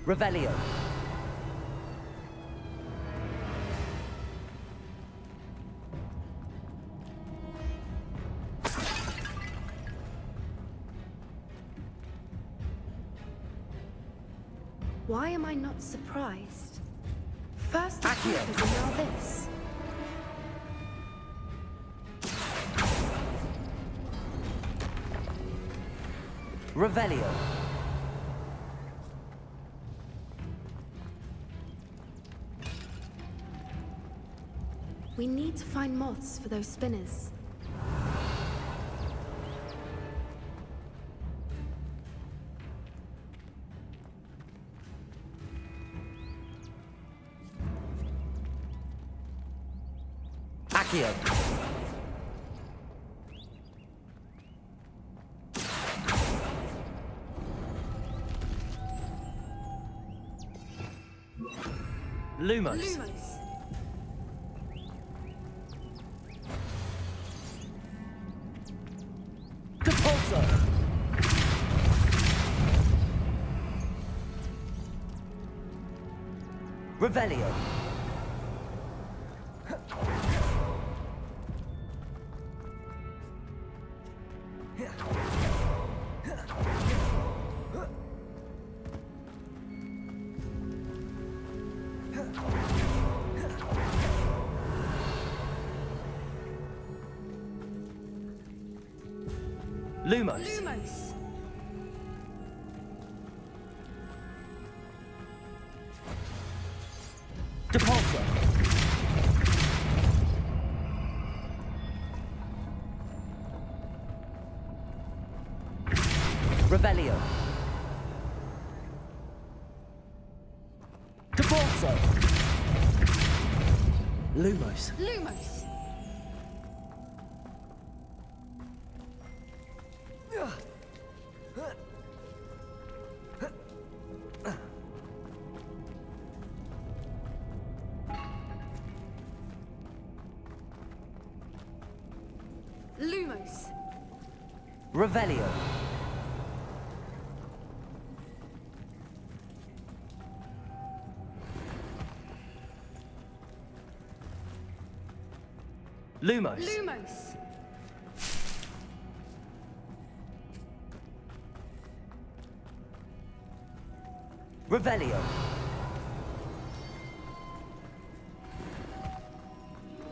Revelio. Why am I not surprised? First the Fwoopers and now this. Revelio. We need to find moths for those spinners. Accio. Lumos. Depulso. Revelio. Lumos. Lumos! Depulso. Revelio. Lumos. Lumos! Lumos! Revelio. Lumos. Lumos! Revelio.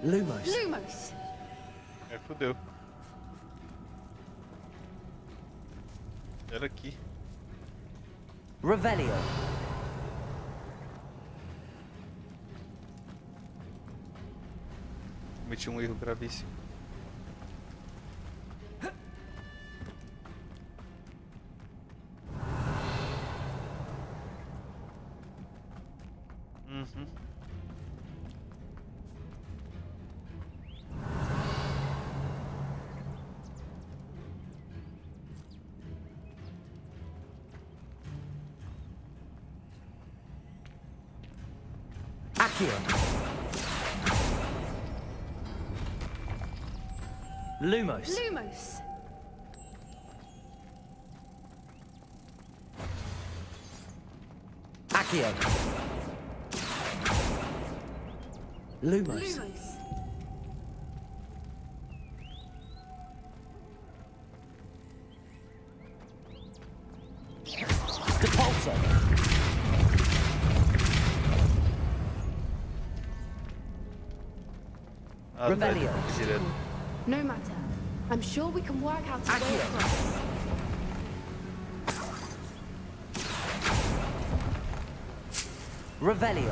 Lumos. Lumos! É, fodeu. Era aqui. Revelio. Cometi um erro gravíssimo. Uhum. Accio. Lumos. Lumos! Accio. Lumos. Lumos! Depulso. Ah, tá, ele Revelio. foi direto. No matter. I'm sure we can work out a way Accio. across. Revelio.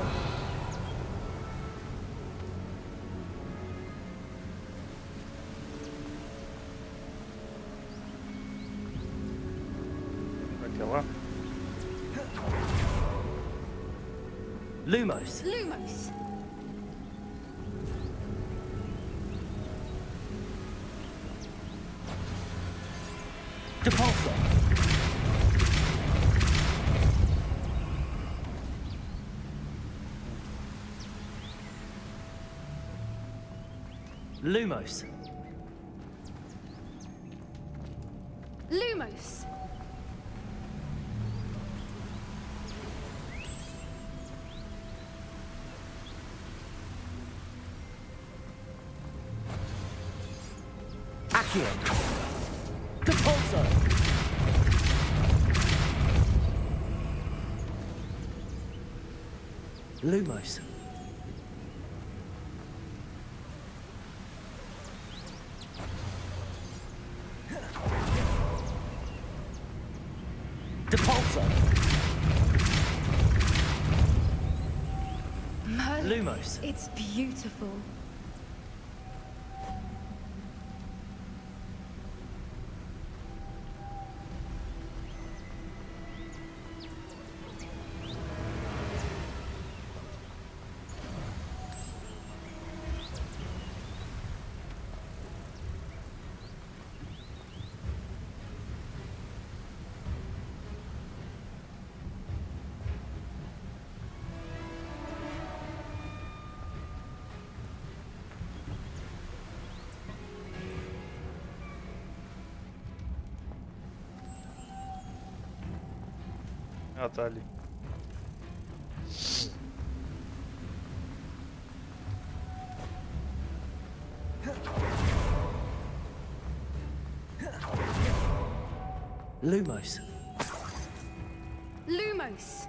Aqui, lá. Lumos. Lumos! Depulso. Lumos. Lumos! Accio. Depulso. Lumos. Depulso. Merlin, Lumos. it's beautiful. Ah, tá ali. Lumos. Lumos!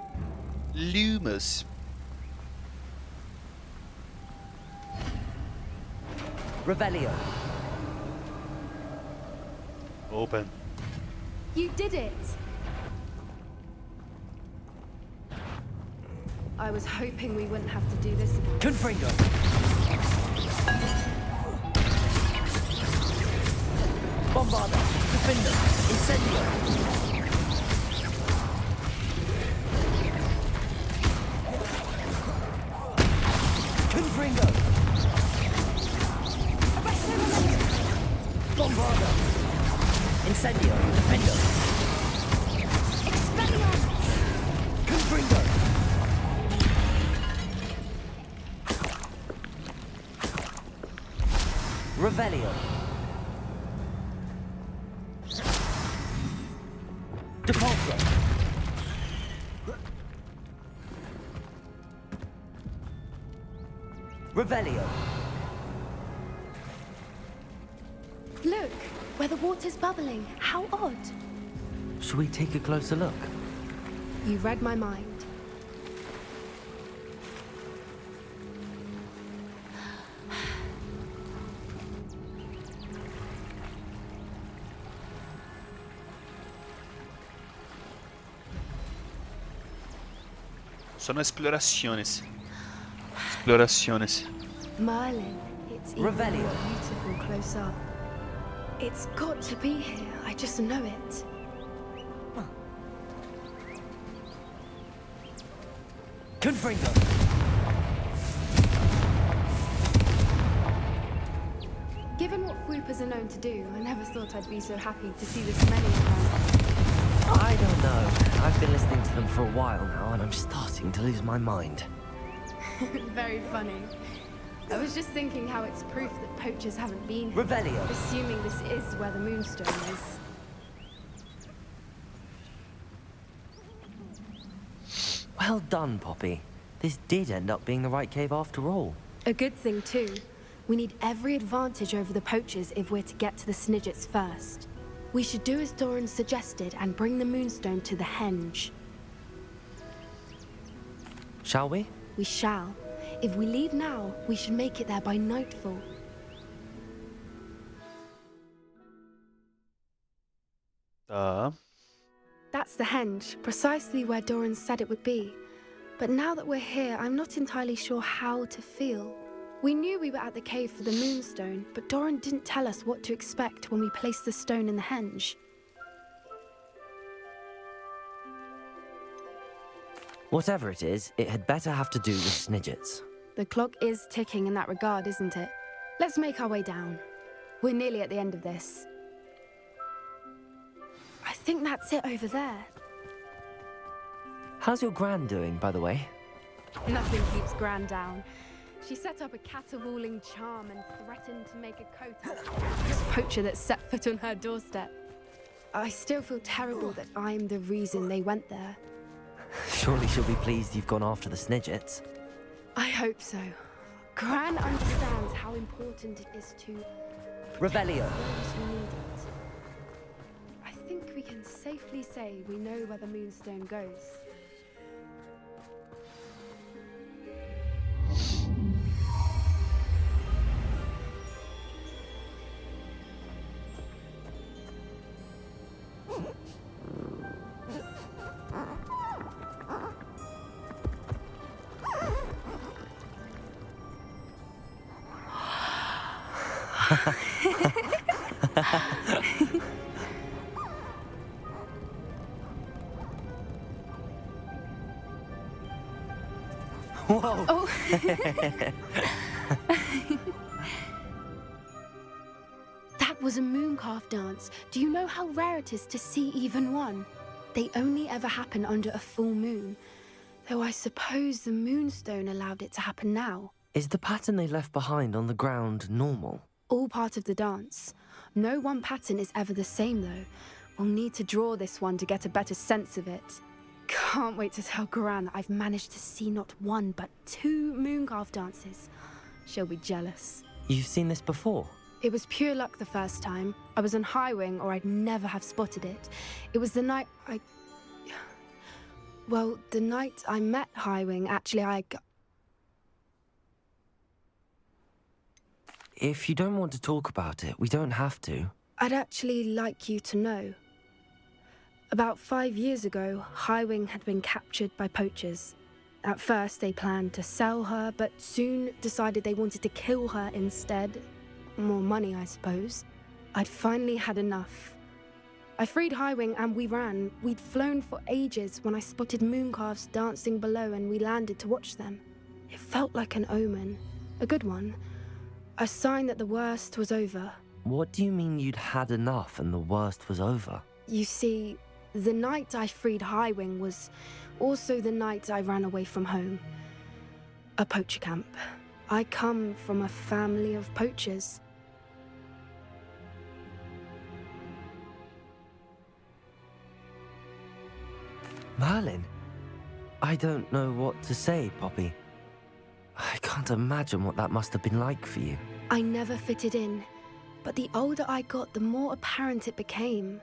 Lumos. Revelio. Open. You did it! I was hoping we wouldn't have to do this again. Confringo. Bombarda. Defender. Incendio. Confringo. Bombarda! Incendio! Defendo! Expelliarmus! Confringo! Revelio! Depulso! Revelio! Look, where the water's bubbling. How odd. Shall we take a closer look? You read my mind. Sono exploraciones. Exploraciones. Merlin, it's even Revelio. more beautiful close up. It's got to be here. I just know it. Confringo! Given what Fwoopers are known to do, I never thought I'd be so happy to see this many of them. I don't know. I've been listening to them for a while now, and I'm starting to lose my mind. Very funny. I was just thinking how it's proof that poachers haven't been here, Revelio. assuming this is where the Moonstone is. Well done, Poppy. This did end up being the right cave after all. A good thing, too. We need every advantage over the poachers if we're to get to the Snidgets first. We should do as Doran suggested and bring the Moonstone to the Henge. Shall we? We shall. If we leave now, we should make it there by nightfall. That's the Henge, precisely where Doran said it would be. But now that we're here, I'm not entirely sure how to feel. We knew we were at the cave for the Moonstone, but Doran didn't tell us what to expect when we placed the stone in the Henge. Whatever it is, it had better have to do with Snidgets. The clock is ticking in that regard, isn't it? Let's make our way down. We're nearly at the end of this. I think that's it over there. How's your Gran doing, by the way? Nothing keeps Gran down. She set up a caterwauling charm and threatened to make a coat out of this poacher that set foot on her doorstep. I still feel terrible that I'm the reason they went there. Surely she'll be pleased you've gone after the Snidgets. I hope so. Gran understands how important it is to Revelio. those who need it. I think we can safely say we know where the Moonstone goes. Whoa! Oh. That was a mooncalf dance. Do you know how rare it is to see even one? They only ever happen under a full moon. Though I suppose the Moonstone allowed it to happen now. Is the pattern they left behind on the ground normal? All part of the dance. No one pattern is ever the same, though. We'll need to draw this one to get a better sense of it. Can't wait to tell Gran that I've managed to see not one, but 2 mooncalf dances. She'll be jealous. You've seen this before? It was pure luck the first time. I was on Highwing, or I'd never have spotted it. It was the night Well, the night I met Highwing, actually, If you don't want to talk about it, we don't have to. I'd actually like you to know. About 5 years ago, Highwing had been captured by poachers. At first, they planned to sell her, but soon decided they wanted to kill her instead. More money, I suppose. I'd finally had enough. I freed Highwing and we ran. We'd flown for ages when I spotted mooncalves dancing below and we landed to watch them. It felt like an omen. A good one. A sign that the worst was over. What do you mean you'd had enough and the worst was over? You see, the night I freed Highwing was also the night I ran away from home. A poacher camp. I come from a family of poachers. Merlin? I don't know what to say, Poppy. I can't imagine what that must have been like for you. I never fitted in, but the older I got, the more apparent it became.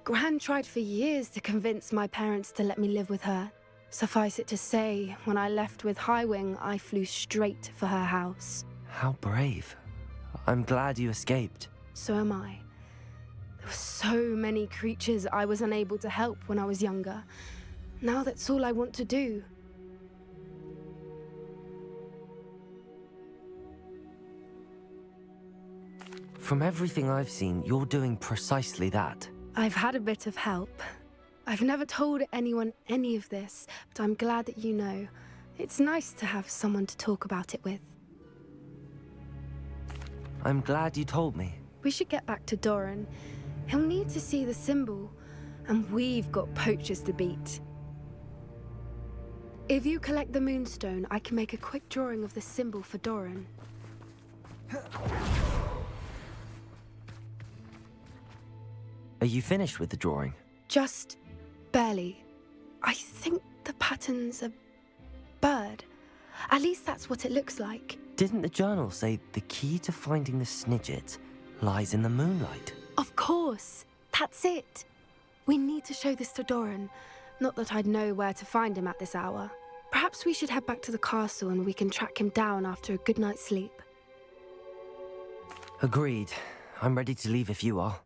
Gran tried for years to convince my parents to let me live with her. Suffice it to say, when I left with Highwing, I flew straight for her house. How brave. I'm glad you escaped. So am I. There were so many creatures I was unable to help when I was younger. Now that's all I want to do. From everything I've seen, you're doing precisely that. I've had a bit of help. I've never told anyone any of this, but I'm glad that you know. It's nice to have someone to talk about it with. I'm glad you told me. We should get back to Doran. He'll need to see the symbol, and we've got poachers to beat. If you collect the Moonstone, I can make a quick drawing of the symbol for Doran. Are you finished with the drawing? Just barely. I think the pattern's a bird. At least that's what it looks like. Didn't the journal say the key to finding the Snidget lies in the moonlight? Of course. That's it. We need to show this to Doran. Not that I'd know where to find him at this hour. Perhaps we should head back to the castle and we can track him down after a good night's sleep. Agreed. I'm ready to leave if you are.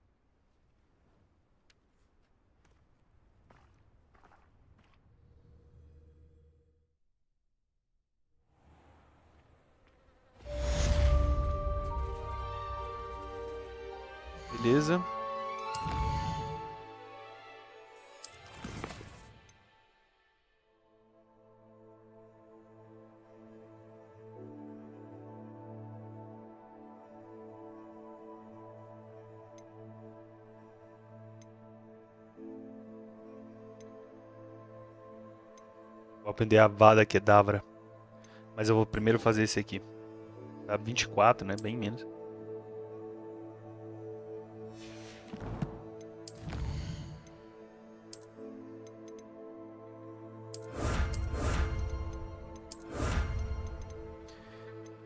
Beleza. Vou aprender a Vada Kedavra. Mas eu vou primeiro fazer esse aqui. Tá 24, né? Bem menos.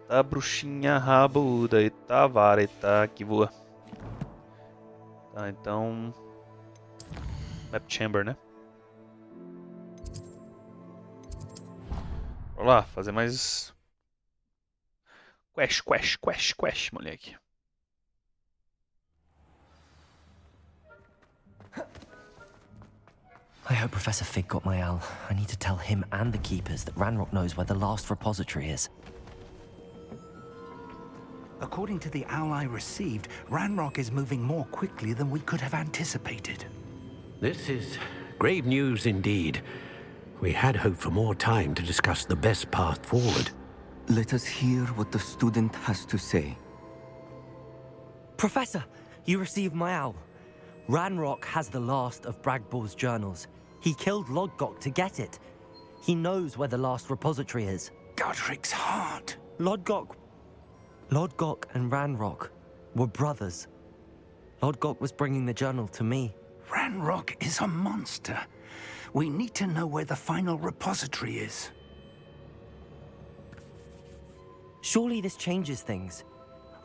Tá bruxinha rabuda e tá vareta que voa. Tá, então... Map Chamber, né? Vamos lá, fazer mais... Quest, moleque. I hope Professor Fig got my owl. I need to tell him and the Keepers that Ranrock knows where the last repository is. According to the owl I received, Ranrock is moving more quickly than we could have anticipated. This is grave news indeed. We had hoped for more time to discuss the best path forward. Let us hear what the student has to say. Professor, you received my owl. Ranrock has the last of Bragbor's journals. He killed Lodgok to get it. He knows where the last repository is. Godric's heart. Lodgok and Ranrock were brothers. Lodgok was bringing the journal to me. Ranrock is a monster. We need to know where the final repository is. Surely this changes things.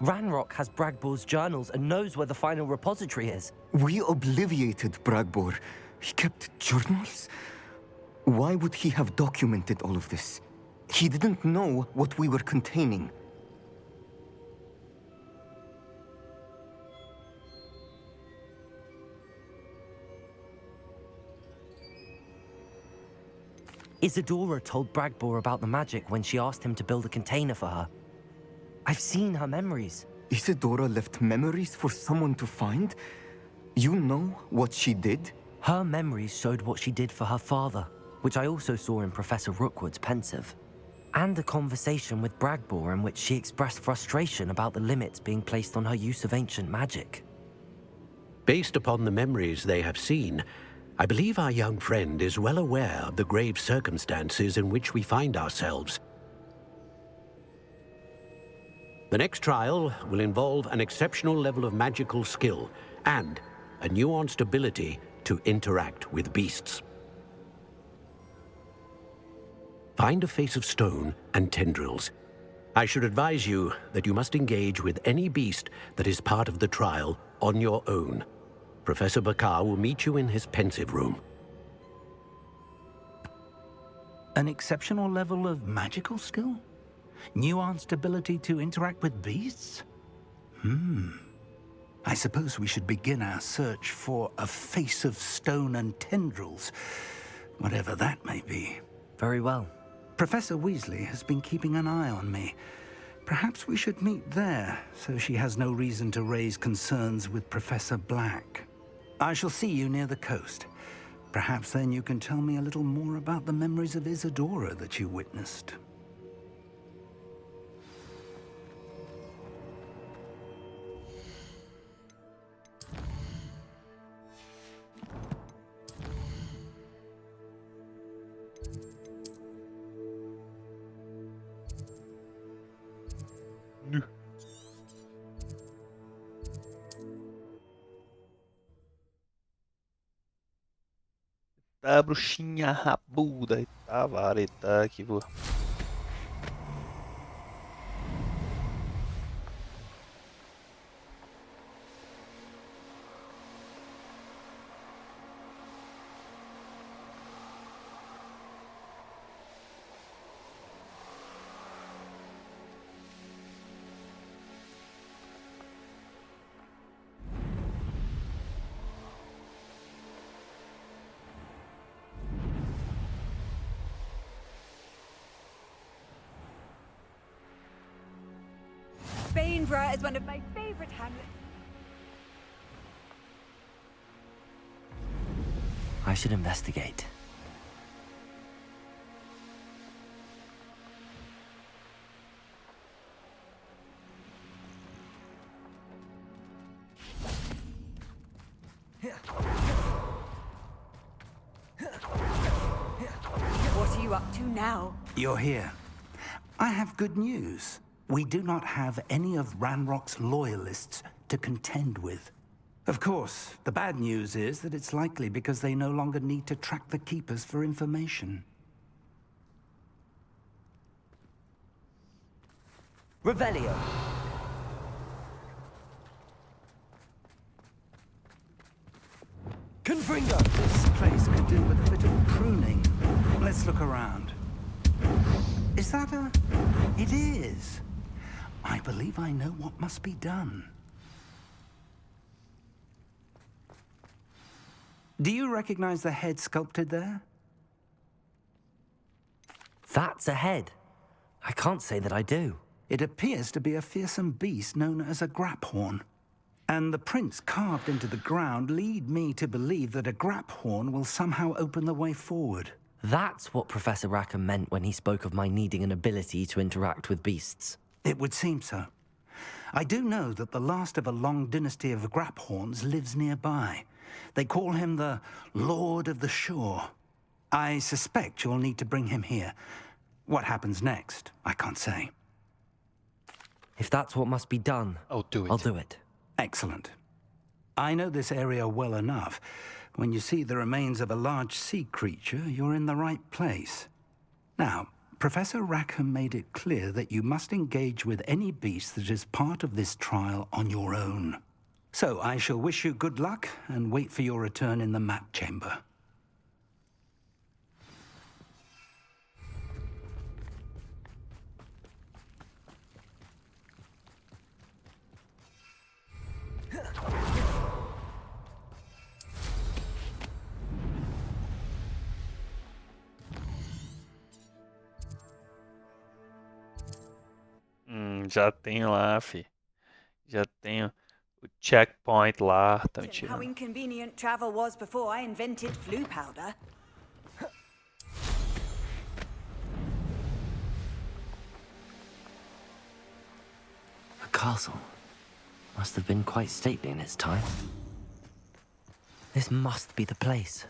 Ranrock has Bragbor's journals and knows where the final repository is. We obliviated Bragbor. He kept journals? Why would he have documented all of this? He didn't know what we were containing. Isadora told Bragbor about the magic when she asked him to build a container for her. I've seen her memories. Isadora left memories for someone to find? You know what she did? Her memories showed what she did for her father, which I also saw in Professor Rookwood's pensive. And a conversation with Bragbor in which she expressed frustration about the limits being placed on her use of ancient magic. Based upon the memories they have seen, I believe our young friend is well aware of the grave circumstances in which we find ourselves. The next trial will involve an exceptional level of magical skill and a nuanced ability to interact with beasts. Find a face of stone and tendrils. I should advise you that you must engage with any beast that is part of the trial on your own. Professor Bakar will meet you in his pensive room. An exceptional level of magical skill? Nuanced ability to interact with beasts? I suppose we should begin our search for a face of stone and tendrils, whatever that may be. Very well. Professor Weasley has been keeping an eye on me. Perhaps we should meet there, so she has no reason to raise concerns with Professor Black. I shall see you near the coast. Perhaps then you can tell me a little more about the memories of Isadora that you witnessed. Tá, bruxinha rabuda. Tá, vareta aqui, vou. Bainborough is one of my favorite hamlets. I should investigate. What are you up to now? You're here. I have good news. We do not have any of Ranrock's loyalists to contend with. Of course, the bad news is that it's likely because they no longer need to track the Keepers for information. Revelio. Confringo! This place could do with a bit of pruning. Let's look around. Is that a... It is. I believe I know what must be done. Do you recognize the head sculpted there? That's a head. I can't say that I do. It appears to be a fearsome beast known as a graphorn. And the prints carved into the ground lead me to believe that a graphorn will somehow open the way forward. That's what Professor Rackham meant when he spoke of my needing an ability to interact with beasts. It would seem so. I do know that the last of a long dynasty of graphorns lives nearby. They call him the Lord of the Shore. I suspect you'll need to bring him here. What happens next, I can't say. If that's what must be done, I'll do it. I'll do it. Excellent. I know this area well enough. When you see the remains of a large sea creature, you're in the right place. Now, Professor Rackham made it clear that you must engage with any beast that is part of this trial on your own. So I shall wish you good luck and wait for your return in the map chamber. Já tenho lá, fi. Já tenho o checkpoint lá. Tá me How tirando. inconvenient travel was before I invented flu powder. castle must have been quite stately in its time. This must be the place.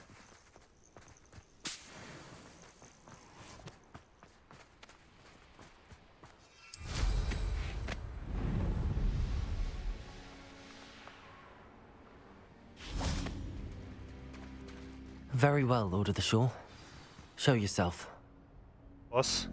Very well, Lord of the Shore. Show yourself. Posso?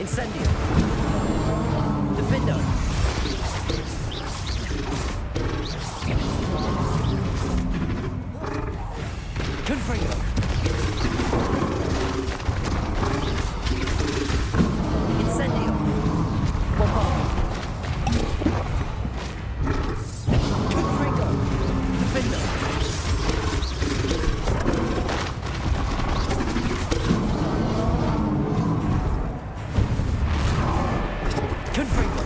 Incendio! Defendo! Confringo! Incendio! Bombardo! Confringo! Defendo! Confringo!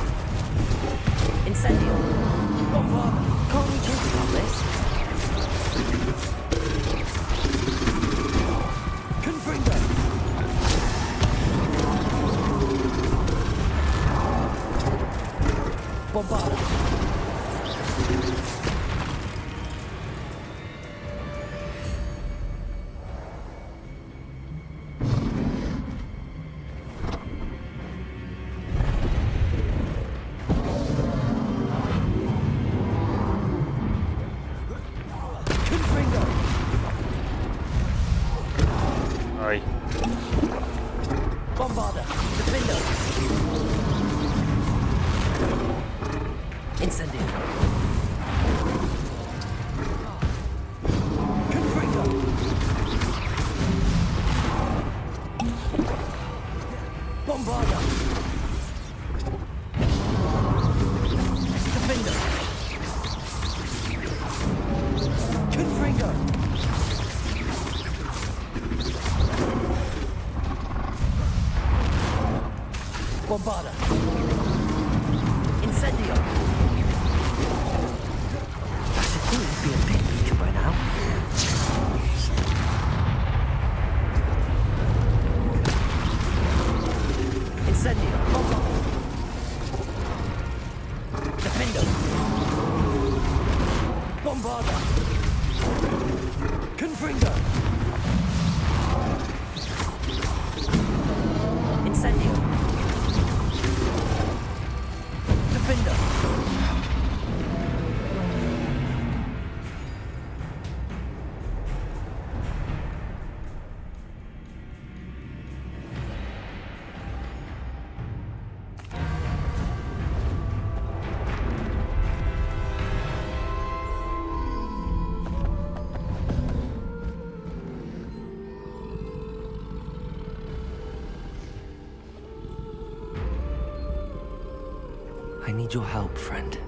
Incendio! Bombardo! Can't we talk about this? Confringo! Bombardo! Ai. Bombarda! Defendo! Incendio! Confringo! Bombarda! Defendo! Confringo! Bombarda! Incendio! I should think it'd be a bit weaker by now. Incendio! Bombarda! Defendo! Bombarda! Confringo! Incendio! Defender! I need your help, friend.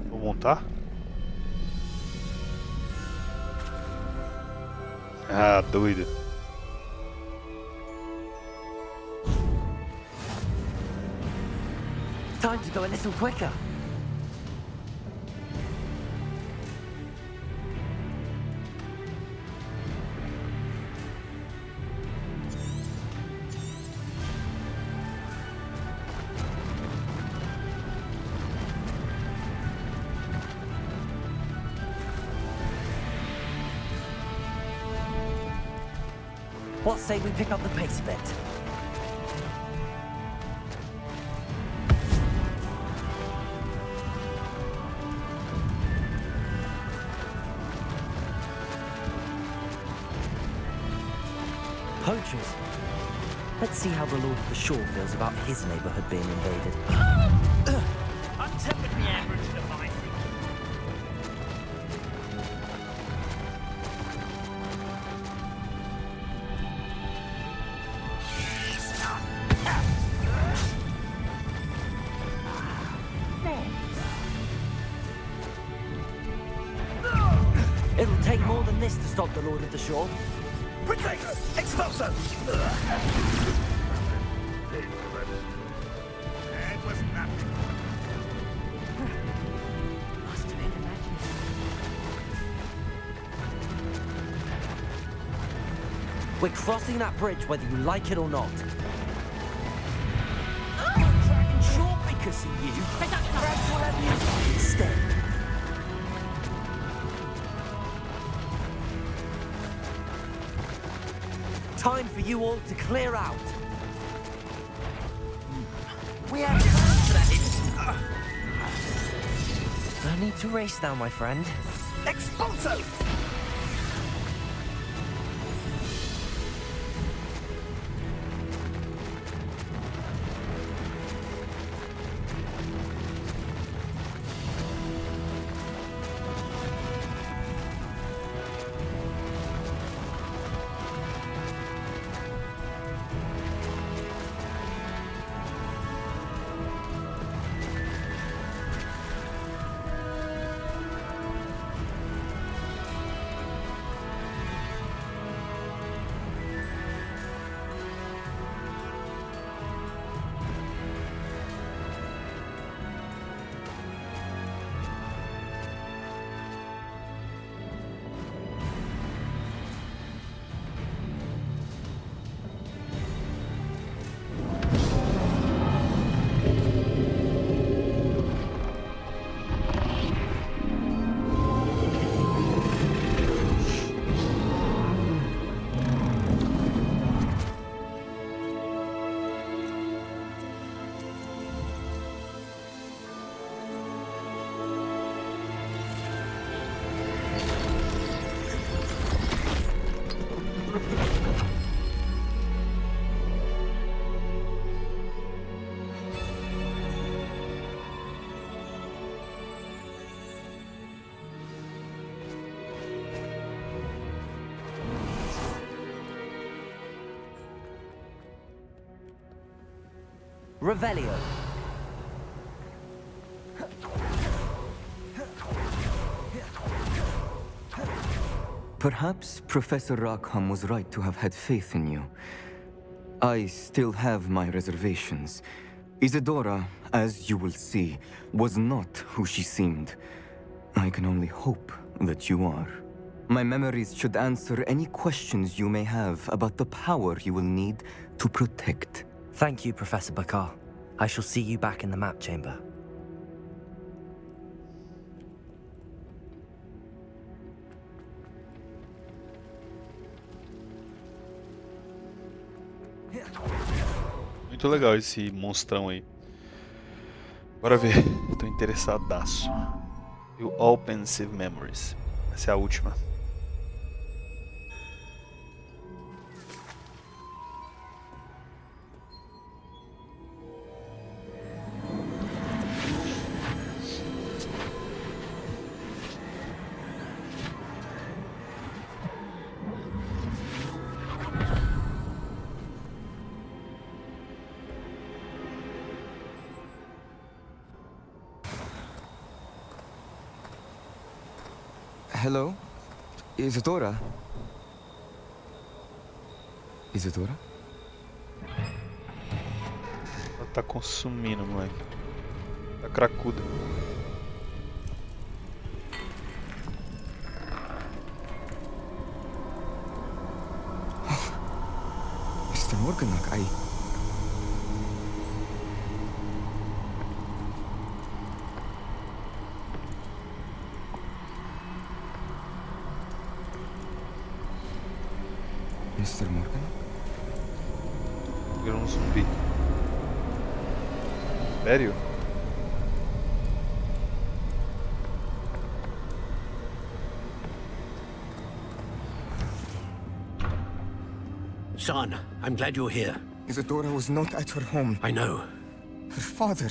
Vou montar? Ah, doido. Time to go a little quicker. What say we pick up the pace a bit? Poachers. Let's see how the Lord of the Shore feels about his neighborhood being invaded. Untempered the average device. take more than this to stop the Lord of the Shore. Protego! Expulso! It was nothing. Must have been imagined. We're crossing that bridge whether you like it or not. Dragon short because of you. Perhaps we'll have you instead. Time for you all to clear out. We have plans for that. No need to race now, my friend. Expulso! Revelio. Perhaps Professor Rackham was right to have had faith in you. I still have my reservations. Isadora, as you will see, was not who she seemed. I can only hope that you are. My memories should answer any questions you may have about the power you will need to protect. Thank you, Professor Bakar. I shall see you back in the map chamber. Muito legal esse monstrão aí. Bora ver. Tô interessadaço. E o All Pensive Memories. Essa é a última. Hello? Isadora? Isadora? Ela tá consumindo, moleque. Tá cracuda. Mr. Morganach, Mr. Morgan? Virou um zumbi. Sério? Son, I'm glad you're here. Isadora was not at her home. I know. Her father...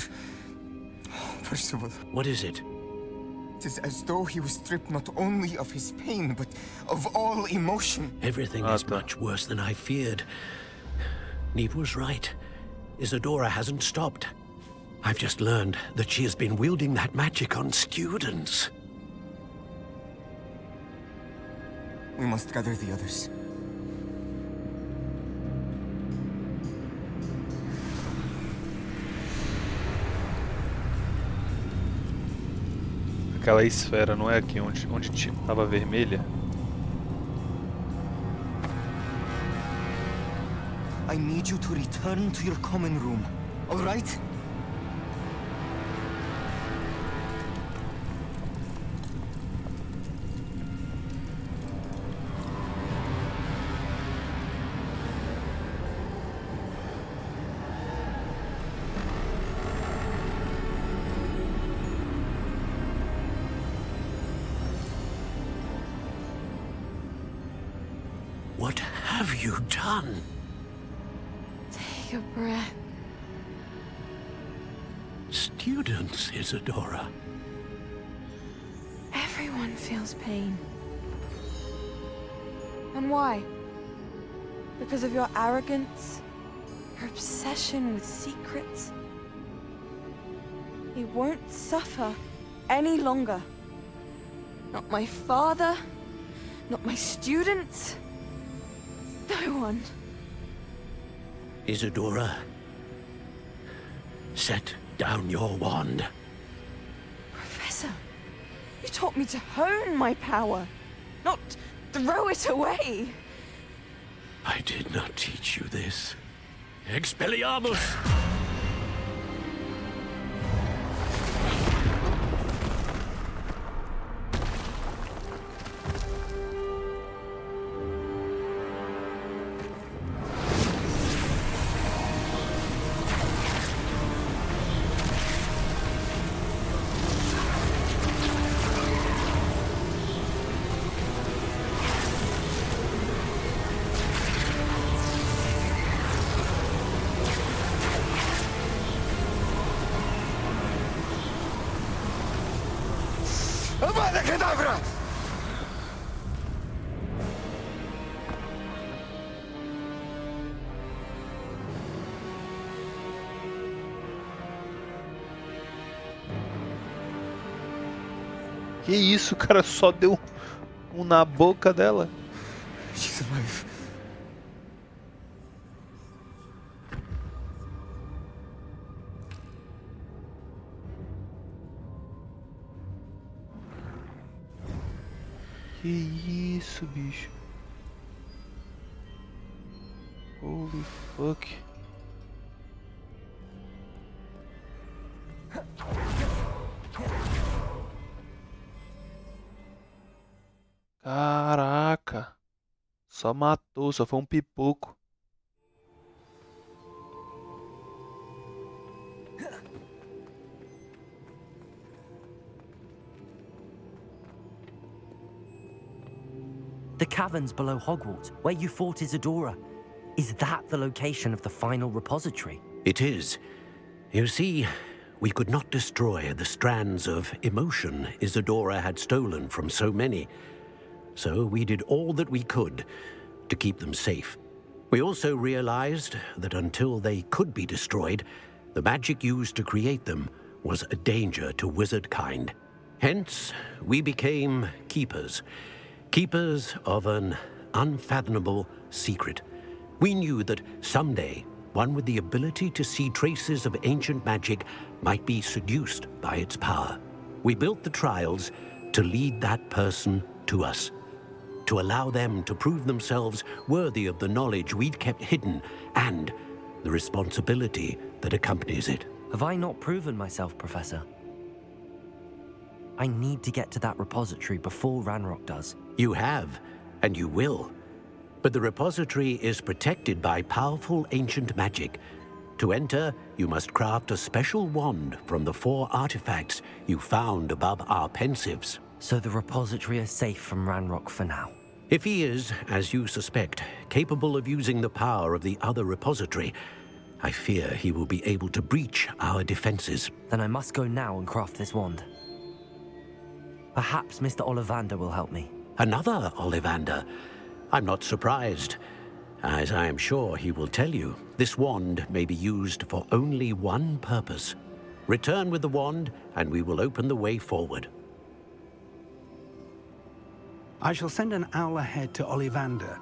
Oh, Percival. What is it? It is as though he was stripped not only of his pain, but of all emotion. Everything is much worse than I feared. Neve was right. Isadora hasn't stopped. I've just learned that she has been wielding that magic on students. We must gather the others. Aquela esfera, não é aqui onde tava vermelha? I need you to return to your common room, all right? What have you done? Take a breath. Students, Isadora. Everyone feels pain. And why? Because of your arrogance? Your obsession with secrets? He won't suffer any longer. Not my father, not my students, no one. Isadora, set down your wand. Professor, you taught me to hone my power, not throw it away. I did not teach you this. Expelliarmus! Avada Kedavra! Que isso, o cara só deu um na boca dela. She's alive. Que isso, bicho. Holy fuck. Caraca. Só matou, só foi um pipoco. The caverns below Hogwarts, where you fought Isadora. Is that the location of the final repository? It is. You see, we could not destroy the strands of emotion Isadora had stolen from so many. So we did all that we could to keep them safe. We also realized that until they could be destroyed, the magic used to create them was a danger to wizard kind. Hence, we became keepers. Keepers of an unfathomable secret. We knew that someday, one with the ability to see traces of ancient magic might be seduced by its power. We built the trials to lead that person to us, to allow them to prove themselves worthy of the knowledge we'd kept hidden and the responsibility that accompanies it. Have I not proven myself, Professor? I need to get to that repository before Ranrock does. You have, and you will. But the repository is protected by powerful ancient magic. To enter, you must craft a special wand from the 4 artifacts you found above our pensives. So the repository is safe from Ranrock for now? If he is, as you suspect, capable of using the power of the other repository, I fear he will be able to breach our defenses. Then I must go now and craft this wand. Perhaps Mr. Ollivander will help me. Another Ollivander? I'm not surprised. As I am sure he will tell you, this wand may be used for only one purpose. Return with the wand, and we will open the way forward. I shall send an owl ahead to Ollivander.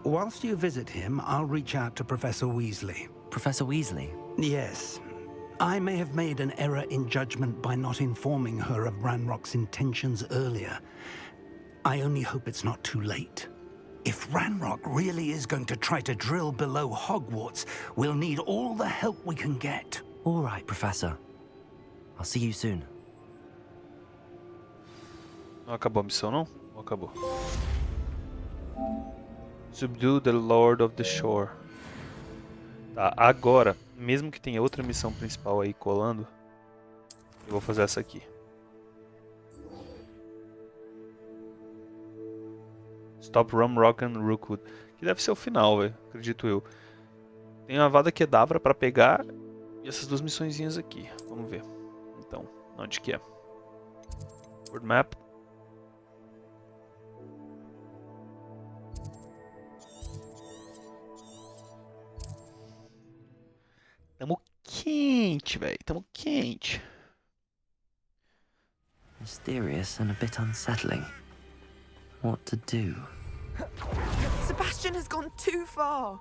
Whilst you visit him, I'll reach out to Professor Weasley. Professor Weasley? Yes. I may have made an error in judgment by not informing her of Ranrock's intentions earlier. I only hope it's not too late. If Ranrock really is going to try to drill below Hogwarts, we'll need all the help we can get. All right, Professor. I'll see you soon. Não acabou a missão, não? Ou acabou? Subdue the Lord of the Shore. Tá, agora, mesmo que tenha outra missão principal aí colando, eu vou fazer essa aqui. Stop Rumrock and Rookwood. Que deve ser o final, velho. Acredito eu. Tem uma Avada Kedavra pra pegar e essas duas missõezinhas aqui. Vamos ver. Então, onde que é? World Map. Tamo quente, velho. Tamo quente. Mysterious and a bit unsettling. What to do? Sebastian has gone too far.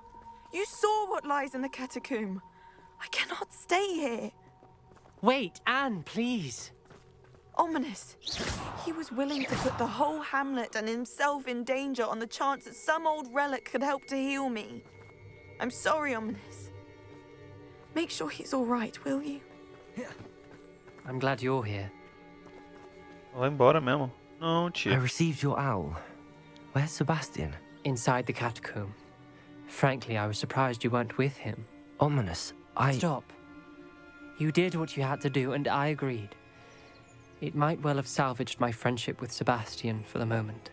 You saw what lies in the catacomb. I cannot stay here. Wait, Anne, please. Ominous. He was willing to put the whole hamlet and himself in danger on the chance that some old relic could help to heal me. I'm sorry, Ominous. Make sure he's all right, will you? I'm glad you're here. Vai embora mesmo. Não, tia. I received your owl. Where's Sebastian? Inside the catacomb. Frankly, I was surprised you weren't with him. Ominous, Stop. You did what you had to do, and I agreed. It might well have salvaged my friendship with Sebastian for the moment.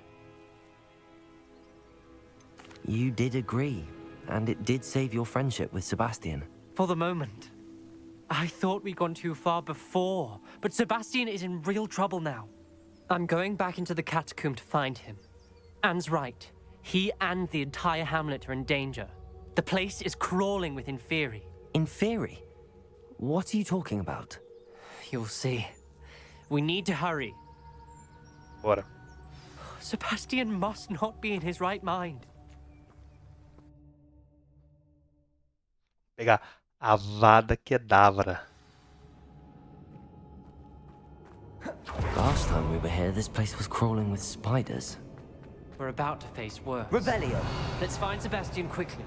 You did agree, and it did save your friendship with Sebastian. For the moment. I thought we'd gone too far before, but Sebastian is in real trouble now. I'm going back into the catacomb to find him. Anne's right. He and the entire hamlet are in danger. The place is crawling with Inferi. Inferi? What are you talking about? You'll see. We need to hurry. Bora. Sebastian must not be in his right mind. Pegar Avada Kedavra. Last time we were here, this place was crawling with spiders. We're about to face worse. Revelio! Let's find Sebastian quickly.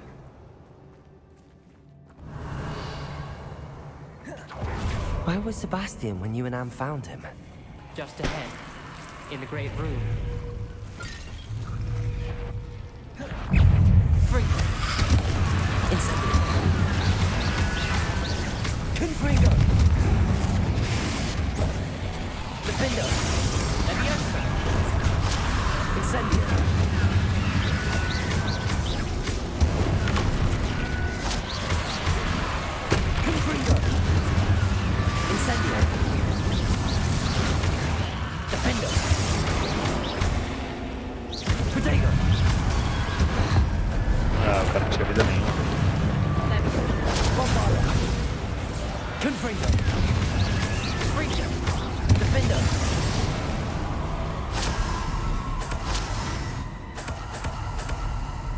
Where was Sebastian when you and Anne found him? Just ahead, in the great room. Free. Incendio. Confringo. Defendo. Leviosa. Incendio. Confringo. Incendio. Defendo. Protego. Ah, o cara não tinha vida nenhuma. Bombarda. Confringo. Freaker. Defendo.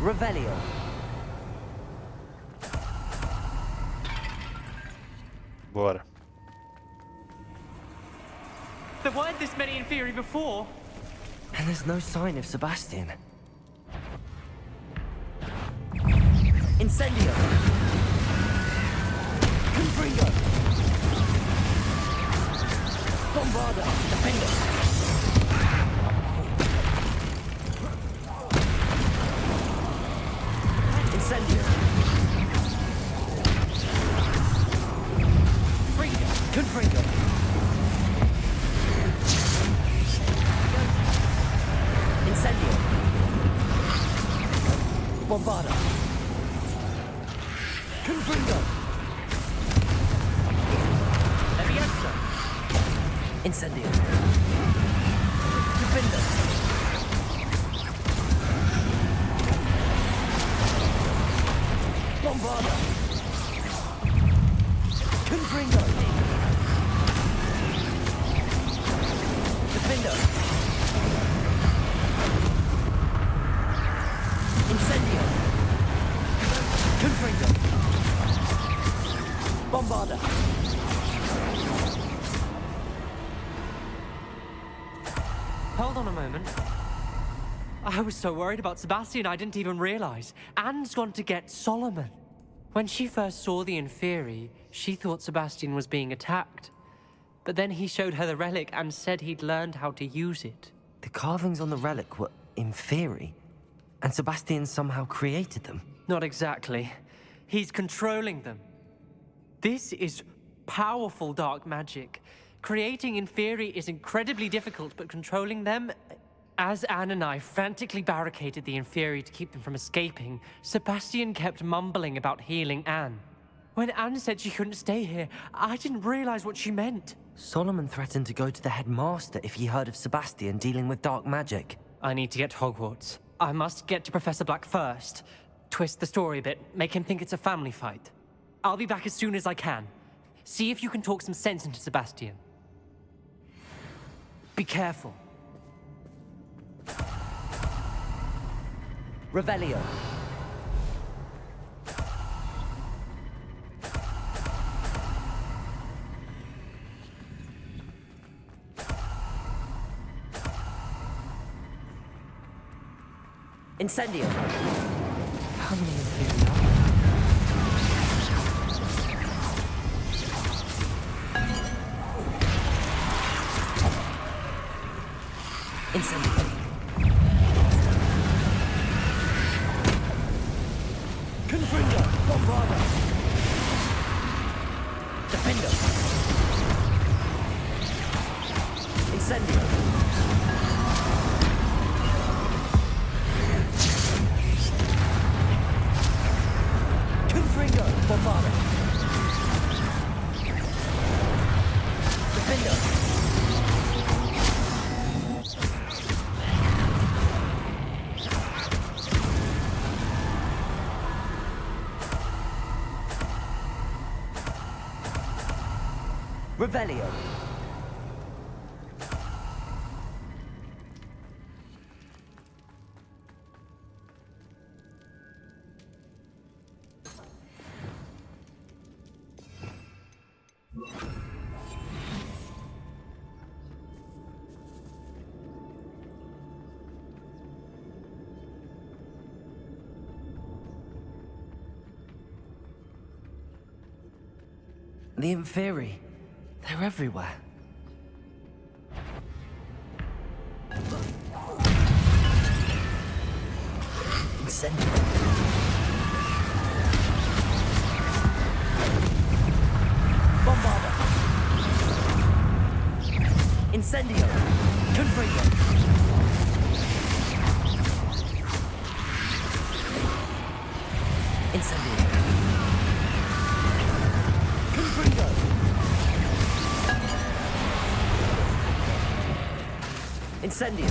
Revelio. Bora. There weren't this many Inferi before. And there's no sign of Sebastian. Incendio. Confringo. Bombarda. Defendo. Incendio. Freaker. Confringo. Incendio. Bombarda. Confringo. Leviosa. Incendio. Defendo. Bombarda. Confringo. Defendo. Bombarda! Hold on a moment. I was so worried about Sebastian I didn't even realize. Anne's gone to get Solomon. When she first saw the Inferi, she thought Sebastian was being attacked. But then he showed her the relic and said he'd learned how to use it. The carvings on the relic were Inferi, and Sebastian somehow created them. Not exactly. He's controlling them. This is powerful dark magic. Creating Inferi is incredibly difficult, but controlling them... As Anne and I frantically barricaded the Inferi to keep them from escaping, Sebastian kept mumbling about healing Anne. When Anne said she couldn't stay here, I didn't realize what she meant. Solomon threatened to go to the headmaster if he heard of Sebastian dealing with dark magic. I need to get to Hogwarts. I must get to Professor Black first. Twist the story a bit, make him think it's a family fight. I'll be back as soon as I can. See if you can talk some sense into Sebastian. Be careful. Revelio. Incendio. How many Inferi are there? Incendio. Confringo! Bombarda! Defendo. Incendio. Confringo! Bombarda. Defendo. Revelio. The Inferi. They're everywhere. Incendio. Bombarda. Incendio. Confringo. Incendio. Confringo. Incendio.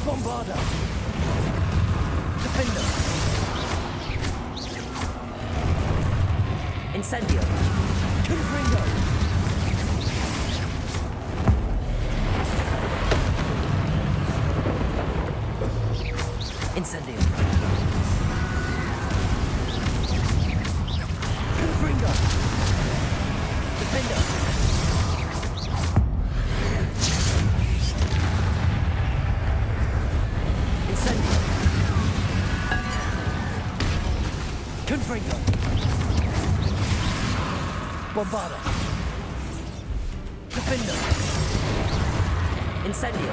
Bombarda. Defender. Incendio. Confringo. Incendio. Confringo. Defender. Incendio. Confringo. Bombarda. Defender. Incendio.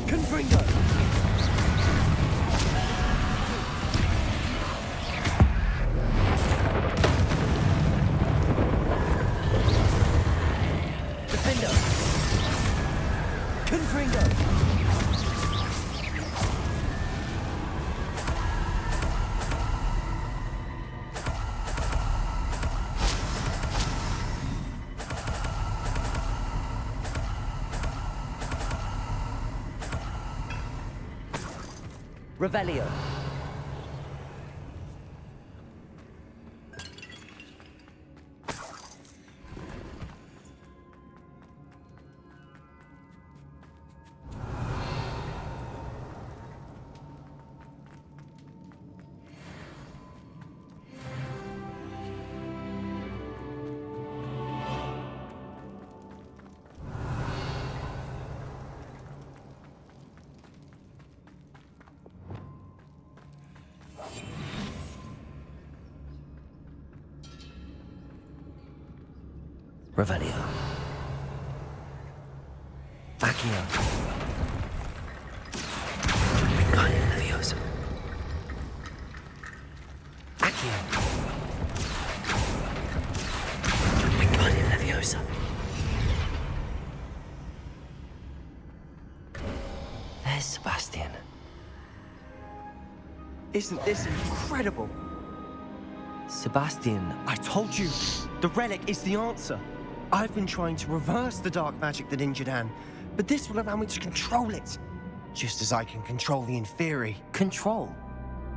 Confringo. Defender. Confringo. Revelio. Revelio. Accio. Wingardium Leviosa. Accio. Wingardium Leviosa. There's Sebastian. Isn't this incredible? Sebastian, I told you, the relic is the answer. I've been trying to reverse the dark magic that injured Anne, but this will allow me to control it. Just as I can control the Inferi. Control?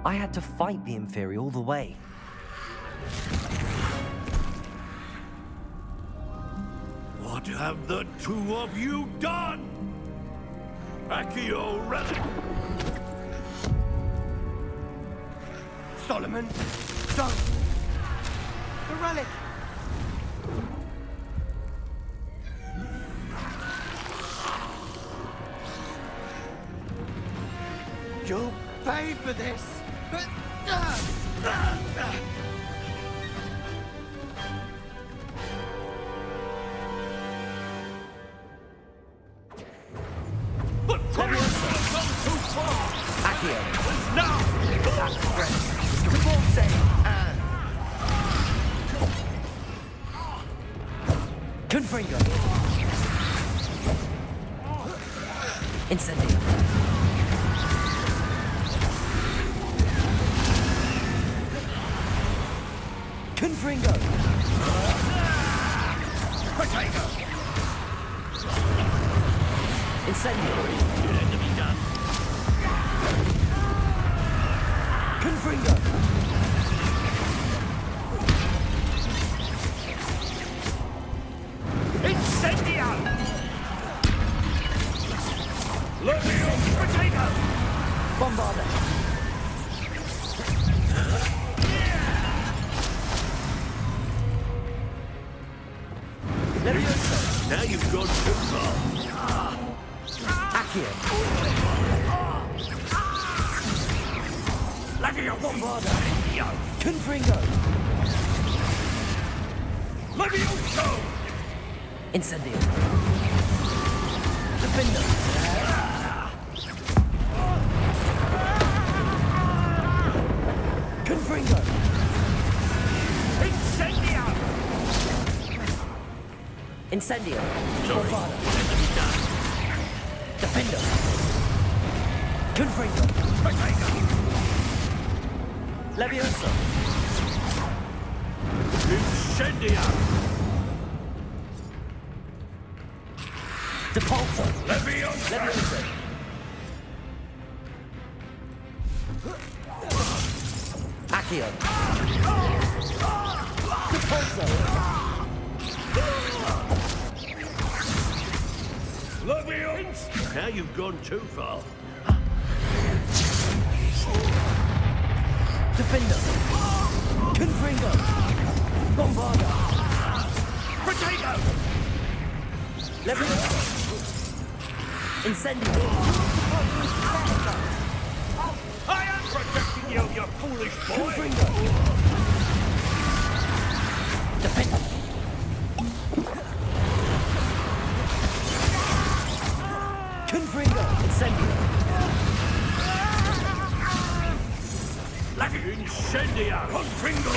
I had to fight the Inferi all the way. What have the two of you done? Accio Relic! Solomon, don't! The relic! You'll pay for this! But Leviosa has gone too far! Accio. Now! That's correct. Divorce Anne! Confringo. Incendio. Confringo. Potato! Incendio. It had to be done. Confringo. Incendio! Leviosa! Potato! Bombarda. Leviosa. Now you've gone too far. Accio. Leviosa! Bombarda. Confringo. Leviosa! Incendio. Defender. Confringo. Incendio! Incendio. Sorry, Bombarda. had to be done. Defender. Confringo. Potato! Leviosa. Incendio! Depulso. Leviosa! Leviosa. Accio. Depulso. Leviosa! Now you've gone too far. Defender. Confringo. Bombarda. Potato! Leviosa. Incendio. I am protecting you, you foolish boy! Confringo. Defender. Confringo. Incendio. Incendio! Confringo!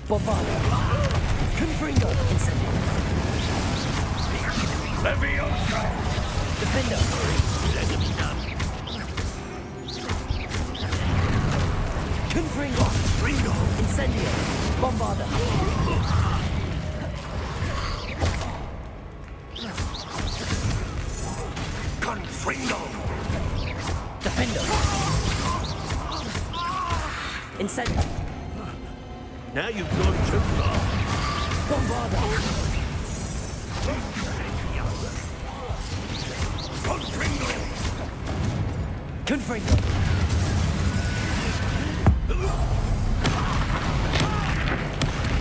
Bombarda. Confringo. Incendio. Leviosa! Defender. Let it be done. Confringo. Confringo! Incendio. Bombarda. Confringo! Defender. Incendio. Now you've gone too far. Bombarda. Confringo! Confringo.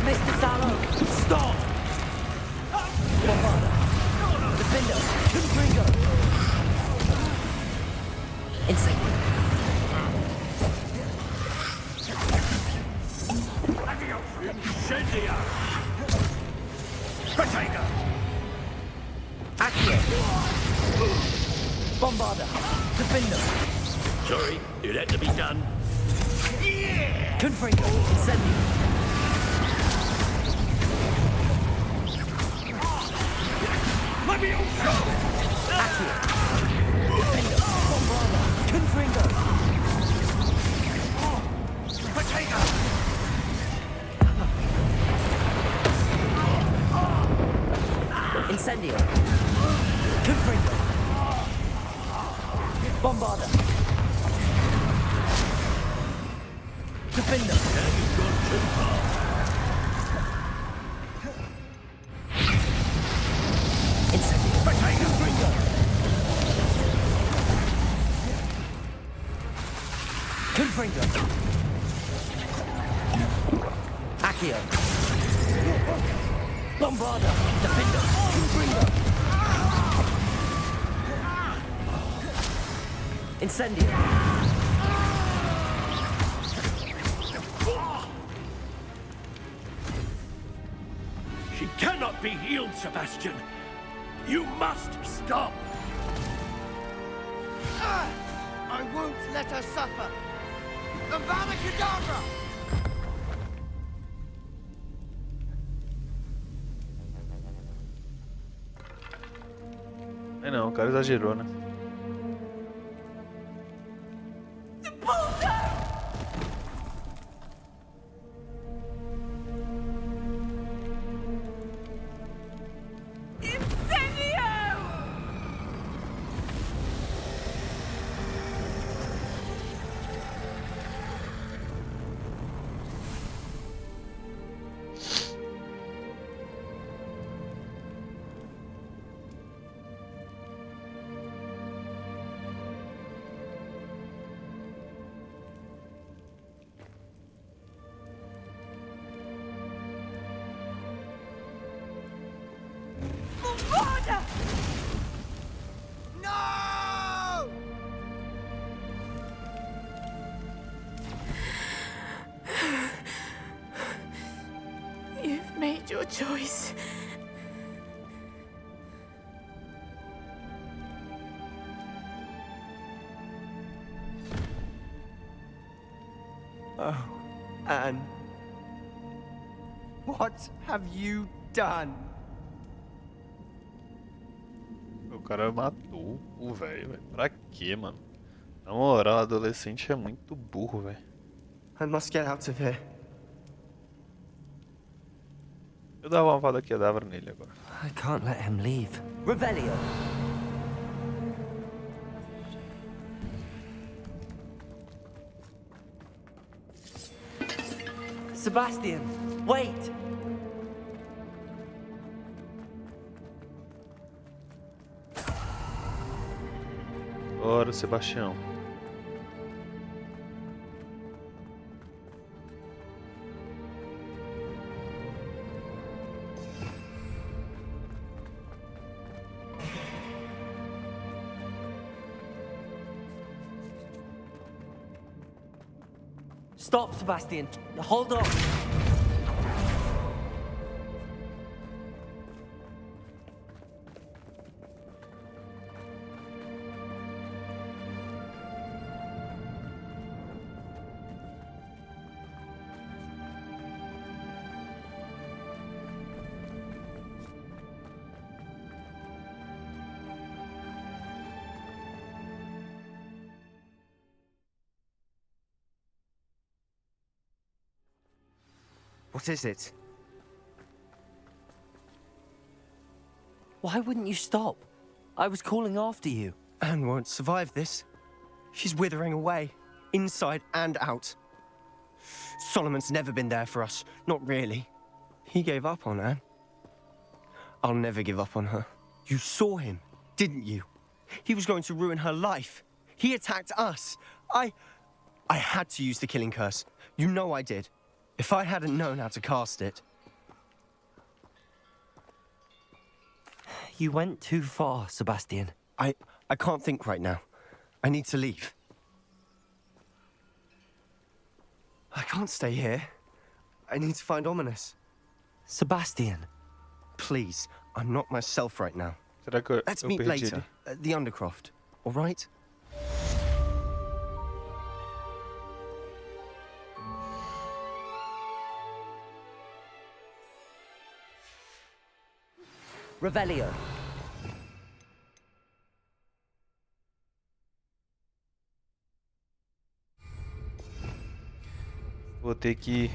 Mr. Sallow, stop! Bombarda. Defender. Confringo. Incendio. Incendio! Bombarder. Defender. Sorry, it had to be done. Confringo. Incendio. Let me go! Accio. Defender. Bombarder. Confringo. Potato! Incendio. Confringo. Bombarder. Defender. You've gone too far. Incendio. Potato! Confringo. Confringo. Accio. Bombarder. Defender. Confringo. Incendio. She cannot be healed, Sebastian. You must stop. I won't let her suffer. Avada Kedavra! É não, o cara exagerou, né? No! You've made your choice. Oh, Anne. What have you done? O cara matou o velho, velho. Pra quê, mano? Na moral, adolescente é muito burro, velho. I must get out of here. Eu dava uma vada kedavra nele agora. I can't let him leave. Revelio. Sebastian, wait! Bora, Sebastião. Stop, Sebastian. Hold on. What is it? Why wouldn't you stop? I was calling after you. Anne won't survive this. She's withering away, inside and out. Solomon's never been there for us, not really. He gave up on Anne. I'll never give up on her. You saw him, didn't you? He was going to ruin her life. He attacked us. I had to use the killing curse. You know I did. If I hadn't known how to cast it... You went too far, Sebastian. I can't think right now. I need to leave. I can't stay here. I need to find Ominous. Sebastian. Please, I'm not myself right now. Será que eu Let's meet perdi later, ele? at the Undercroft. all right? Revelio. Vou ter que ir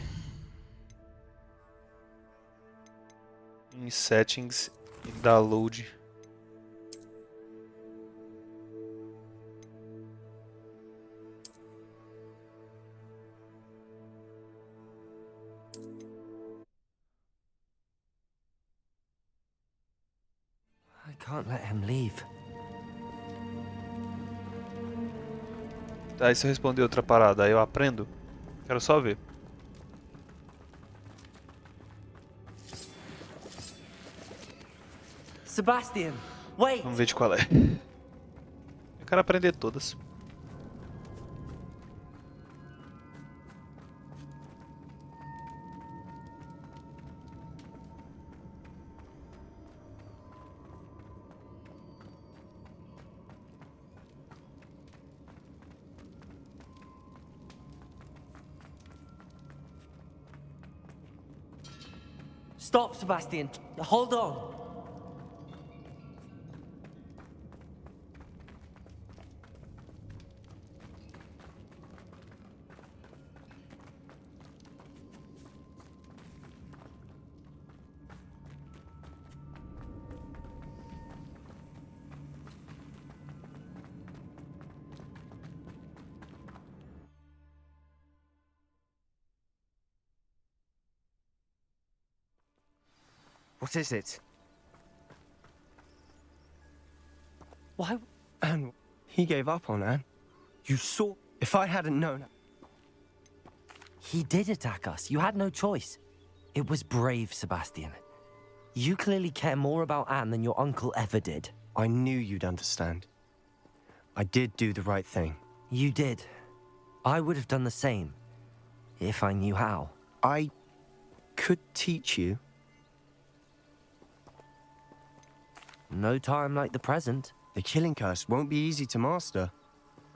em settings e download. I can't let him leave. Tá, e se eu responder outra parada, aí eu aprendo? Quero só ver. Sebastian, wait! Vamos ver de qual é. Eu quero aprender todas. Stop, Sebastian. Hold on. What is it? Why? Anne, he gave up on Anne. You saw... If I hadn't known... He did attack us. You had no choice. It was brave, Sebastian. You clearly care more about Anne than your uncle ever did. I knew you'd understand. I did do the right thing. You did. I would have done the same, if I knew how. I could teach you. No time like the present. The killing curse won't be easy to master.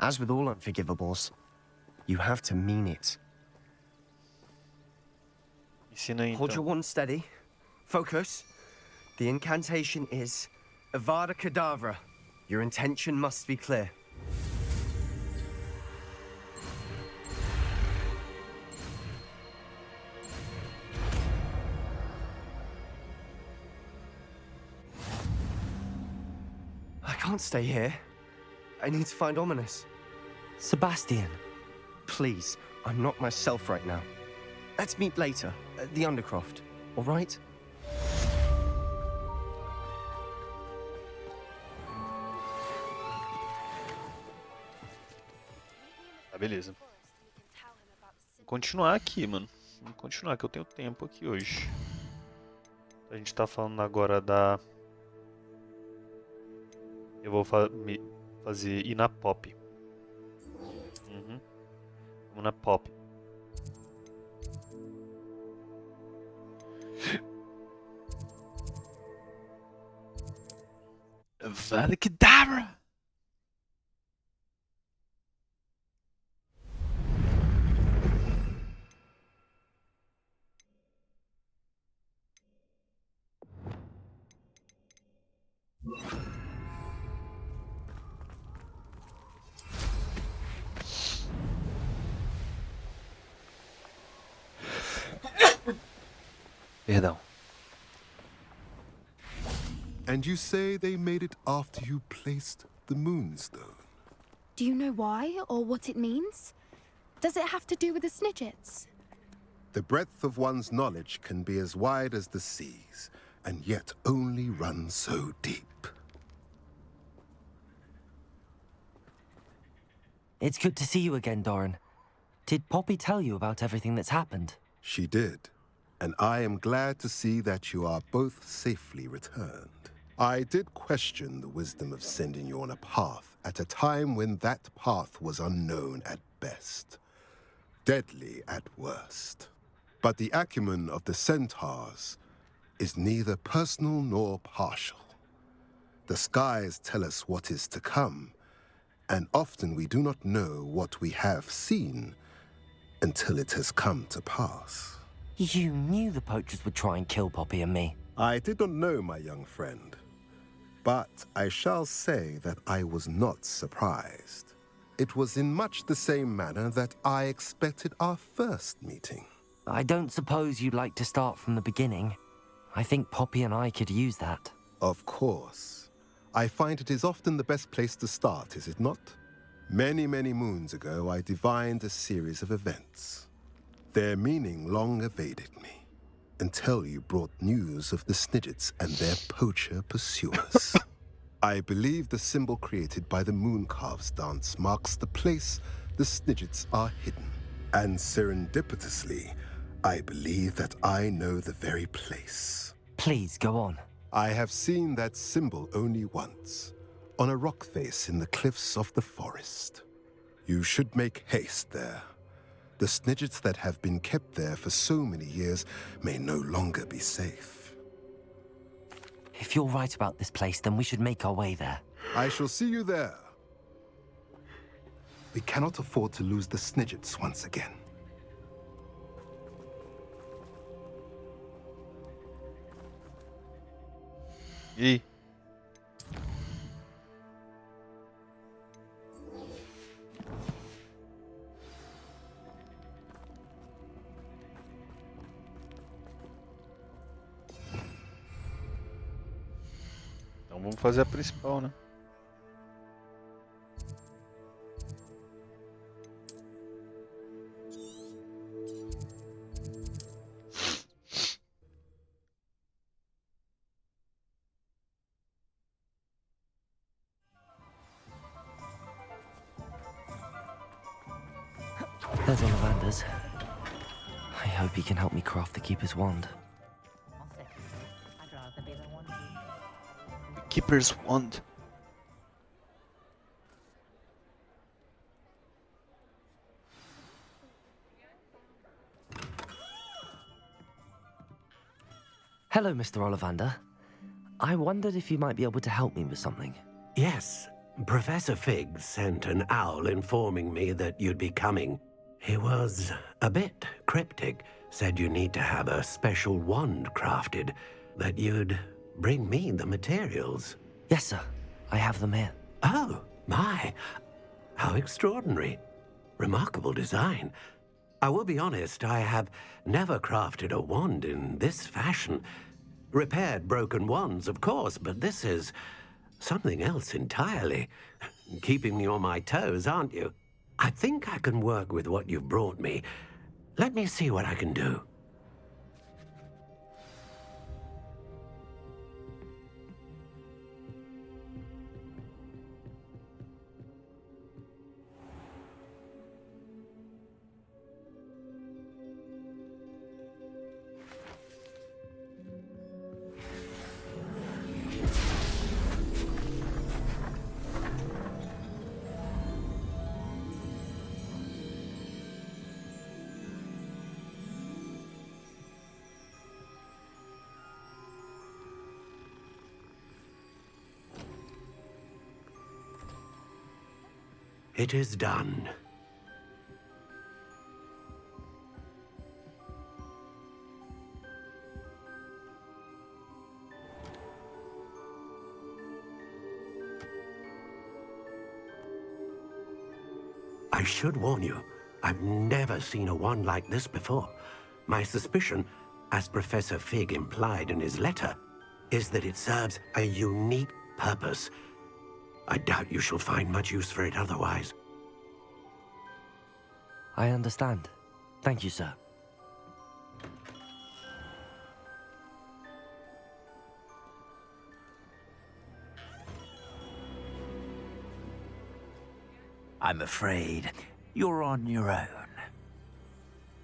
As with all unforgivables, you have to mean it. Ensina aí, Hold então. your wand steady. Focus. The incantation is Avada Kedavra. Your intention must be clear. I can't stay here. I need to find Ominous. Sebastian. Please, I'm not myself right now. Let's meet later, at the Undercroft, all right? Tá, beleza. Vou continuar aqui, mano. Vamos continuar, que eu tenho tempo aqui hoje. A gente tá falando agora da... Eu vou fazer ir na pop. Vamos na pop. Avada Kedavra! Perdão. And you say they made it after you placed the Moonstone? Do you know why or what it means? Does it have to do with the Snidgets? The breadth of one's knowledge can be as wide as the seas, and yet only run so deep. It's good to see you again, Doran. Did Poppy tell you about everything that's happened? She did, and I am glad to see that you are both safely returned. I did question the wisdom of sending you on a path at a time when that path was unknown at best, deadly at worst. But the acumen of the centaurs is neither personal nor partial. The skies tell us what is to come, And often we do not know what we have seen until it has come to pass. You knew the poachers would try and kill Poppy and me. I did not know, my young friend. But I shall say that I was not surprised. It was in much the same manner that I expected our first meeting. I don't suppose you'd like to start from the beginning. I think Poppy and I could use that. Of course. I find it is often the best place to start, is it not? Many, many moons ago, I divined a series of events. Their meaning long evaded me, until you brought news of the Snidgets and their poacher pursuers. I believe the symbol created by the Mooncalves dance marks the place the Snidgets are hidden. And serendipitously, I believe that I know the very place. Please, go on. I have seen that symbol only once, on a rock face in the cliffs of the forest. You should make haste there. The Snidgets that have been kept there for so many years may no longer be safe. If you're right about this place, then we should make our way there. I shall see you there. We cannot afford to lose the Snidgets once again. E Então vamos fazer a principal, né? There's Ollivander's. I hope he can help me craft the Keeper's wand. The Keeper's wand. Hello, Mr. Ollivander. I wondered if you might be able to help me with something. Yes, Professor Fig sent an owl informing me that you'd be coming. He was a bit cryptic, said you need to have a special wand crafted, that you'd bring me the materials. Yes, sir. I have them here. Oh, my. How extraordinary. Remarkable design. I will be honest, I have never crafted a wand in this fashion. Repaired broken wands, of course, but this is something else entirely. Keeping me on my toes, aren't you? I think I can work with what you've brought me. Let me see what I can do. It is done. I should warn you, I've never seen a wand like this before. My suspicion, as Professor Fig implied in his letter, is that it serves a unique purpose. I doubt you shall find much use for it otherwise. I understand. Thank you, sir. I'm afraid you're on your own.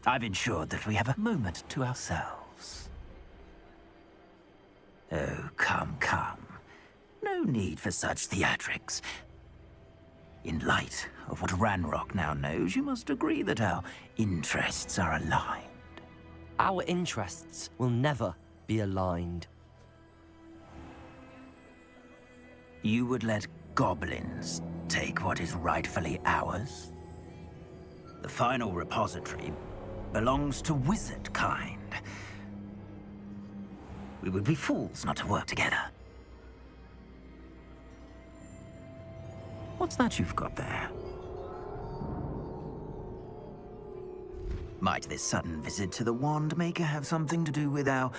I've ensured that we have a moment to ourselves. Oh, come, come. No need for such theatrics. In light of what Ranrock now knows, you must agree that our interests are aligned. Our interests will never be aligned. You would let goblins take what is rightfully ours? The final repository belongs to wizard kind. We would be fools not to work together. What's that you've got there? Might this sudden visit to the Wand Maker have something to do with our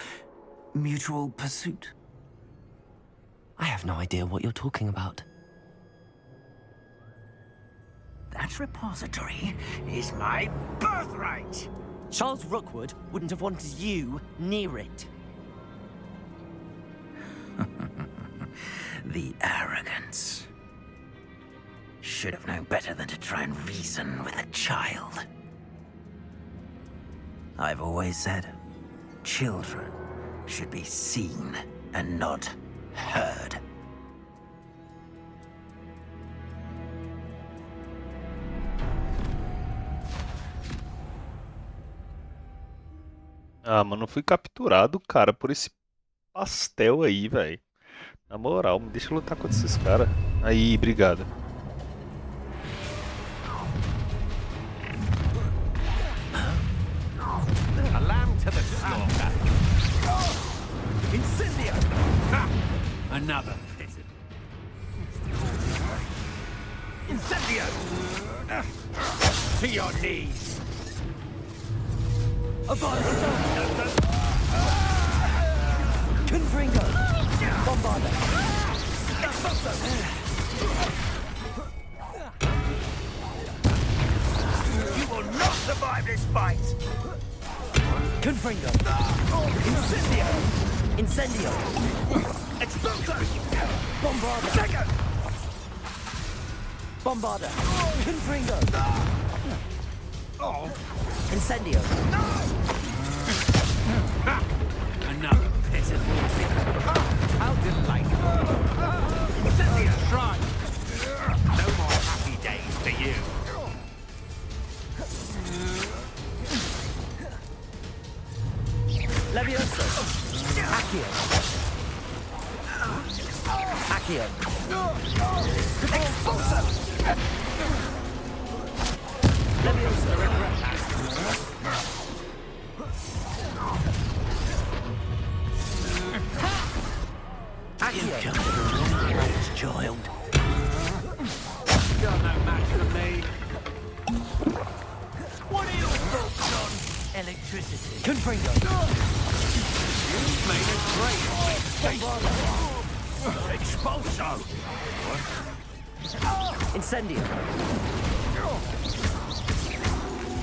mutual pursuit? I have no idea what you're talking about. That repository is my birthright! Charles Rookwood wouldn't have wanted you near it. The arrogance. Should have known better than to try and reason with a child. I've always said, children should be seen and not heard. Ah, mano, eu fui capturado, cara, por esse pastel aí, velho. Na moral, me deixa eu lutar contra esses caras. Aí, obrigado. A lamb to the slaughter. Incendio! Ha! Another pigeon. Incendio! To your knees! Confringo! Bombarda! You will not survive this fight! Confringo! Incendio! Incendio! Exploso! Bombarda! Second! Bombarda! Confringo! Incendio! Another pigeon. How delightful. Incendio! Try. No more happy days for you. Levioso! Accio! Accio! Expulso! Levioso! You come to the wrong place, child. You're no match for me. What are your thoughts on electricity? Confringo! You've made a great mistake. Expulso! Incendio!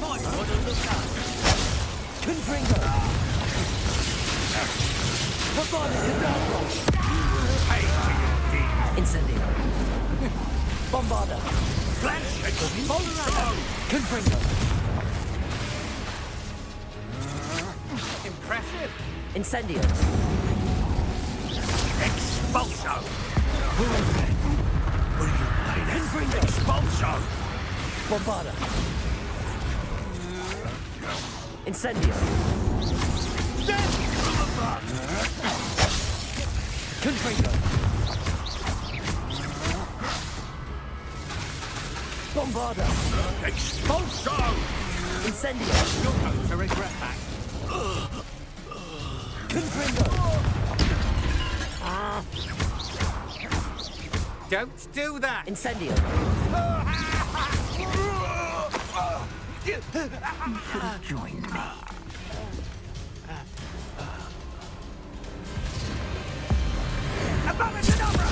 Might want to look up. Confringo! Bombarda! Pay for your deeds. Incendio! Bombarda! Flash expulso! Confringo! Impressive. Incendio! Expulso! Who is it? What are you playing at? Confringo! Expulso! Bombarda! Incendio! Confringo! Bombarda! Expulso! Incendio! You're going to regret that. Confringo! Don't do that. Incendio! You should have joined me. Abracadabra!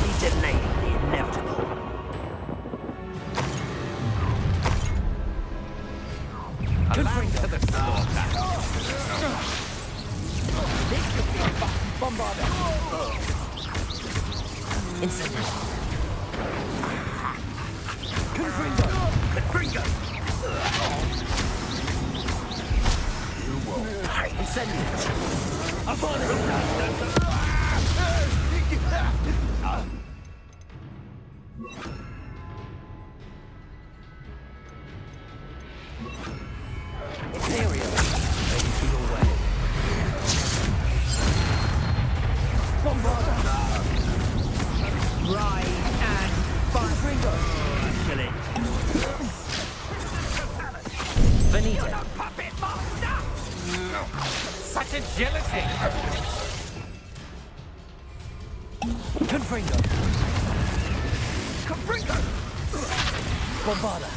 We delayed the inevitable. A lamb to the slaughter. Bombarda! Incendio! Confringo! Confringo! Incendio! Theory! Such agility! Confringo! Confringo! Bombarda!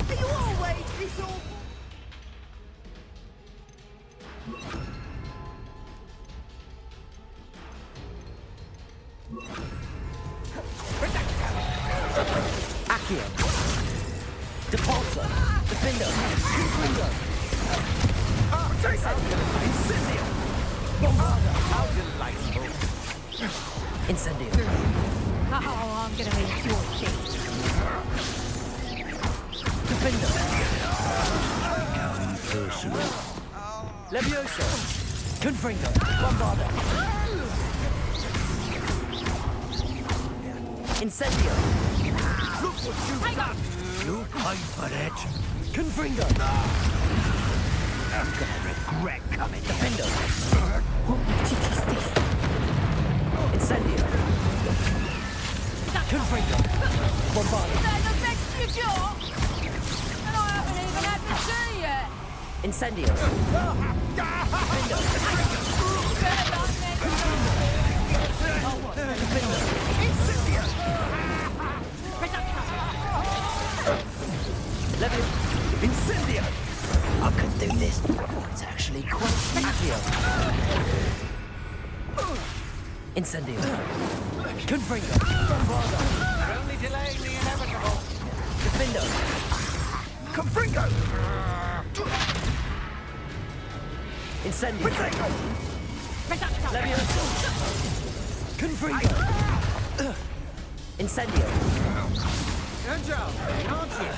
Are you always this awful? Accio! Depulsor! Defender! Confringo! Incendio! Bombarda! How delightful! Incendio! Oh, I'm gonna eat your shit. Defender! Become personal. Levioso! Confringo! Bombarda! Incendio! Look what you've done! You pay for it! Confringo! I'm gonna regret coming here. Defender! Incendio! Confringo! Bombarda! There's a extra jaw! And I haven't even had the tea yet! Incendio! Defender! Levio! Incendio! I could do this. It's actually quite easier. Incendio! Confringo! Bombarda! You're only delaying the inevitable. Defender! Confringo! Incendio! Levioso! Confringo! Incendio! Angel, aren't you?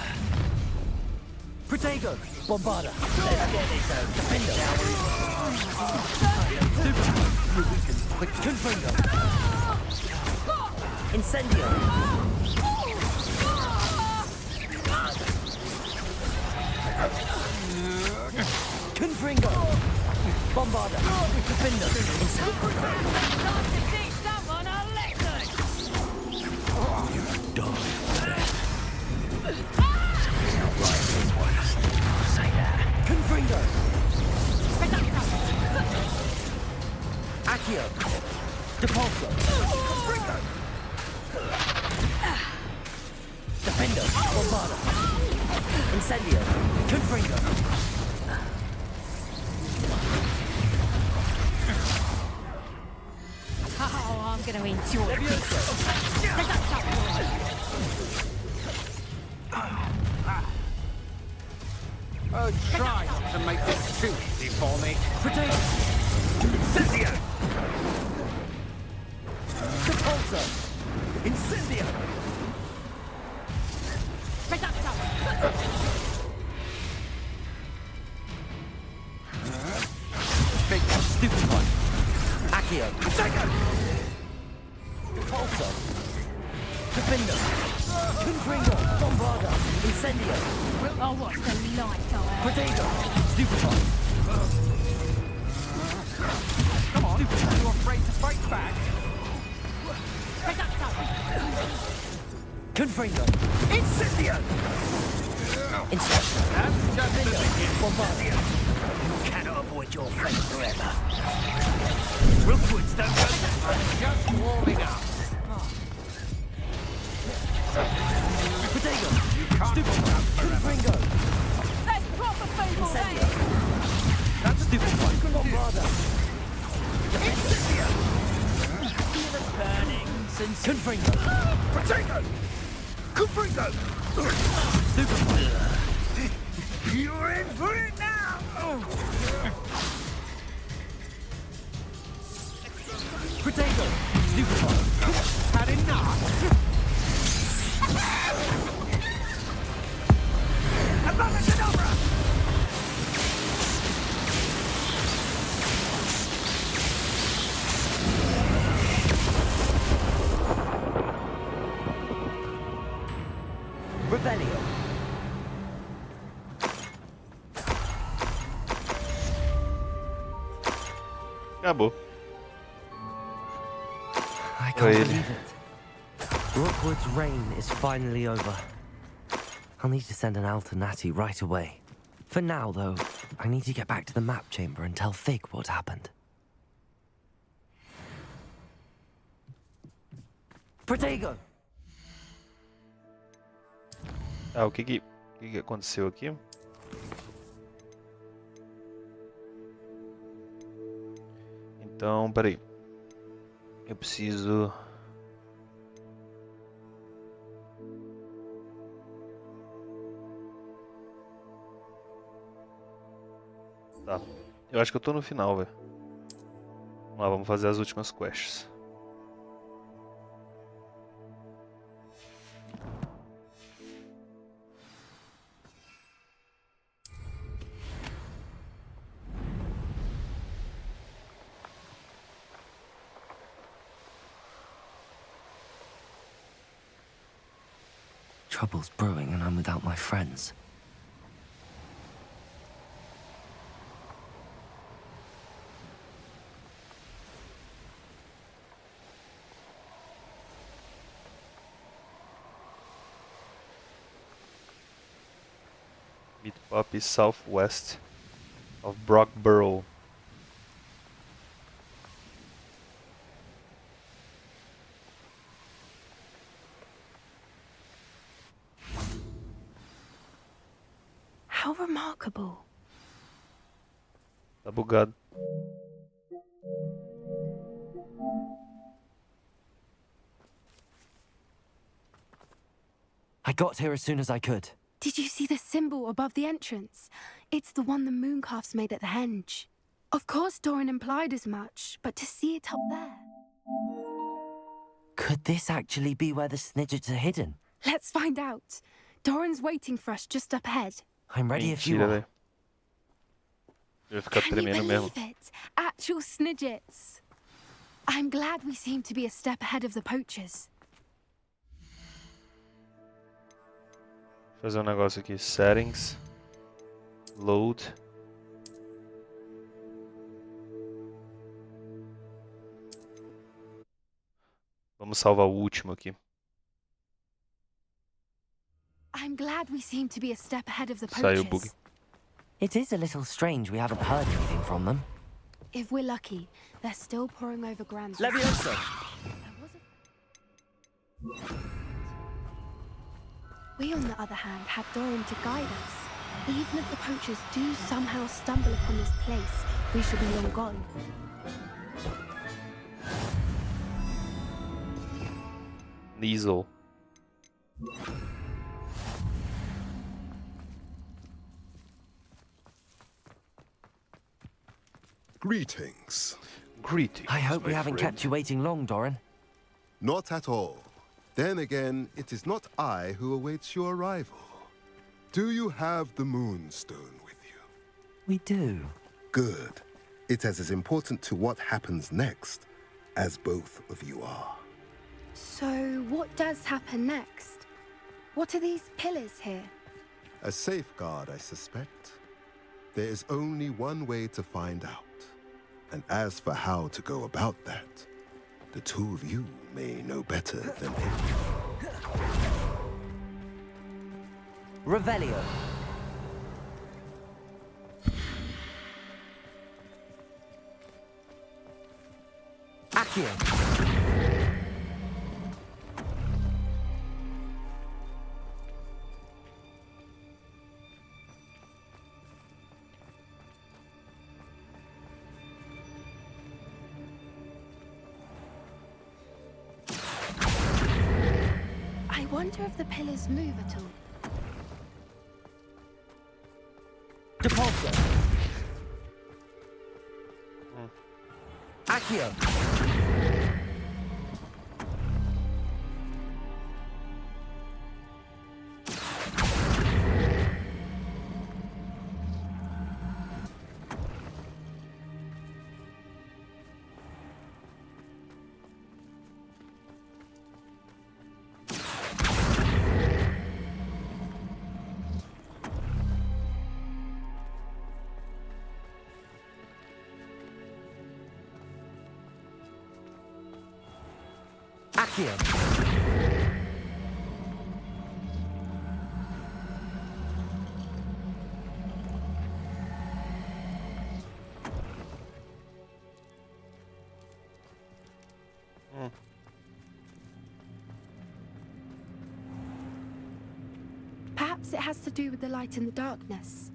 Protego! Bombarda! Let's get this out. Defender! Quick! Confringo! Incendio! Confringo! Bombarda! Defender! Incendio! Time to teach someone a lesson! Confringo! Accio! Depulso! Confringo! Defender! Bombarda! Incendio! Confringo! Oh, I'm gonna enjoy it. Oh, try not to make this too easy for me. Protego! Incendio! Depulso! Incendio! Big stupid one! Accio! Protego! Depulso! Defender! Confringo! Bombarda! Incendio! Oh, what's the light on? Protego! Stupid one! Come on, are you afraid to fight back? Confringo! Incendio! Inspector! That's just the beginning. Bombarda! You cannot avoid your fate forever. Rookwood's don't go. I'm just warming up. Protego! You can't Stupid one! Confringo! Let's proper people Incendio! then! That's stupid one! Bombarda! Incendio! Feel it burning since... Confringo! Protego! Confringo! Stupid one! You're in for it now! Protego! Stupid one! Had enough? Above and over! Revelio! Acabou. I Pra can't ele. believe it. Rookwood's reign is finally over. I'll need to send an Alternati right away. For now, though, I need to get back to the map chamber and tell Fig what happened. Protego! Ah, o que aconteceu aqui? Então, peraí. Eu preciso... Tá. Eu acho que eu tô no final, velho. Vamos lá, vamos fazer as últimas quests. Trouble's brewing and I'm without my friends. Meat Puppy southwest of Brockborough. How remarkable. Tá bugado. I got here as soon as I could. Did you see the symbol above the entrance? It's the one the mooncalfs made at the henge. Of course Doran implied as much, but to see it up there... Could this actually be where the Snidgets are hidden? Let's find out. Doran's waiting for us just up ahead. I'm ready if you Mentira, are. velho. Eu ia ficar Can you tremendo believe mesmo. it? Actual Snidgets. I'm glad we seem to be a step ahead of the poachers. Vou fazer um negócio aqui. Settings. Load. Vamos salvar o último aqui. I'm glad we seem to be a step ahead of the Saiu o bug. poachers. It is a little strange we haven't heard anything from them. If we're lucky, they're still poring over Grand's. Leviosa! We, on the other hand, had Doran to guide us. Even if the poachers do somehow stumble upon this place, we shall be long gone. Liesel. Greetings. Greetings. I hope we my haven't friend. kept you waiting long, Doran. Not at all. Then again, it is not I who awaits your arrival. Do you have the Moonstone with you? We do. Good. It is as important to what happens next as both of you are. So, what does happen next? What are these pillars here? A safeguard, I suspect. There is only one way to find out. And as for how to go about that, the two of you may know better than anyone. Revelio. Accio. I wonder if the pillars move at all. Depulso. Accio. Accio. Perhaps it has to do with the light and the darkness.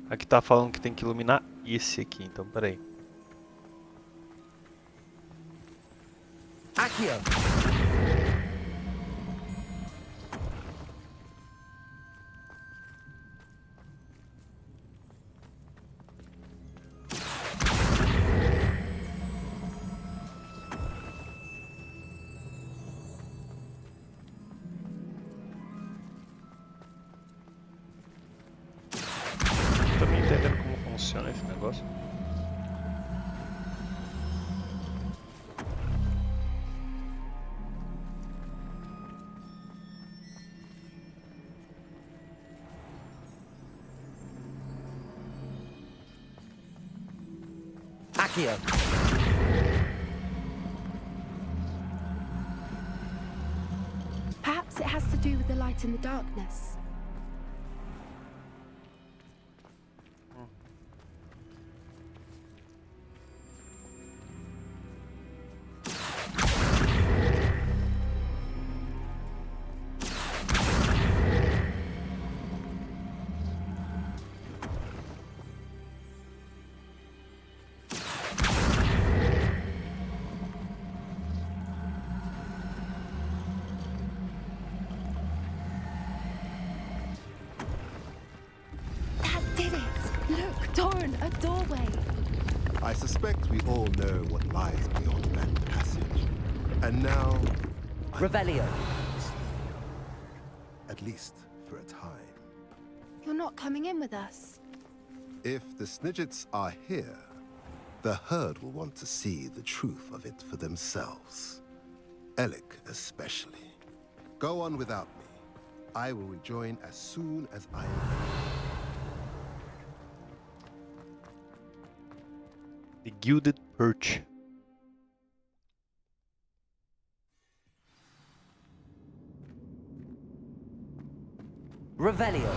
Aqui tá falando que tem que iluminar esse aqui, então peraí. Accio! Tô me entendendo como funciona esse negócio. Accio! Perhaps it has to do with the light and the darkness. Doran, a doorway. I suspect we all know what lies beyond that passage. And now... Revelio. At least for a time. You're not coming in with us. If the Snidgets are here, the herd will want to see the truth of it for themselves. Alec especially. Go on without me. I will rejoin as soon as I am ready. The Gilded Perch. Revelio.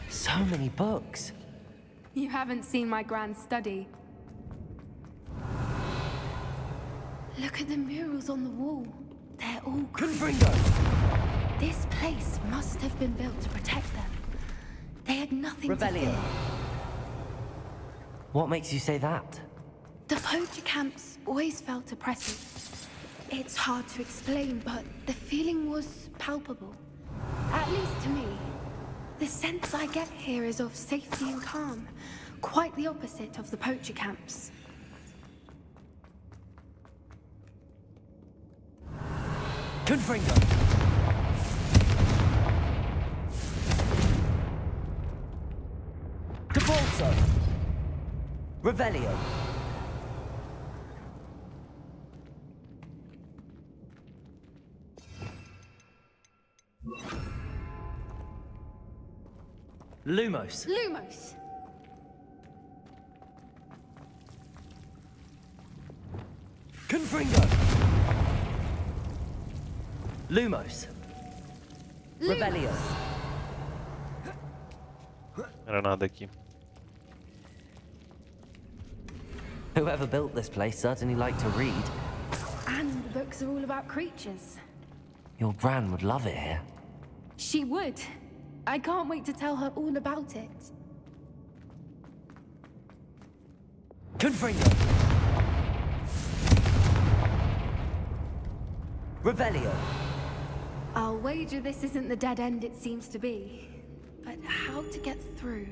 So many books. You haven't seen my grand study. Look at the murals on the wall. They're all Confringo! This place must have been built to protect them. They had nothing to Revelio. fear. What makes you say that? The poacher camps always felt oppressive. It's hard to explain, but the feeling was palpable. At least to me. The sense I get here is of safety and calm. Quite the opposite of the poacher camps. Confringo! Cabolso! Revelio! Lumos! Lumos! Confringo! Lumos! Revelio! Era nada aqui. Whoever built this place certainly liked to read. And the books are all about creatures. Your gran would love it here. She would. I can't wait to tell her all about it. Confringo! Revelio! I'll wager this isn't the dead end it seems to be. But how to get through?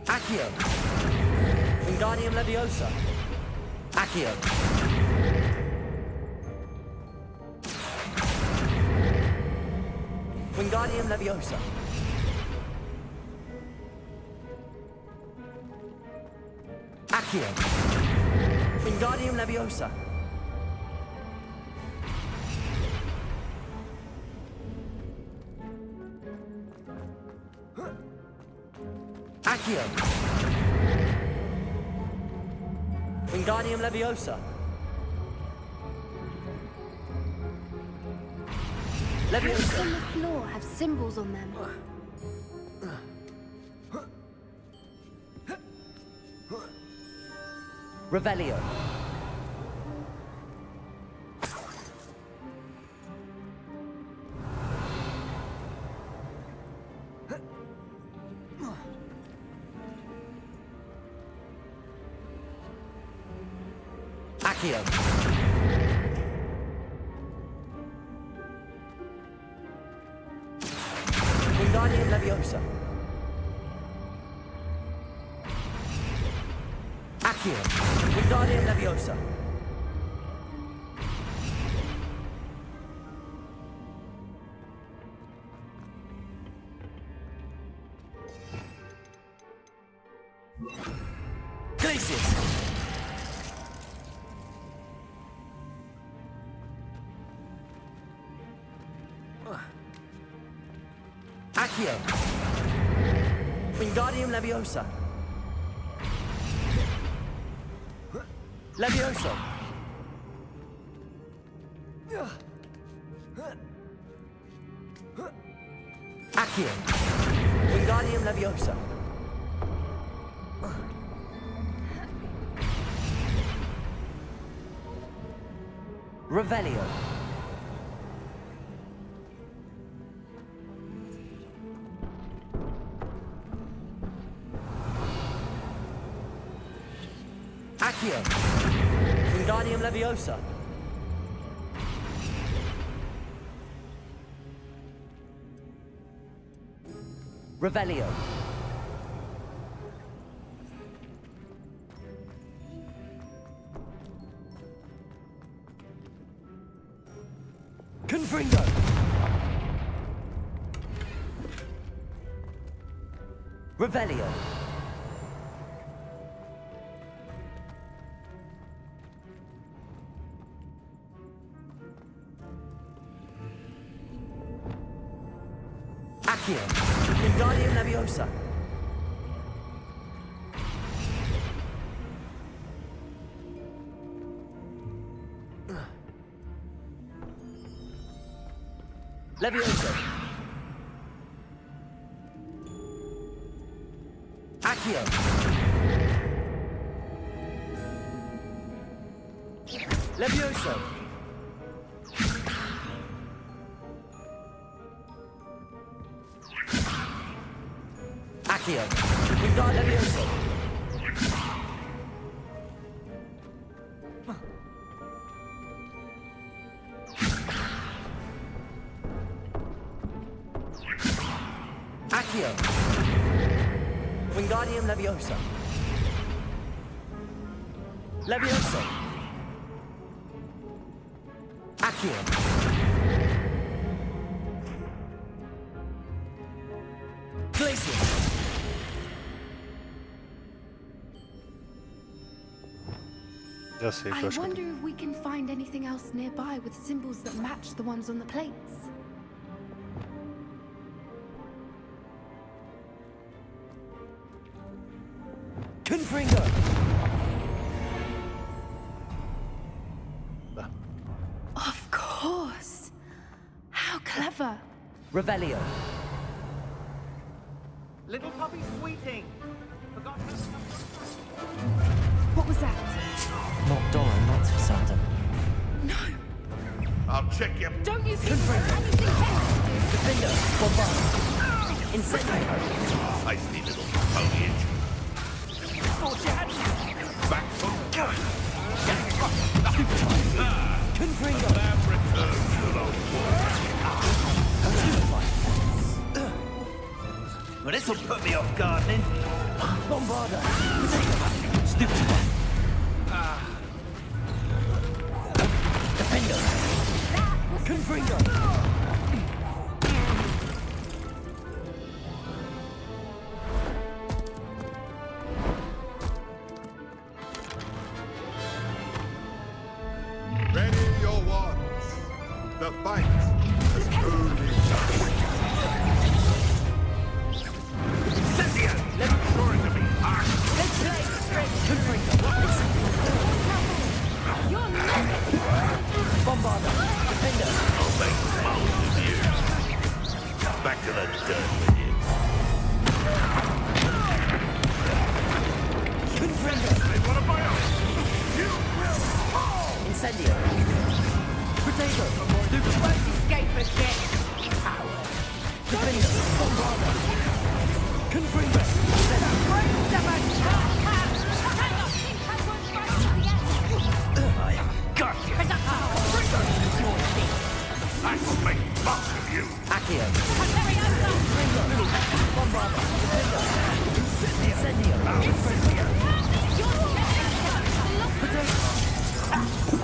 Accio! Wingardium Leviosa! Accio! Wingardium Leviosa! Accio! Wingardium Leviosa! Accio! Wingardium Leviosa! Books on the floor have symbols on them. Revelio. Accio. Wingardium Leviosa. Accio. Wingardium Leviosa. Glacius. Accio. Wingardium Leviosa. Levioso. Accio. Wingardium Leviosa. Revelio. Accio. Wingardium Leviosa. Revelio. Confringo. Revelio. Accio. Wingardium Leviosa. Levioso. Accio. Levioso. Accio. Wingardium Levioso. Accio. Wingardium Leviosa. Levioso. Accio. Glacius. Já sei, I eu acho que wonder if we can find anything else nearby with symbols that match the ones on the plates. Confringo. Of course. How clever. Revelio. Little puppy sweeting. Forgot her. What was that? Not Dora, not for certain. No. I'll check your... Don't you think there's anything else to do? Defender. Bombard. Incendio. Feisty little foliage. Thought you had me. Back from... Confringo. That returns to the Well, this'll put me off gardening. Bombarda. Stupefy. Defender. Confringo. Ready your wands. The fight has only started. Cynthia! Sure to be hot. Confringo. You're not. Bombarda. Defender. I'll make smiles of you. Back to the dirt with you. Confringo. They want to buy us. You won't escape again, coward. Confringo! I got you! I will make much of you! Accio!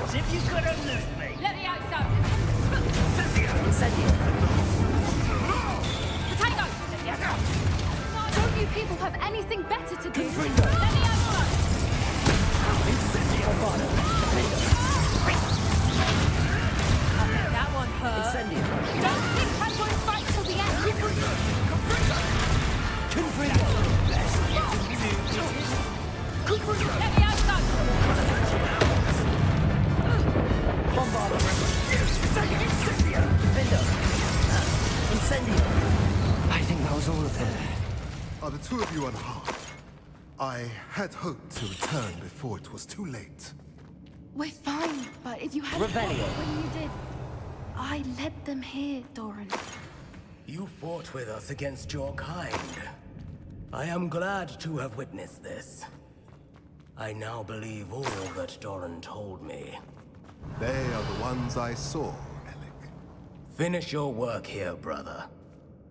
As if you could have moved me! Let me out, son. Incendio! Potato! Don't you people have anything better to do? Let me out, son. That one hurt. Incendio! Don't think I'm going to fight till the end. Let me out, son. Bombardo! Vindo! Incendio! I think that was all of them. Are the two of you unharmed? I had hoped to return before it was too late. We're fine, but if you had Revelio. when you did, I led them here, Doran. You fought with us against your kind. I am glad to have witnessed this. I now believe all that Doran told me. They are the ones I saw. Finish your work here, brother.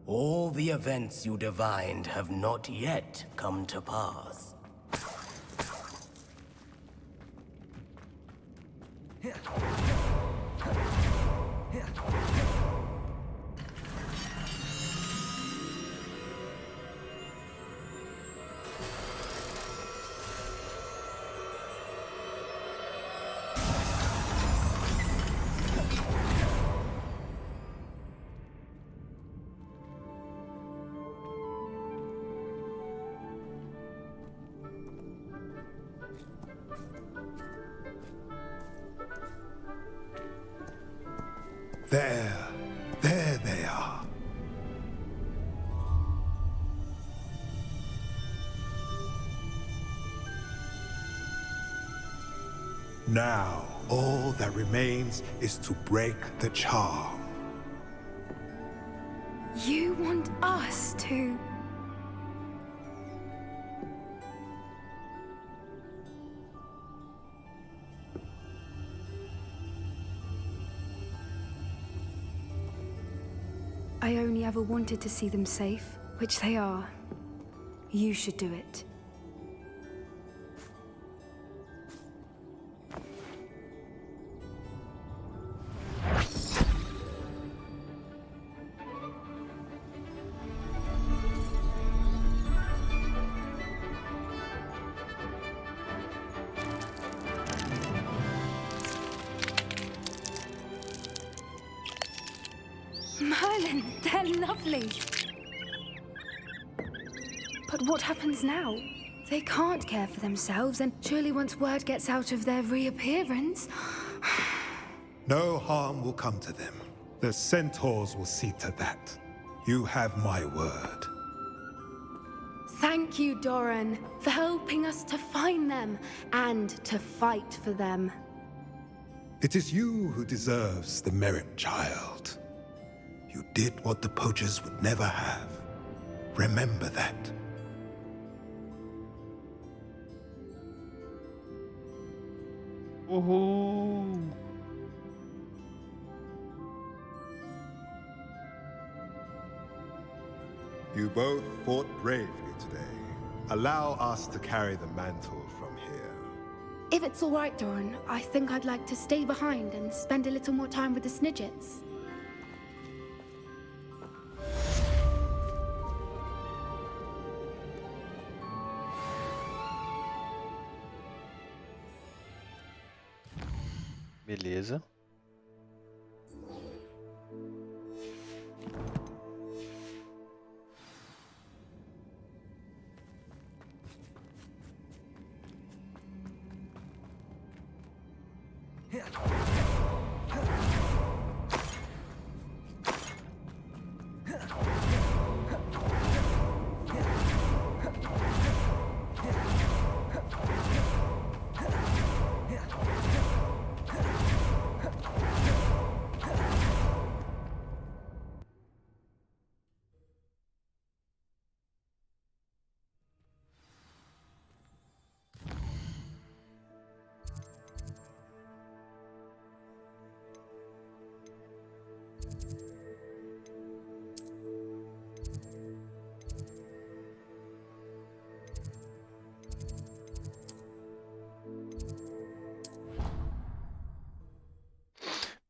All the events you divined have not yet come to pass. There they are. Now, all that remains is to break the charm. You want us to... I only ever wanted to see them safe, which they are. You should do it. Merlin, they're lovely. But what happens now? They can't care for themselves, and surely once word gets out of their reappearance... No harm will come to them. The centaurs will see to that. You have my word. Thank you, Doran, for helping us to find them and to fight for them. It is you who deserves the merit, child. You did what the poachers would never have. Remember that. Woohoo! You both fought bravely today. Allow us to carry the mantle from here. If it's all right, Doran, I think I'd like to stay behind and spend a little more time with the Snidgets. Beleza.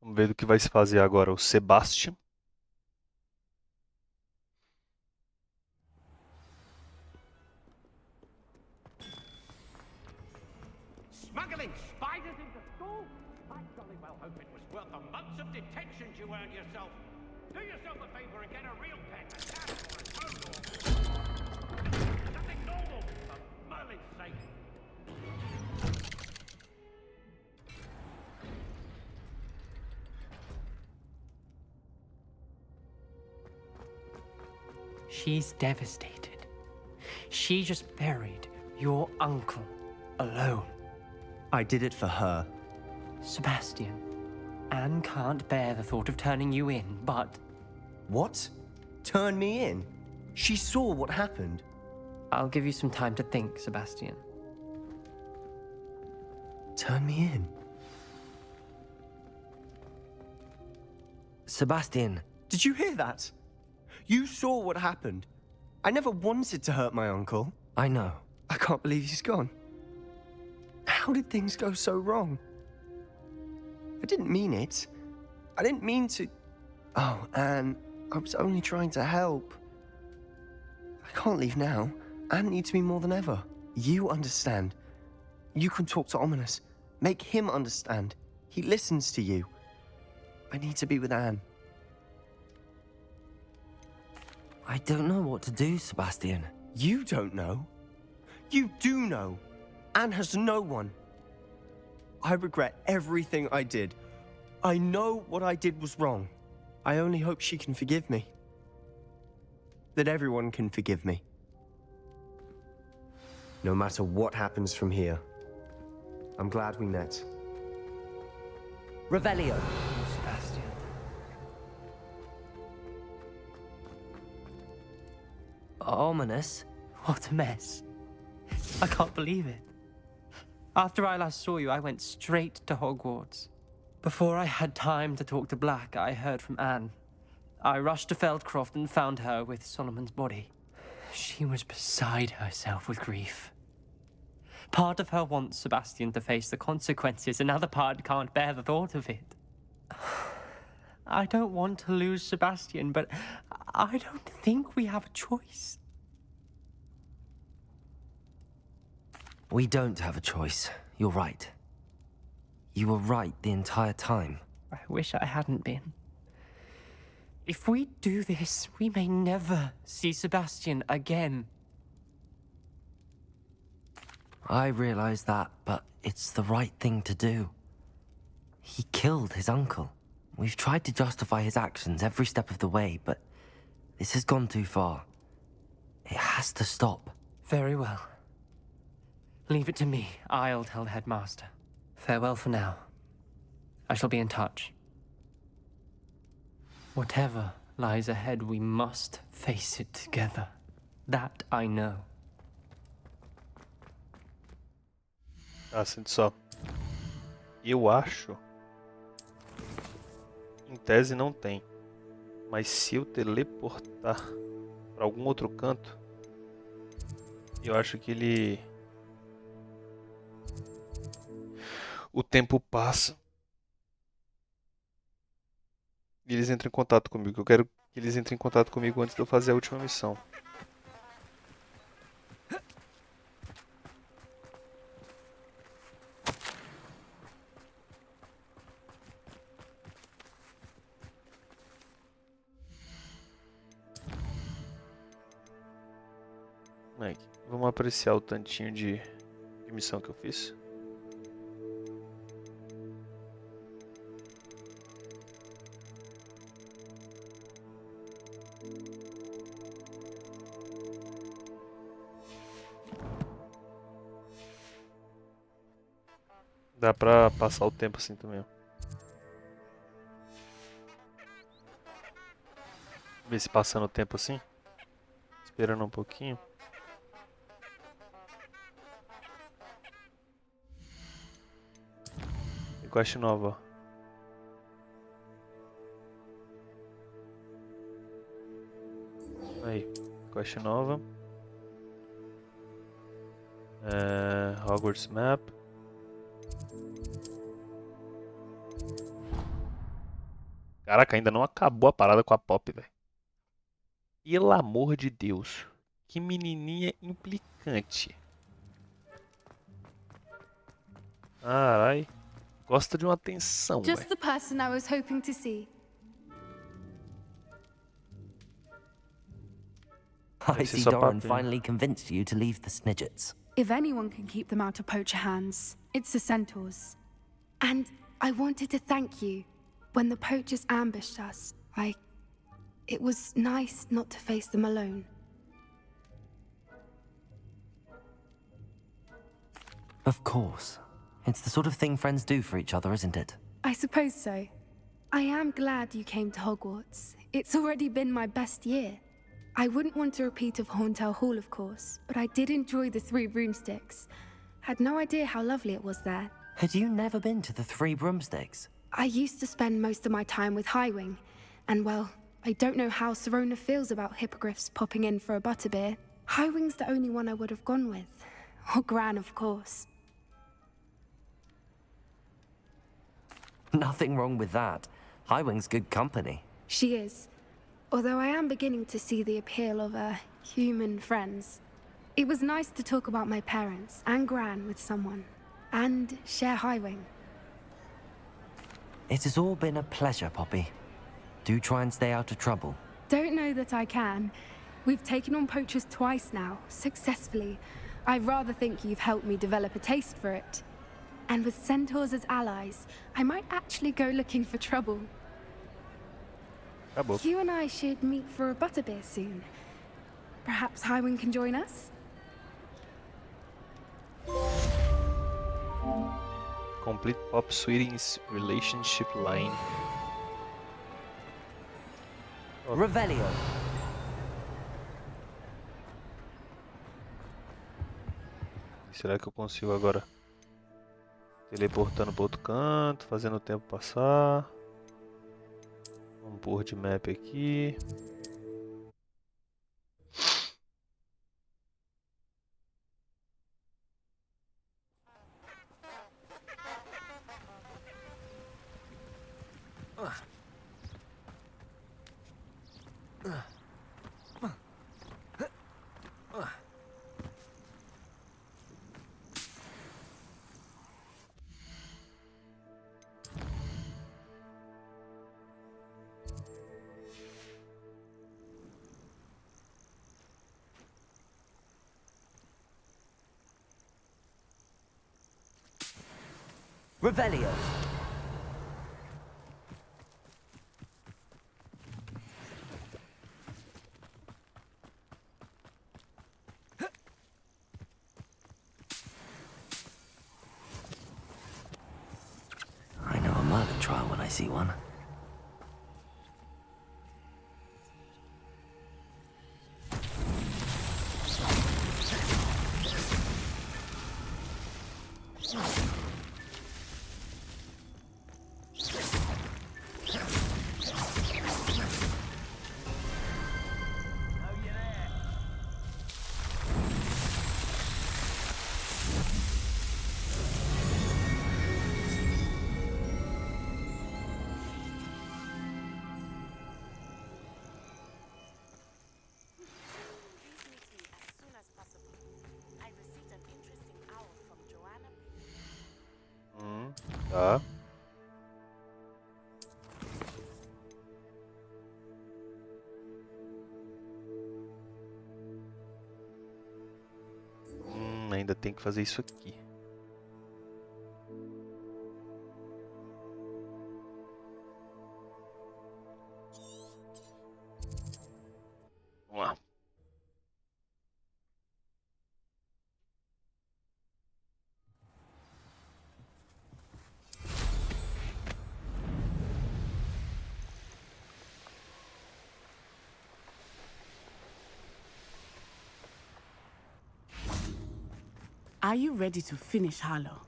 Vamos ver do que vai se fazer agora o Sebastian. Smuggling spiders into school? I jolly well hope it was worth the months of detention you earned yourself. Do yourself a favor and get a real pet, a cat or a toad or something normal, for Merlin's sake. She's devastated. She just buried your uncle alone. I did it for her. Sebastian, Anne can't bear the thought of turning you in, but... What? Turn me in? She saw what happened. I'll give you some time to think, Sebastian. Turn me in? Sebastian. Did you hear that? You saw what happened. I never wanted to hurt my uncle. I know. I can't believe he's gone. How did things go so wrong? I didn't mean it. I didn't mean to... Oh, Anne, I was only trying to help. I can't leave now. Anne needs me more than ever. You understand. You can talk to Ominous. Make him understand. He listens to you. I need to be with Anne. I don't know what to do, Sebastian. You don't know. You do know. Anne has no one. I regret everything I did. I know what I did was wrong. I only hope she can forgive me. That everyone can forgive me. No matter what happens from here, I'm glad we met. Revelio. Sebastian. Ominous? What a mess. I can't believe it. After I last saw you, I went straight to Hogwarts. Before I had time to talk to Black, I heard from Anne. I rushed to Feldcroft and found her with Solomon's body. She was beside herself with grief. Part of her wants Sebastian to face the consequences, another part can't bear the thought of it. I don't want to lose Sebastian, but I don't think we have a choice. We don't have a choice. You're right. You were right the entire time. I wish I hadn't been. If we do this, we may never see Sebastian again. I realize that, but it's the right thing to do. He killed his uncle. We've tried to justify his actions every step of the way, but this has gone too far. It has to stop. Very well. Leave it to me. I'll tell the headmaster. Farewell for now. I shall be in touch. Whatever lies ahead, we must face it together. That I know. Ah, sente só. Eu acho. Em tese não tem. Mas se eu teleportar para algum outro canto, eu acho que ele... O tempo passa. E eles entram em contato comigo. Eu quero que eles entrem em contato comigo antes de eu fazer a última missão. Aqui. Vamos apreciar o tantinho de missão que eu fiz. Dá pra passar o tempo assim também, ó. Ver se passando o tempo assim. Esperando um pouquinho. E quest nova, ó. Aí, quest nova. Hogwarts Map. Caraca, ainda não acabou a parada com a Pop, velho. Pelo amor de Deus. Que menininha implicante. Carai. Gosta de uma atenção, Just velho. the person I was hoping to see. I Deve ser see só Doran papinho. finally convinced you to leave the Snidgets. If anyone can keep them out of poacher hands, it's the centaurs. And I wanted to thank you. When the poachers ambushed us, it was nice not to face them alone. Of course. It's the sort of thing friends do for each other, isn't it? I suppose so. I am glad you came to Hogwarts. It's already been my best year. I wouldn't want a repeat of Hauntel Hall, of course, but I did enjoy the Three Broomsticks. Had no idea how lovely it was there. Had you never been to the Three Broomsticks? I used to spend most of my time with Highwing, and well, I don't know how Serona feels about hippogriffs popping in for a butterbeer. Highwing's the only one I would have gone with. Or Gran, of course. Nothing wrong with that. Highwing's good company. She is. Although I am beginning to see the appeal of human friends. It was nice to talk about my parents and Gran with someone. And share Highwing. It has all been a pleasure, Poppy. Do try and stay out of trouble. Don't know that I can. We've taken on poachers twice now, successfully. I rather think you've helped me develop a taste for it. And with centaurs as allies, I might actually go looking for trouble. Acabou. You and I should meet for a butterbeer soon. Perhaps Highwing can join us? Complete Pop Sweeting's relationship line. Revelio. Será que eu consigo agora? Teleportando para outro canto, fazendo o tempo passar. Um board map aqui. Revelio. I know a murder trial when I see one. Tá. Ainda tem que fazer isso aqui. Vamos lá. Are you ready to finish Harlow?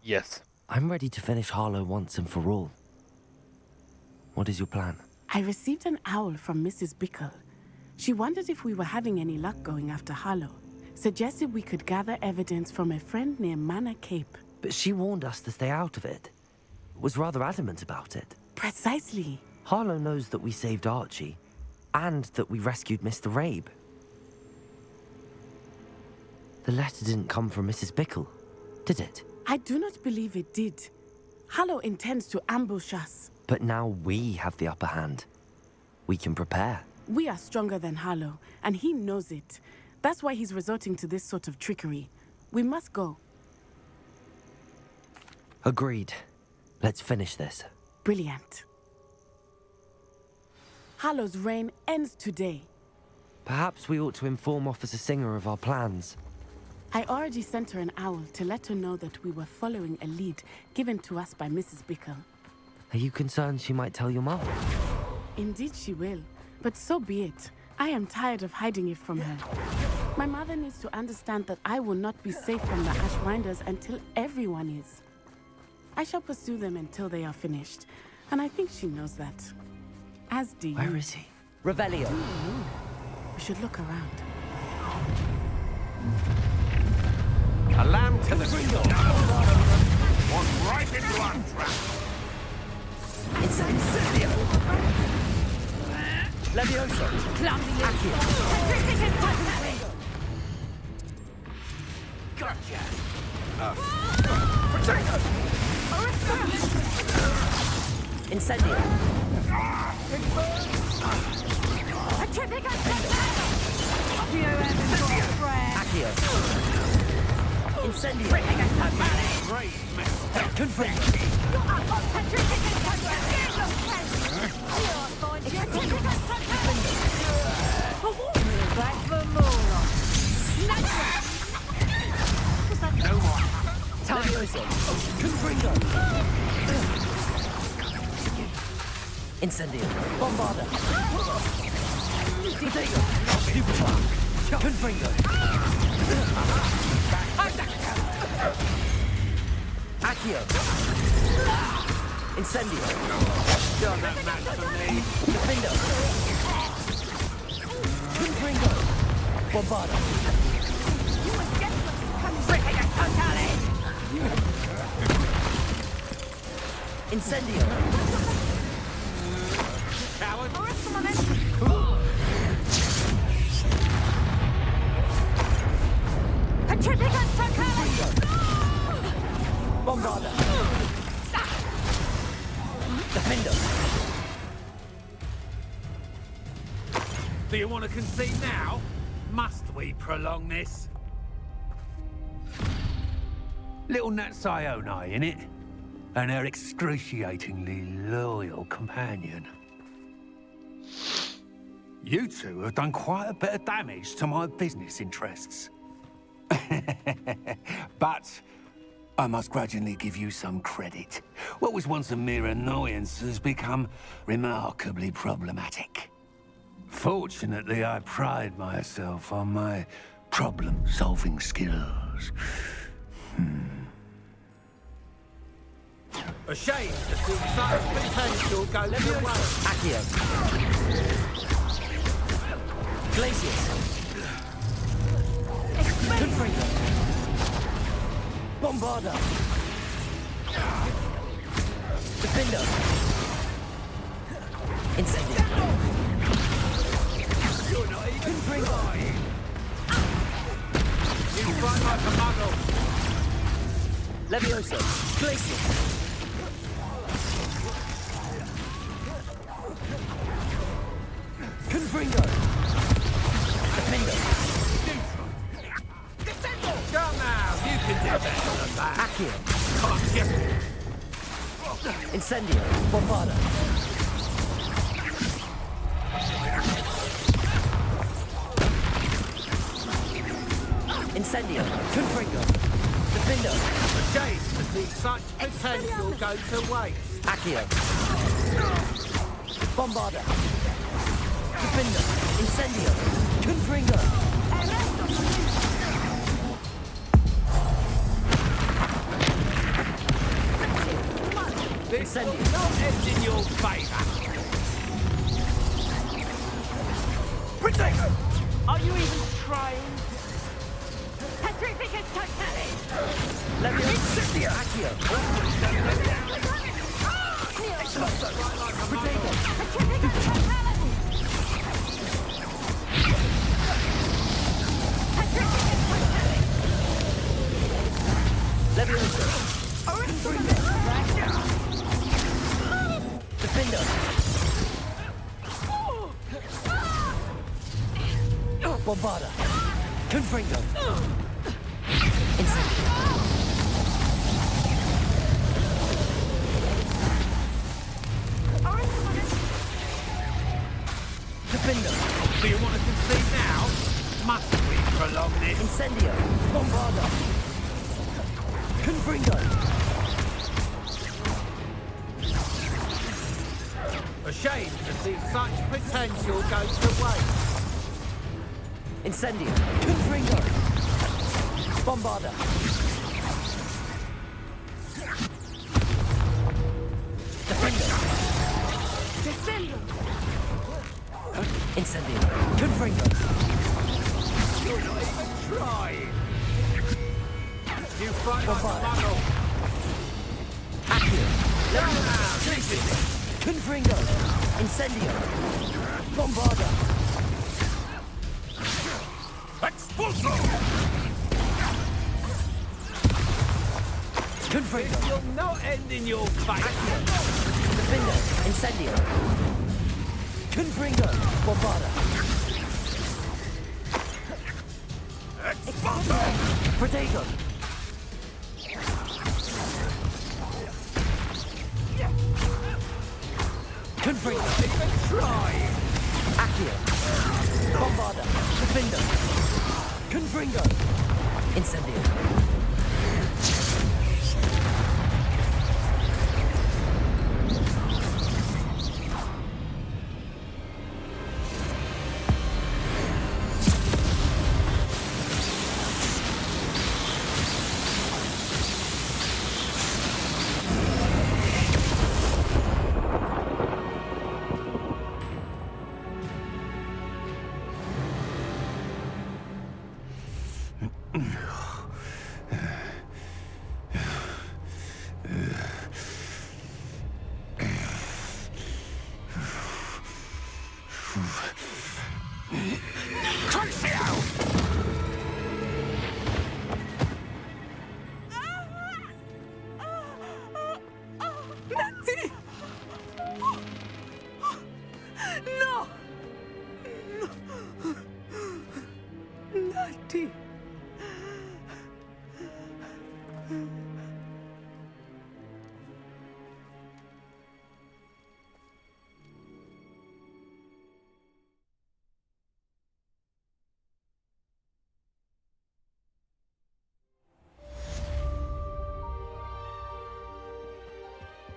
Yes. I'm ready to finish Harlow once and for all. What is your plan? I received an owl from Mrs. Bickle. She wondered if we were having any luck going after Harlow. Suggested we could gather evidence from a friend near Manor Cape. But she warned us to stay out of it. Was rather adamant about it. Precisely. Harlow knows that we saved Archie, and that we rescued Mr. Rabe. The letter didn't come from Mrs. Bickle, did it? I do not believe it did. Harlow intends to ambush us. But now we have the upper hand. We can prepare. We are stronger than Harlow, and he knows it. That's why he's resorting to this sort of trickery. We must go. Agreed. Let's finish this. Brilliant. Harlow's reign ends today. Perhaps we ought to inform Officer Singer of our plans. I already sent her an owl to let her know that we were following a lead given to us by Mrs. Bickle. Are you concerned she might tell your mom? Indeed she will, but so be it. I am tired of hiding it from her. My mother needs to understand that I will not be safe from the Ashwinders until everyone is. I shall pursue them until they are finished, and I think she knows that. As do you. Where is he? Revelio. We should look around. A lamb to the window. One right into our trap. It's Incendio. Levioso. Accio. Gotcha. Incendio. Accio. Incendio. Confringo. No more. Levioso. Confringo. Incendio. Bombarda. Potato. Stupefy. Confringo. Accio. Incendio. Done that match for me. Defendo. Confringo. Bombarda. Incendio. Coward. Bombarda. Defendo. Do you want to concede now? Must we prolong this? Little Nat Sione, innit? And her excruciatingly loyal companion. You two have done quite a bit of damage to my business interests. But I must grudgingly give you some credit. What was once a mere annoyance has become remarkably problematic. Fortunately, I pride myself on my problem-solving skills. A shame to see such potential go to waste. Accio. Glacius. Confringo. Bombarda. Defendo. Incendio. You're not even Confringo. You fight like a muggle. Levioso. Glacius. Confringo. Defendo. Come now, you can do better than that. Accio. Can't get Incendio. Bombarda. Incendio. Confringo. Defendo. a shame to see such potential go to waste. Accio. Bombarda. Defendo. Incendio. Confringo. This will not end in your favor. Protect her! Are you even trying? Petrificus Totale! Accio. Potato! Defender! Bombarda! Confringo! Incendio! Defender! Do you want to concede now? Must we prolong this? Incendio! Bombarda! Confringo! A shame to see such potential go to waste. Incendio! Confringo! Bombarda! Defender! Defender! Incendio! Confringo! You're not even trying. You fight like a Bombarda! muddle. Accio! Down now, Confringo! Incendio! Bombarda! Expulso! Confringo! This will not end in your fate. Defender! Incendio! Confringo! Bombarda! Expulso! Protego! Confringo! Even try. Accio! Bombarda! Defender! Confringo! Incendio! Natty! No! Natty!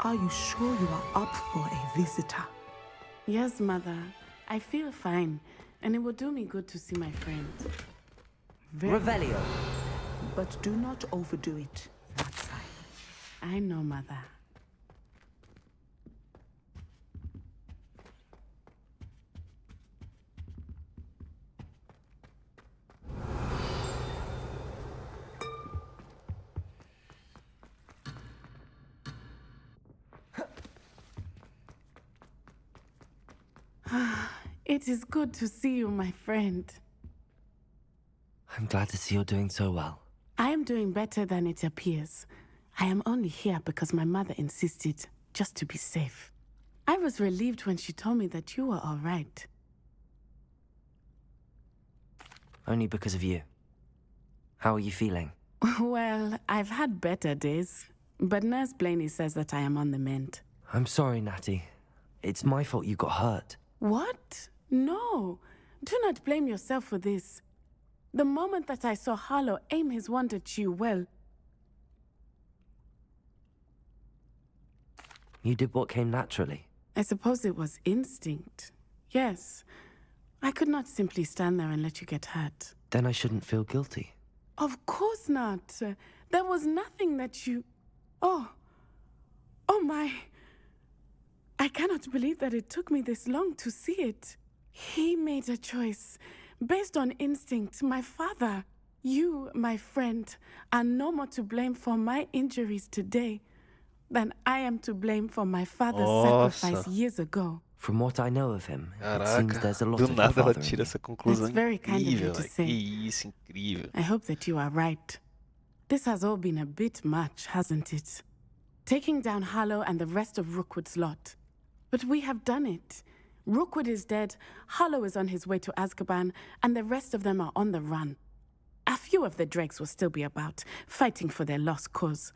Are you sure you are up for a visitor? Yes, Mother. I feel fine, and it will do me good to see my friend. Revelio! But do not overdo it that side. I know, Mother. It is good to see you, my friend. I'm glad to see you're doing so well. I am doing better than it appears. I am only here because my mother insisted, just to be safe. I was relieved when she told me that you were all right. Only because of you. How are you feeling? Well, I've had better days, but Nurse Blaney says that I am on the mend. I'm sorry, Natty. It's my fault you got hurt. What? No. Do not blame yourself for this. The moment that I saw Harlow aim his wand at you, well... You did what came naturally. I suppose it was instinct. Yes. I could not simply stand there and let you get hurt. Then I shouldn't feel guilty. Of course not. There was nothing that you... Oh. Oh my... I cannot believe that it took me this long to see it. He made a choice. Based on instinct, my father, you, my friend, are no more to blame for my injuries today than I am to blame for my father's sacrifice years ago. From what I know of him, it Caraca, seems there's a lot do of your nada ela father in tira you. essa conclusão That's very kind of you incrível, to velho. say. Que isso, incrível. I hope that you are right. This has all been a bit much, hasn't it? Taking down Harlow and the rest of Rookwood's lot. But we have done it. Rookwood is dead, Hollow is on his way to Azkaban, and the rest of them are on the run. A few of the dregs will still be about, fighting for their lost cause.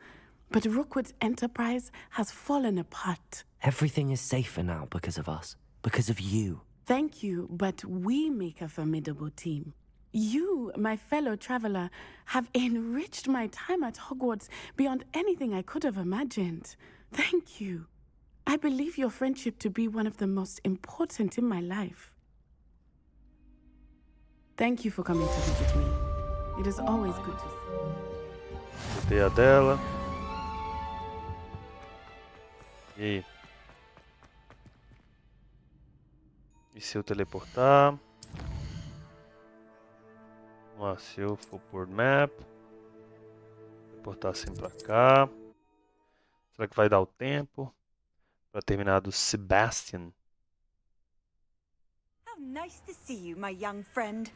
But Rookwood's enterprise has fallen apart. Everything is safer now because of us. Because of you. Thank you, but we make a formidable team. You, my fellow traveler, have enriched my time at Hogwarts beyond anything I could have imagined. Thank you. I believe your friendship to be one of the most important in my life. Thank you for coming to visit me. It is always good to see. Botei a dela. E aí? E se eu teleportar? Vamos lá, se eu for por map. Teleportar assim pra cá. Será que vai dar o tempo para terminar do Sebastian? How nice to see you, my young friend.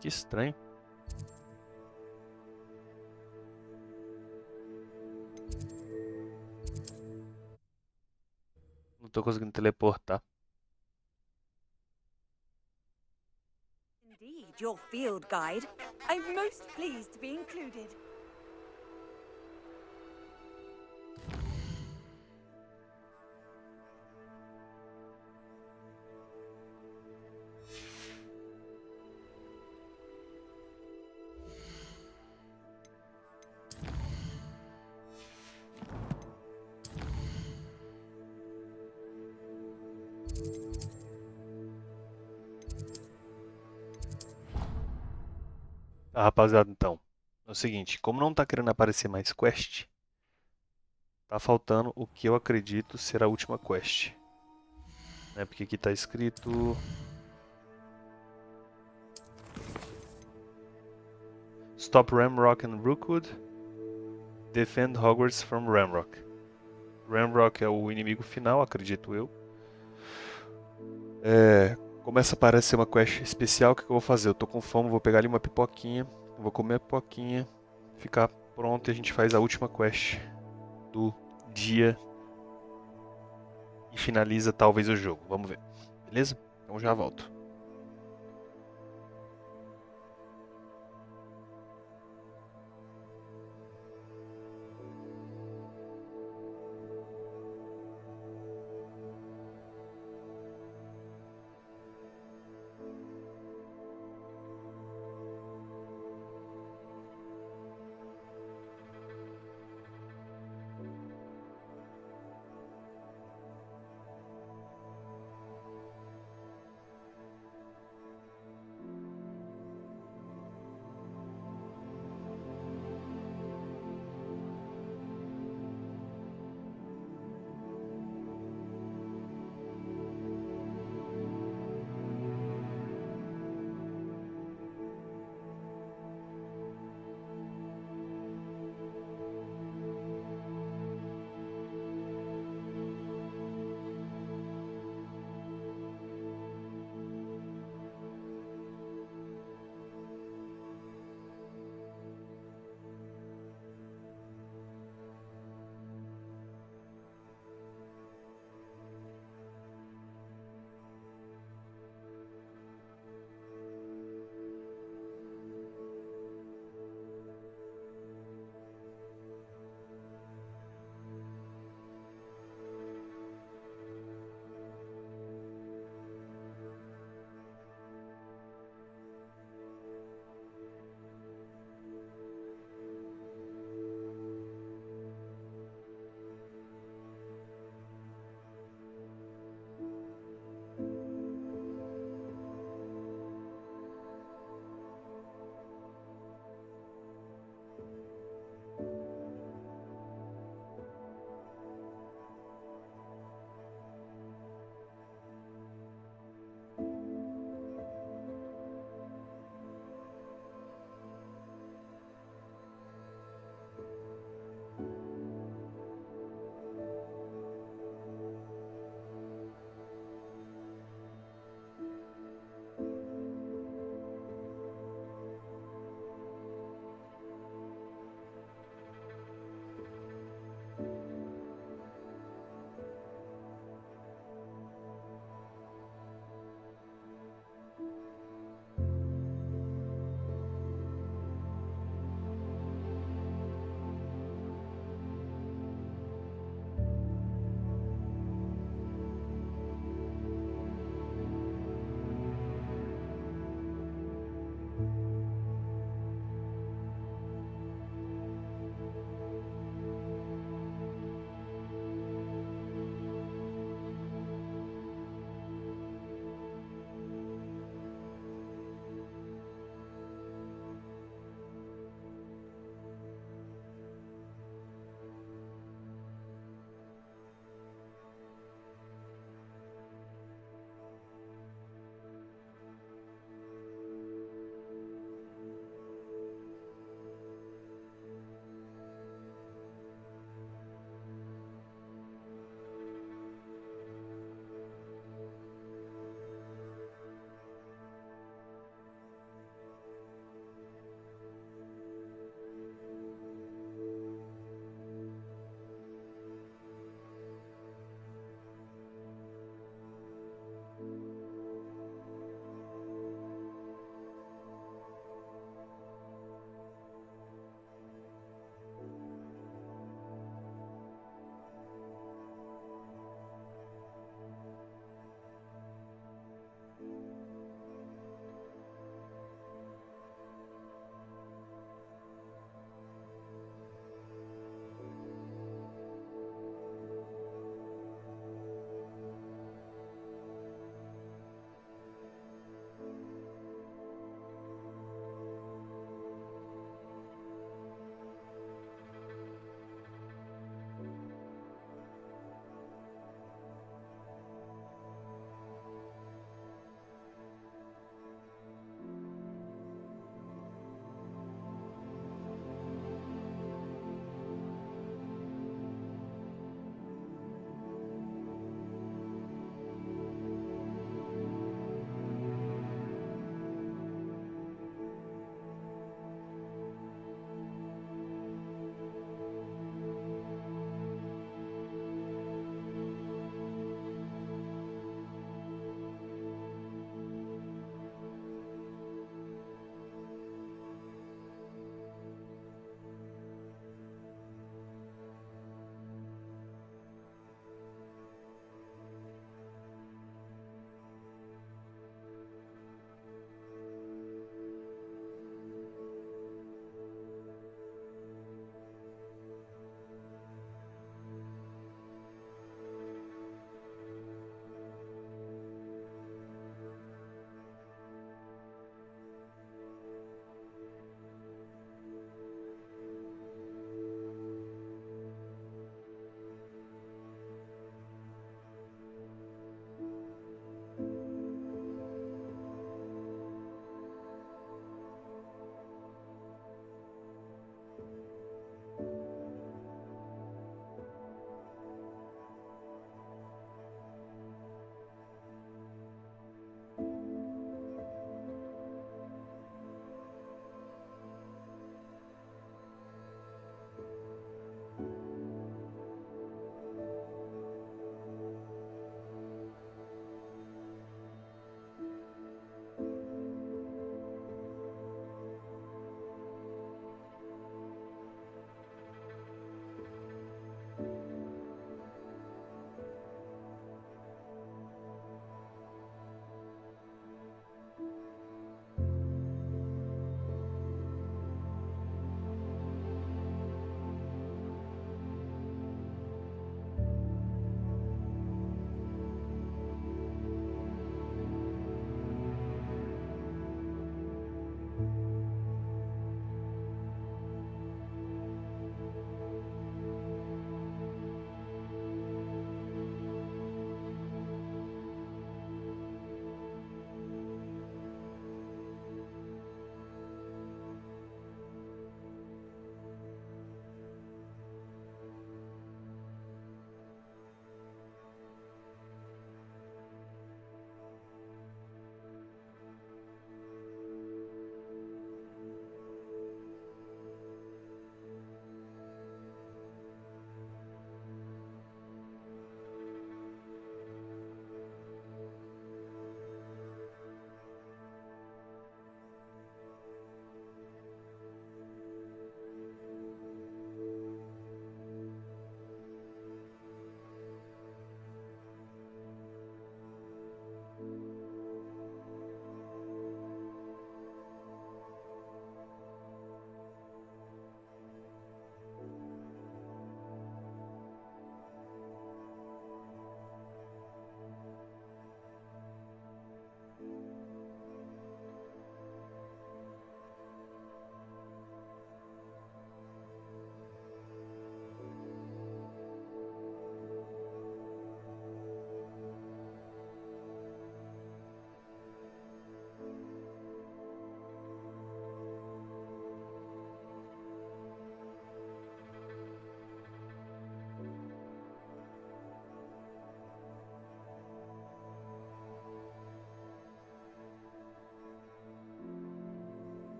Que estranho. Não tô conseguindo teleportar. Indeed, your field guide. I'm most pleased to be included. Tá, rapaziada, então. É o seguinte, como não tá querendo aparecer mais quest, tá faltando o que eu acredito ser a última quest. Né? Porque aqui tá escrito... Stop Ramrock and Rookwood. Defend Hogwarts from Ramrock. Ramrock é o inimigo final, acredito eu. Começa a parecer uma quest especial, o que eu vou fazer? Eu tô com fome, vou pegar ali uma pipoquinha, vou comer a pipoquinha, ficar pronto e a gente faz a última quest do dia e finaliza talvez o jogo. Vamos ver, beleza? Então já volto.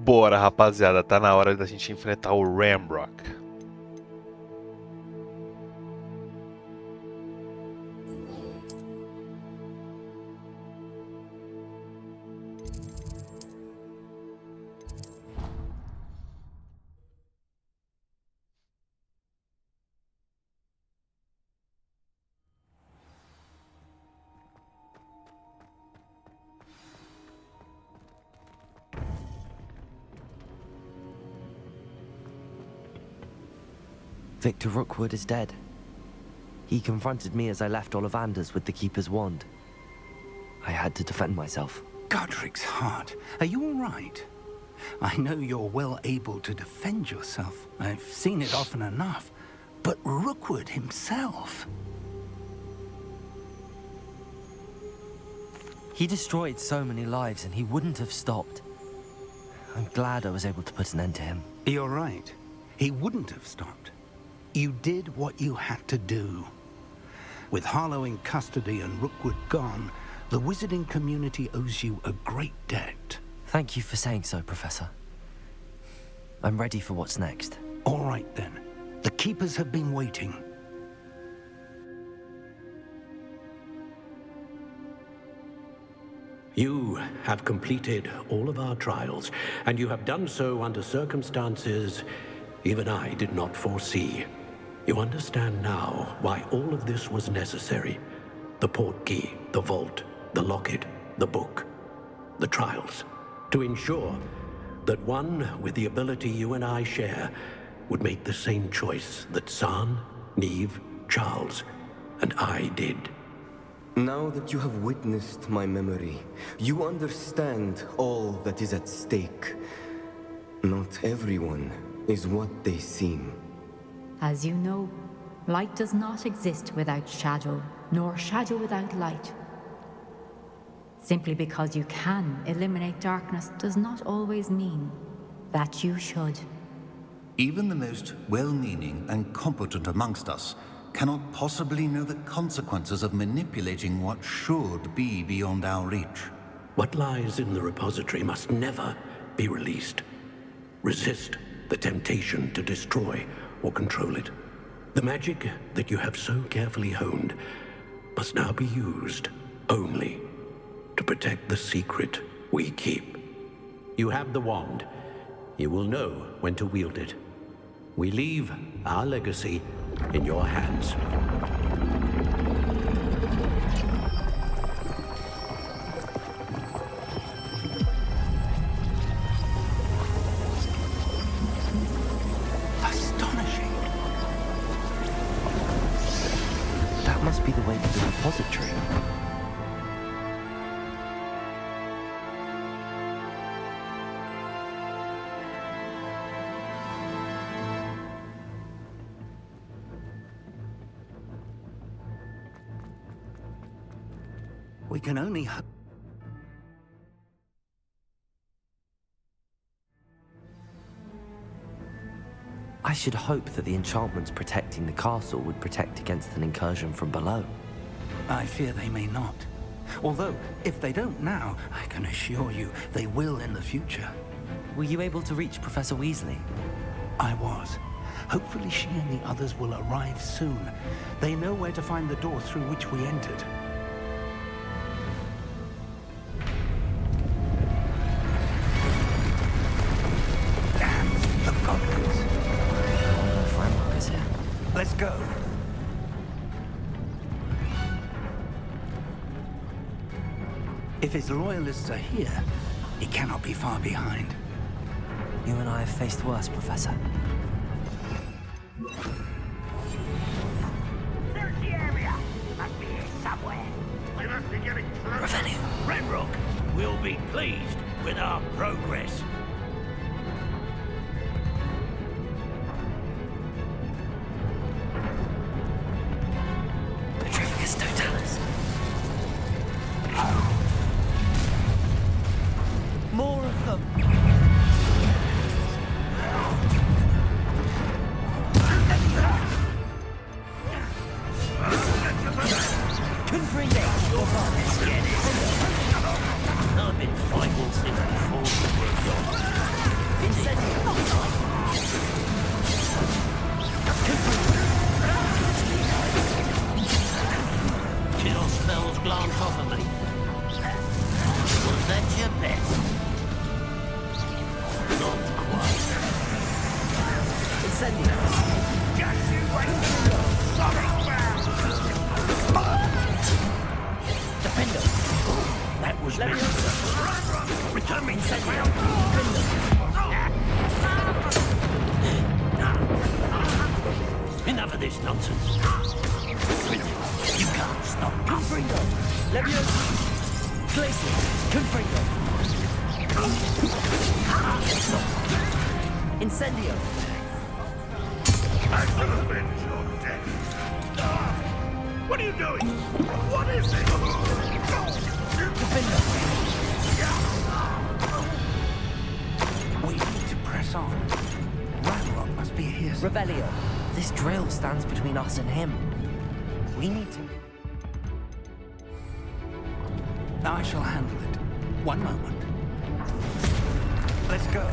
Bora, rapaziada, tá na hora da gente enfrentar o Ranrock. Victor Rookwood is dead. He confronted me as I left Ollivanders with the Keeper's wand. I had to defend myself. Godric's heart, are you all right? I know you're well able to defend yourself. I've seen it often enough. But Rookwood himself... He destroyed so many lives and he wouldn't have stopped. I'm glad I was able to put an end to him. You're right. He wouldn't have stopped. You did what you had to do. With Harlow in custody and Rookwood gone, the wizarding community owes you a great debt. Thank you for saying so, Professor. I'm ready for what's next. All right, then. The Keepers have been waiting. You have completed all of our trials, and you have done so under circumstances even I did not foresee. You understand now why all of this was necessary. The portkey, the vault, the locket, the book, the trials. To ensure that one with the ability you and I share would make the same choice that San, Neve, Charles, and I did. Now that you have witnessed my memory, you understand all that is at stake. Not everyone is what they seem. As you know, light does not exist without shadow, nor shadow without light. Simply because you can eliminate darkness does not always mean that you should. Even the most well-meaning and competent amongst us cannot possibly know the consequences of manipulating what should be beyond our reach. What lies in the repository must never be released. Resist the temptation to destroy or control it. The magic that you have so carefully honed must now be used only to protect the secret we keep. You have the wand. You will know when to wield it. We leave our legacy in your hands. Astonishing. That must be the way to the repository. We can only hope. I should hope that the enchantments protecting the castle would protect against an incursion from below. I fear they may not. Although, if they don't now, I can assure you they will in the future. Were you able to reach Professor Weasley? I was. Hopefully she and the others will arrive soon. They know where to find the door through which we entered. Let's go. If his loyalists are here, he cannot be far behind. You and I have faced worse, Professor. Search the area. Must be here somewhere. We must be getting close. Ranrock will be pleased with our progress. More of them! Confringo, your father's scared. I've been fighting since before the world. first glance off of me. Was that your best? Not quite. Incendio. Just you wait. Something bad. Defender. That was Leviosa. Return me, Incendio. Enough of this nonsense. You can't stop me. Confringo. Leviosa. Glacier. Confringo. Incendio. I could have been your death. What are you doing? What is it? Defender. We need to press on. Ranrock must be here. Revelio. This drill stands between us and him. We need to... I shall handle it. One moment. Let's go.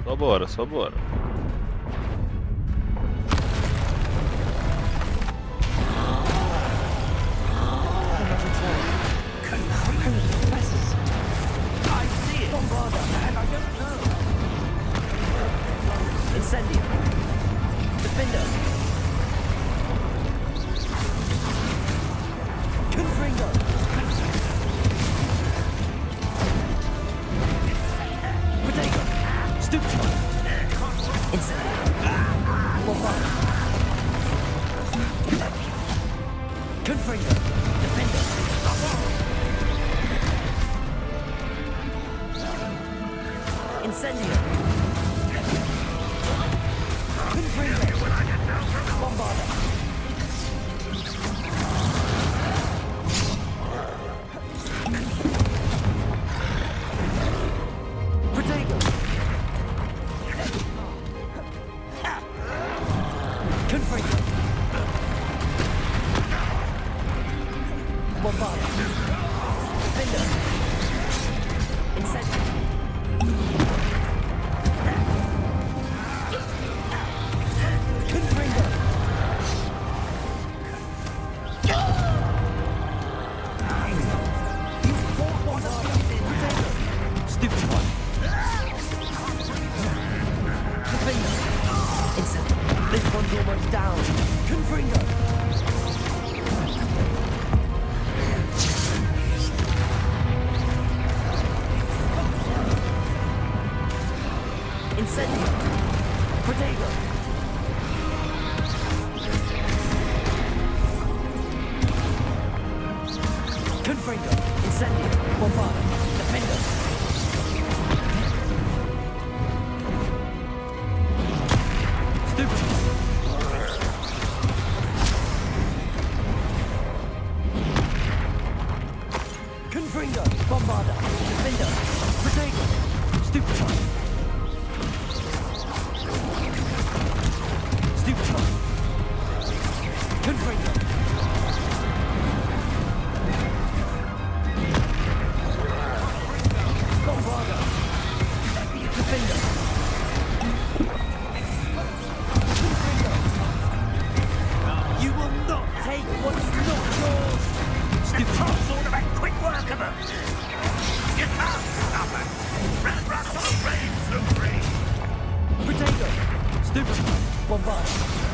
Só bora, só bora. Incendio. Defender. Confringo. Potato. Stupid. Incendio. Bombarda. Confringo. Defender. Incendio. Bombarda. Protego. Confringo. Bombarda.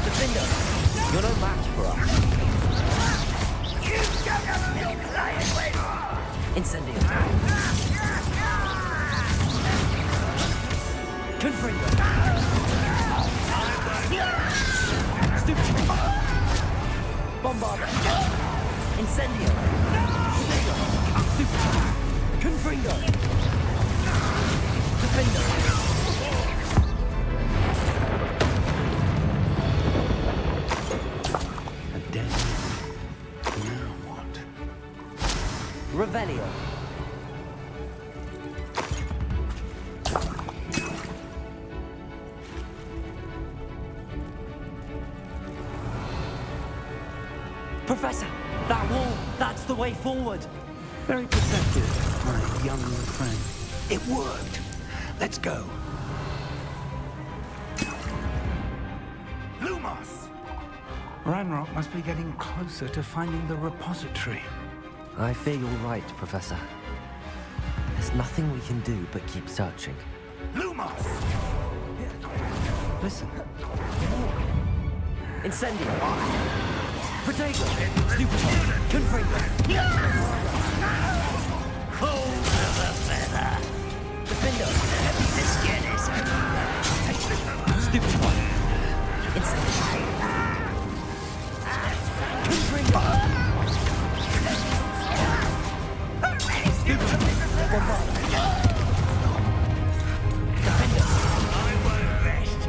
Defender. Incendio. Revelio. Professor, that wall, that's the way forward. Very perceptive, my young friend. It worked. Let's go. Lumos! Ranrock must be getting closer to finding the repository. I fear you're right, Professor. There's nothing we can do but keep searching. Lumos! Listen. Incendio! Protego! Stupid! Confringo! Hold the feather. Defender! Let's get this over. Stupid one! Incendio! Confringo! Stupid! Bombarda! Defender! I won't rest.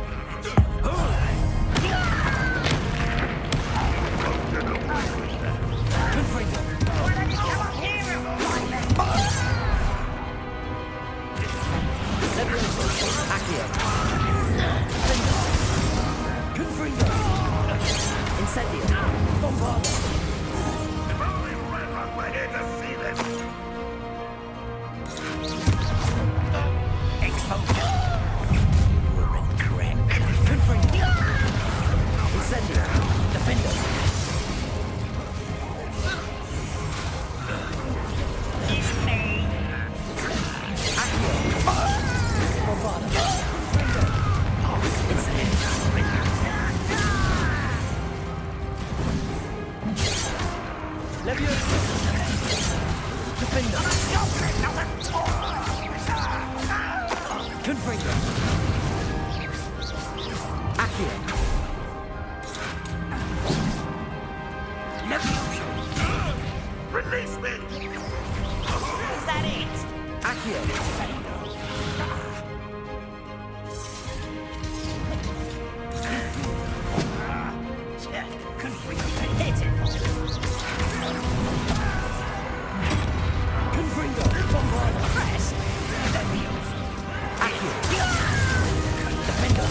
Confringo! Accio! Confringo! Incendio! Bombarda! If only Ranrock were here to see this! Exposure. We're in crack. Confringo! Incendio! Defender! It's me. Accio! Bombarda! Confringo! Incendio! Leviosa! Defender! Confringo! Accio! Release me! Is that it? Accio! Hit it. Confringo! Bombarda! Press. Leviosa. Accio! Defender!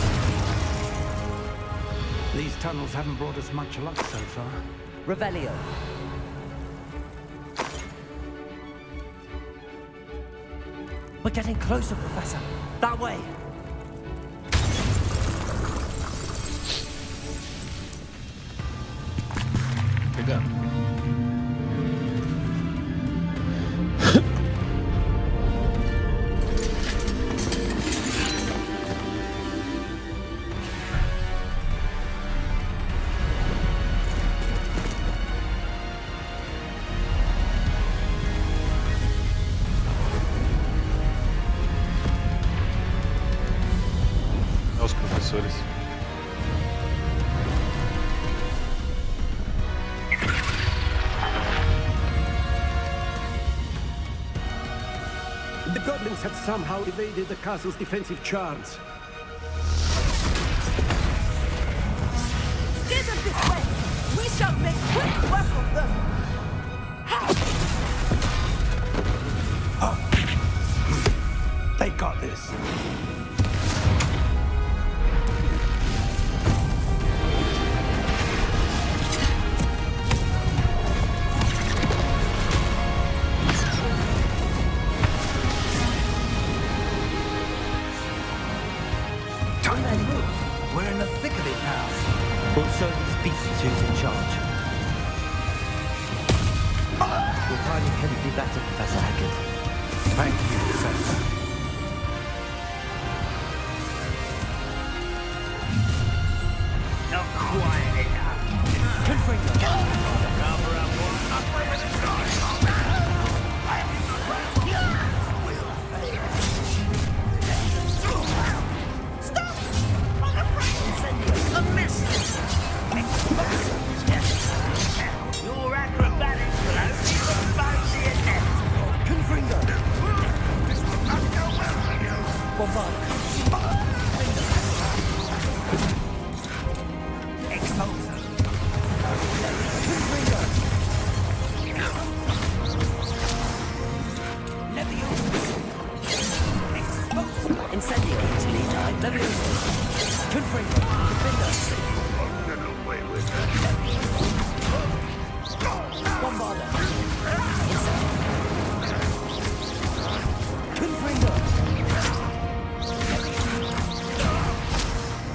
These tunnels haven't brought us much luck so far. Revelio! We're getting closer, Professor. That way! Pegando. Os professores. The goblins have somehow evaded the castle's defensive charms. Steer them this way. We shall make quick work of them. They got this. Time to move! We're in the thick of it now. We'll show these beasts who's in charge. Your timing couldn't be better, Professor Haggard. Thank you, Professor. Not quite enough. Confringo! Cover up one. I'll play with it. Stop! I'm afraid. A miss. Your acrobatics will only expose the attempt. Confringo! This will not go well for you! Bombarda! Exposure. Confringo! Leviosa. Exposure. Incendio! Leviosa! Confringo! Defender! Get away with that! Bombarda! Incendio! Confringo!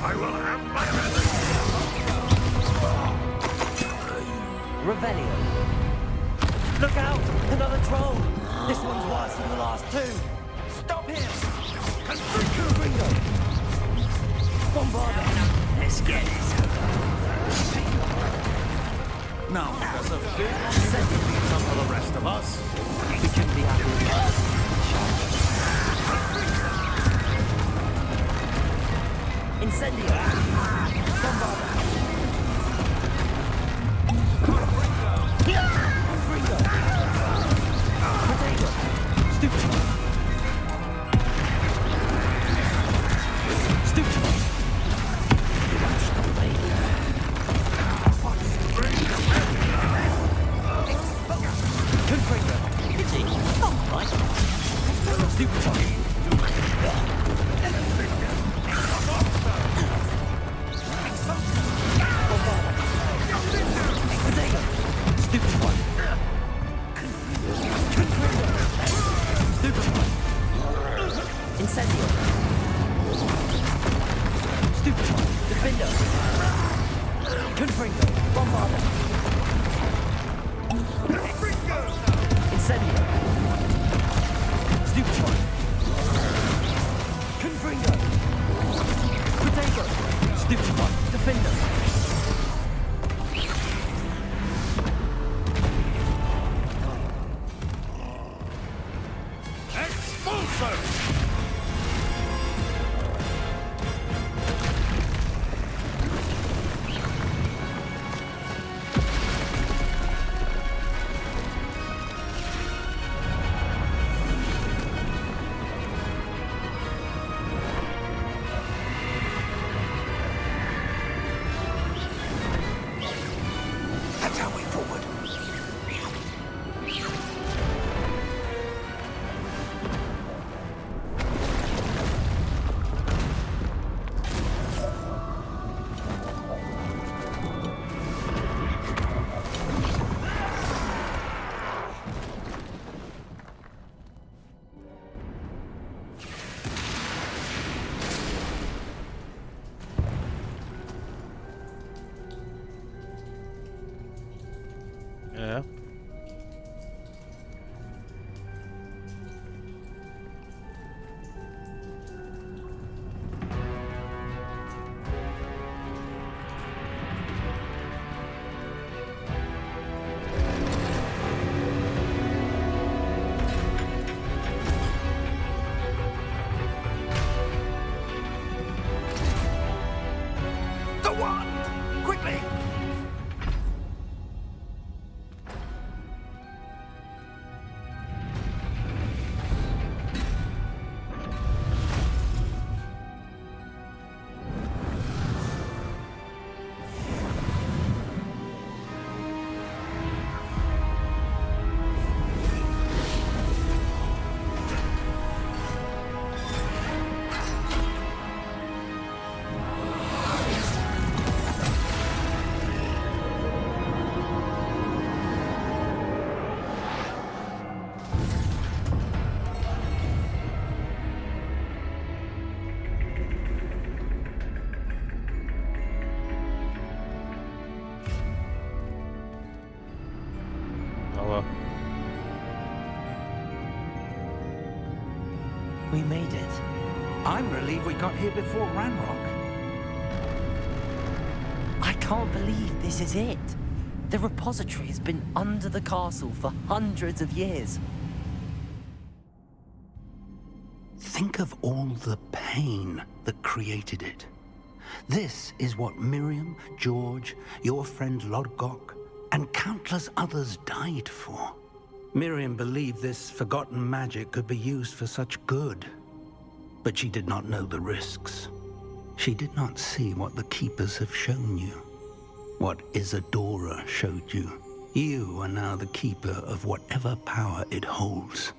I will have my revenge! Revelio. Look out! Another troll! This one's worse than the last two! Stop him! Confringo! Bombarda! Let's get this. Now, Professor, send some for the rest of us. We couldn't be happy with that. Incendio! Bombarda! Confringo! Potato! Stupid! Stupid! Confringo! Itchy! Oh, right! Stupid! Potato! Stupid one! Stupid one! Incendio! Stupid one! Defender! Confringo! Bombarda! Incendio! Stupid one! Confringo! Potato! Stupid one! Defender! Expulso! That's our way forward. É. The wand! Quickly! Olha lá. We made it. I'm relieved we got here before Ranrock. I can't believe this is it. The repository has been under the castle for hundreds of years. Think of all the pain that created it. This is what Miriam, George, your friend Lodgok, and countless others died for. Miriam believed this forgotten magic could be used for such good, but she did not know the risks. She did not see what the Keepers have shown you, what Isadora showed you. You are now the Keeper of whatever power it holds.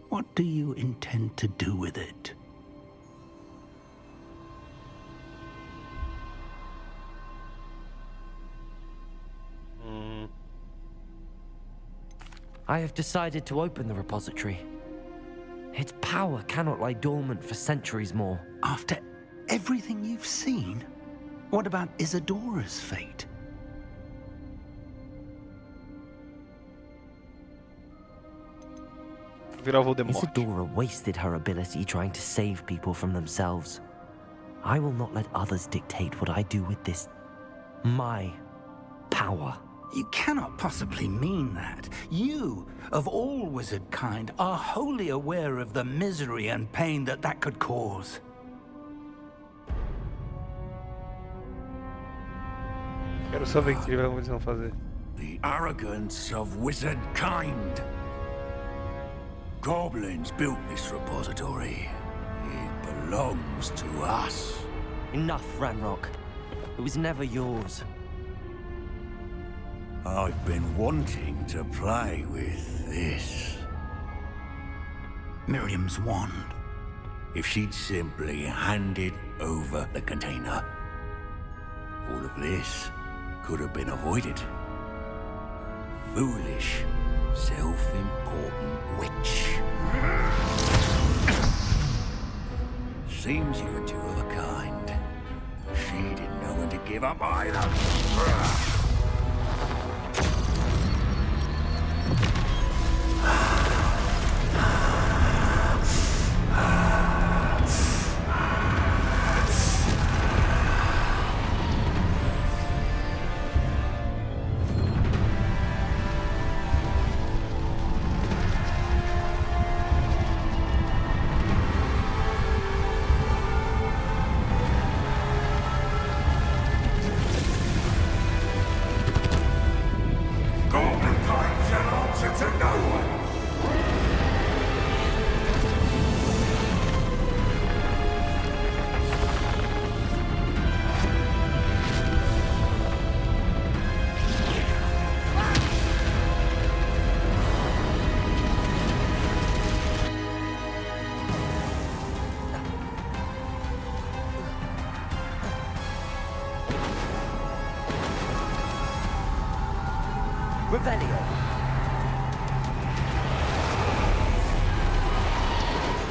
What do you intend to do with it? I have decided to open the repository. Its power cannot lie dormant for centuries more. After everything you've seen? What about Isadora's fate? Virar Voldemort. Isadora wasted her ability trying to save people from themselves. I will not let others dictate what I do with this. My power. You cannot possibly mean that. You, of all wizard kind, are wholly aware of the misery and pain that that could cause. Quero só ver o que eles vão fazer. The arrogance of wizard kind. Goblins built this repository. It belongs to us. Enough, Ranrock. It was never yours. I've been wanting to play with this. Miriam's wand. If she'd simply handed over the container, all of this could have been avoided. Foolish, self-important witch. Seems you're two of a kind. She didn't know when to give up either. Revelio.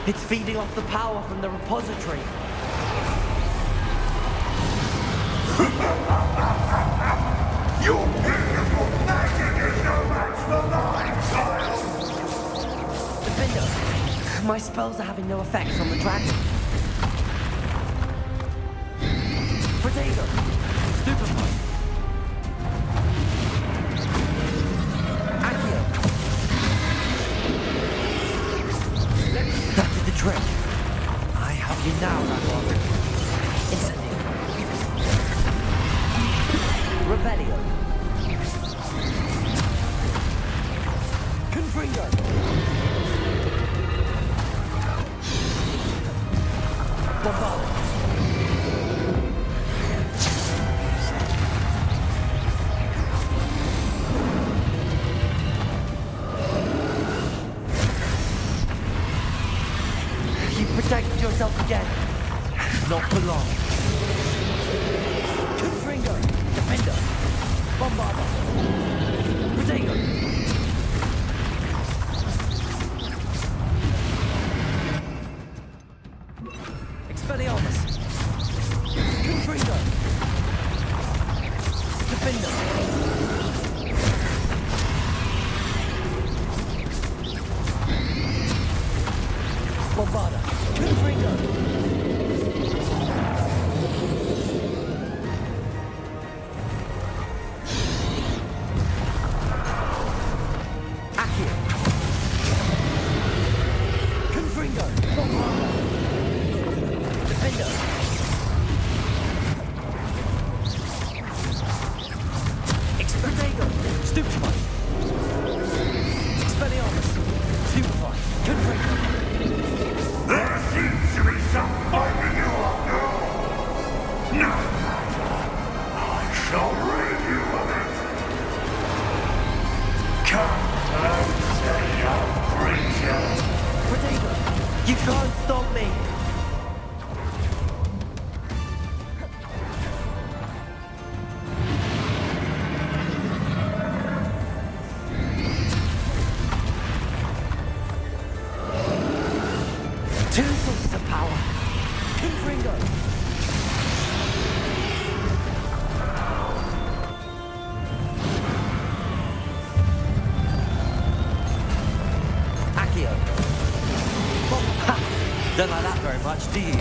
It's feeding off the power from the repository. Your beautiful magic is no match for mine, child! Defender, my spells are having no effects on the dragon. Potato, stupefy. That did the trick. I have you now, Ranrock. Incendio. Revelio. Confringo. Bombard. Protect yourself again. Not for long. Confringo. Defender. Bombarder. Protego. Expelliarmus. Confringo. Defender. Bombarder. Confringo. You can't stop me! Two sources of power. Confringo. Don't like that very much, do you?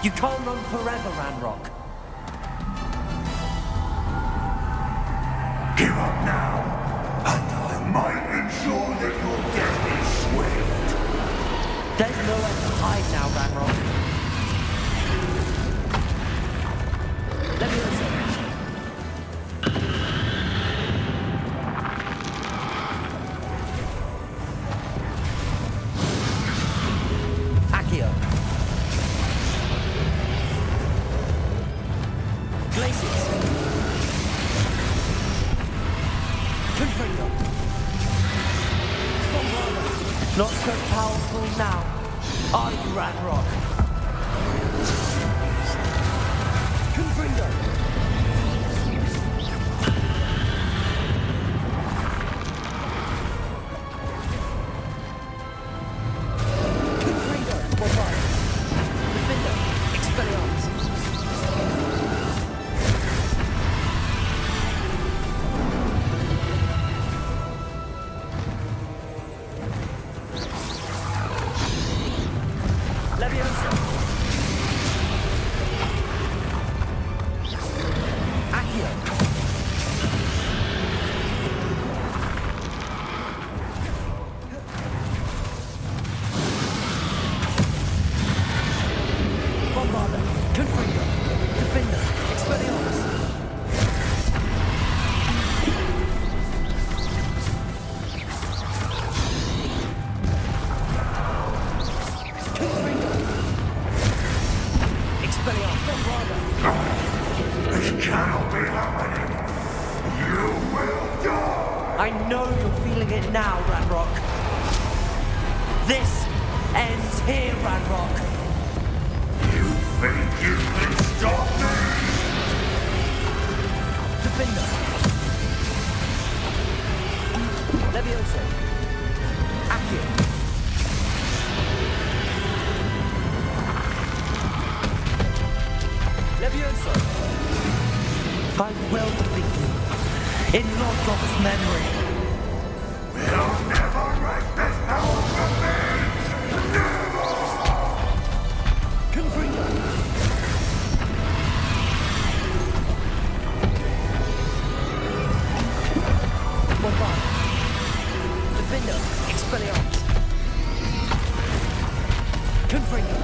You can't run forever, Ranrock. Give up now, and I might ensure that your death is swift. There's nowhere to hide now, Ranrock. Let me listen. Accio. Glacius. Confringo. Not so powerful now, are you, Ranrock? Confringo. Confringo. Bombard. Defender. Expelliarmus. Leviosa. Accio. Bombarda. Confringo. Defender. Expelliarmus. Confringo. Expelliarmus. Bombarda. This cannot be happening. You will die. I know you're feeling it now, Ranrock. This ends here, Ranrock. You think you can stop me? Defender. Leviosa. Accio. Leviosa. I will defeat you. In Lord God's memory. We'll never wreck this power from me! Never! Confringo. Bombard. Defender. Expelliarmus. Confringo.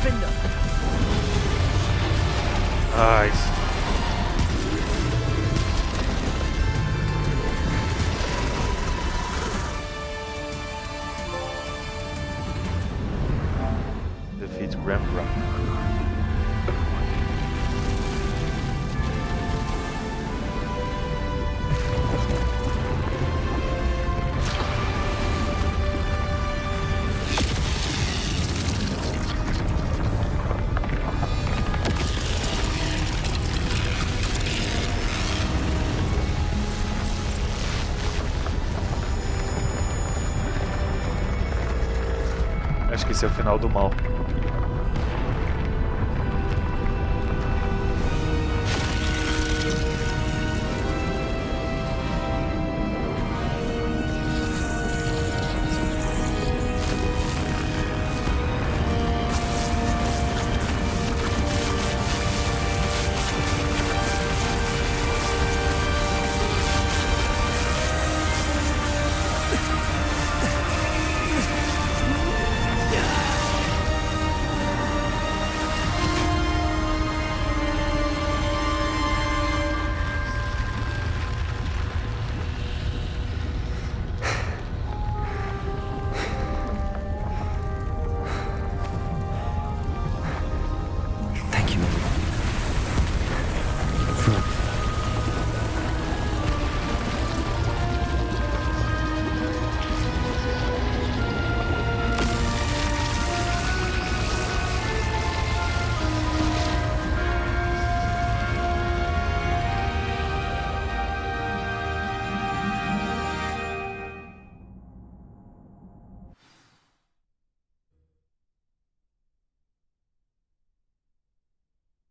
Gryffindor. Nice. Defeat Ramrock. Acho que esse é o final do mal.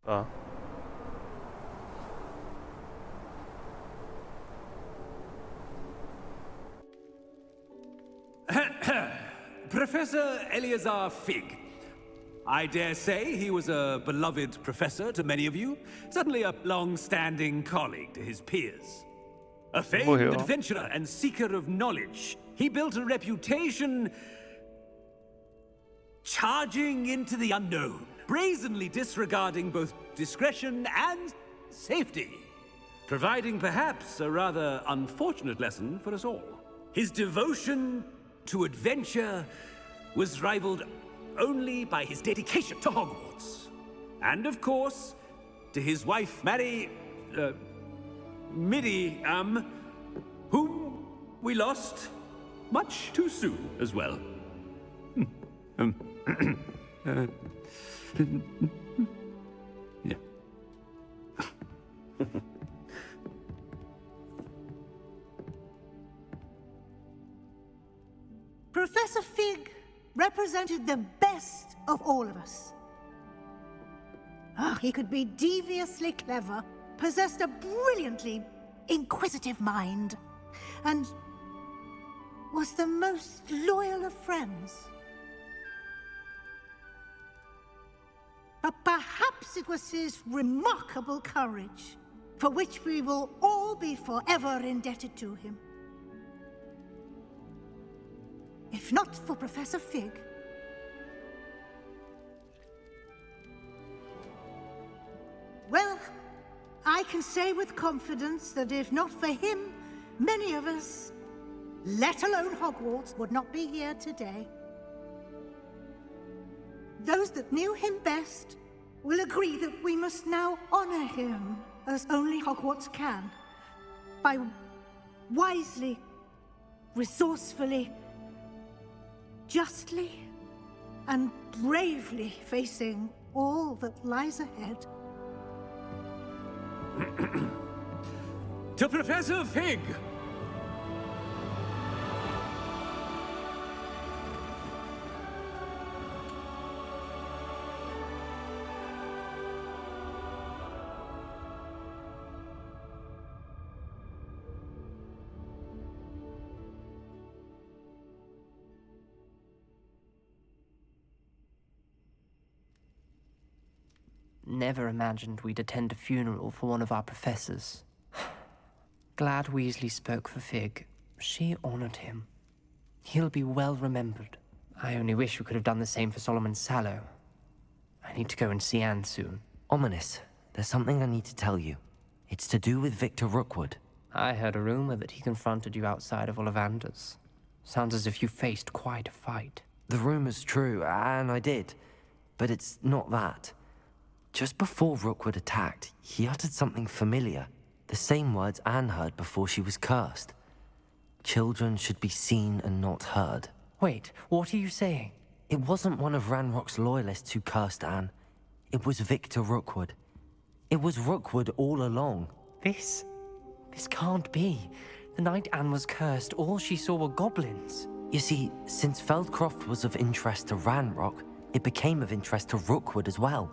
Ah. Professor Eleazar Fig. I dare say he was a beloved professor to many of you, certainly a long-standing colleague to his peers. A famed adventurer and seeker of knowledge, he built a reputation charging into the unknown, brazenly disregarding both discretion and safety, providing perhaps a rather unfortunate lesson for us all. His devotion to adventure was rivaled only by his dedication to Hogwarts. And of course, to his wife, Midi, whom we lost much too soon as well. Yeah. Professor Fig represented the best of all of us. He could be deviously clever, possessed a brilliantly inquisitive mind, and was the most loyal of friends. But perhaps it was his remarkable courage, for which we will all be forever indebted to him. If not for Professor Fig, well, I can say with confidence that if not for him, many of us, let alone Hogwarts, would not be here today. Those that knew him best will agree that we must now honor him as only Hogwarts can, by wisely, resourcefully, justly, and bravely facing all that lies ahead. To Professor Fig! Never imagined we'd attend a funeral for one of our professors. Glad Weasley spoke for Fig. She honored him. He'll be well remembered. I only wish we could have done the same for Solomon Sallow. I need to go and see Anne soon. Ominous, there's something I need to tell you. It's to do with Victor Rookwood. I heard a rumor that he confronted you outside of Ollivander's. Sounds as if you faced quite a fight. The rumor's true, and I did. But it's not that. Just before Rookwood attacked, he uttered something familiar. The same words Anne heard before she was cursed. Children should be seen and not heard. Wait, what are you saying? It wasn't one of Ranrock's loyalists who cursed Anne. It was Victor Rookwood. It was Rookwood all along. This can't be. The night Anne was cursed, all she saw were goblins. You see, since Feldcroft was of interest to Ranrock, it became of interest to Rookwood as well.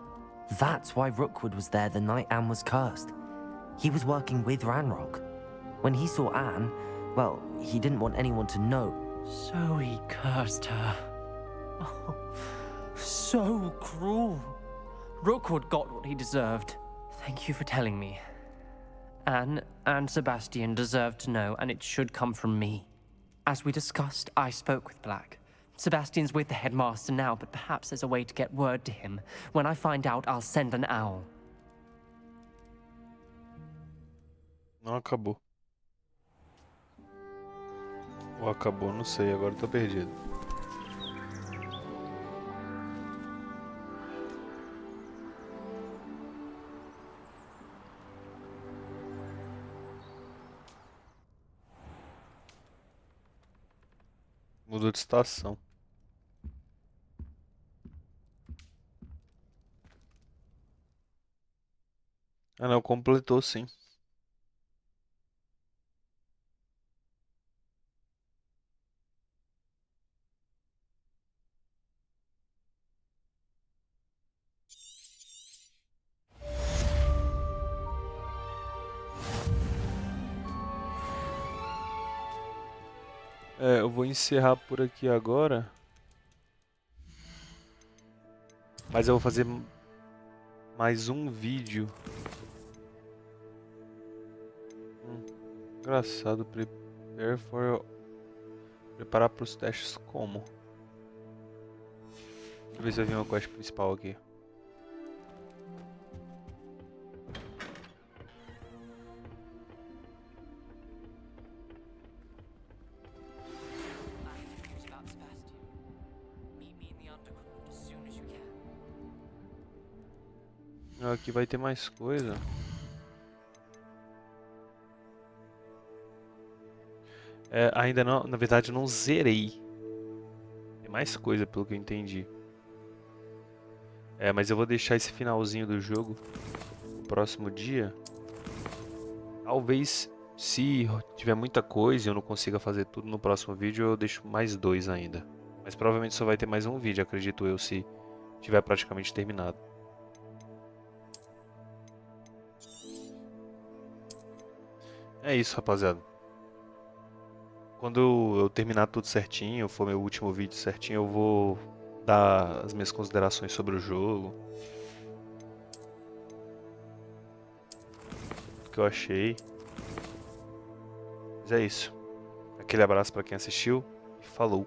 That's why Rookwood was there the night Anne was cursed. He was working with Ranrock. When he saw Anne, well, he didn't want anyone to know. So he cursed her. Oh, so cruel. Rookwood got what he deserved. Thank you for telling me. Anne and Sebastian deserve to know, and it should come from me. As we discussed, I spoke with Black. Sebastian's with the headmaster now, but perhaps there's a way to get word to him. When I find out, I'll send an owl. Não acabou. Ou acabou, não sei, agora eu tô perdido. Mudou de estação. Ah não, completou sim. Eu vou encerrar por aqui agora. Mas eu vou fazer mais um vídeo. Engraçado, prepare for... Preparar para os testes como? Deixa eu ver se eu vi uma quest principal aqui. Aqui vai ter mais coisa. Ainda não, na verdade eu não zerei. Tem mais coisa pelo que eu entendi. Mas eu vou deixar esse finalzinho do jogo no próximo dia. Talvez, se tiver muita coisa e eu não consiga fazer tudo no próximo vídeo, eu deixo mais 2 ainda. Mas provavelmente só vai ter mais um vídeo, acredito eu, se tiver praticamente terminado. É isso, rapaziada. Quando eu terminar tudo certinho, for meu último vídeo certinho, eu vou dar as minhas considerações sobre o jogo. O que eu achei. Mas é isso. Aquele abraço para quem assistiu e falou.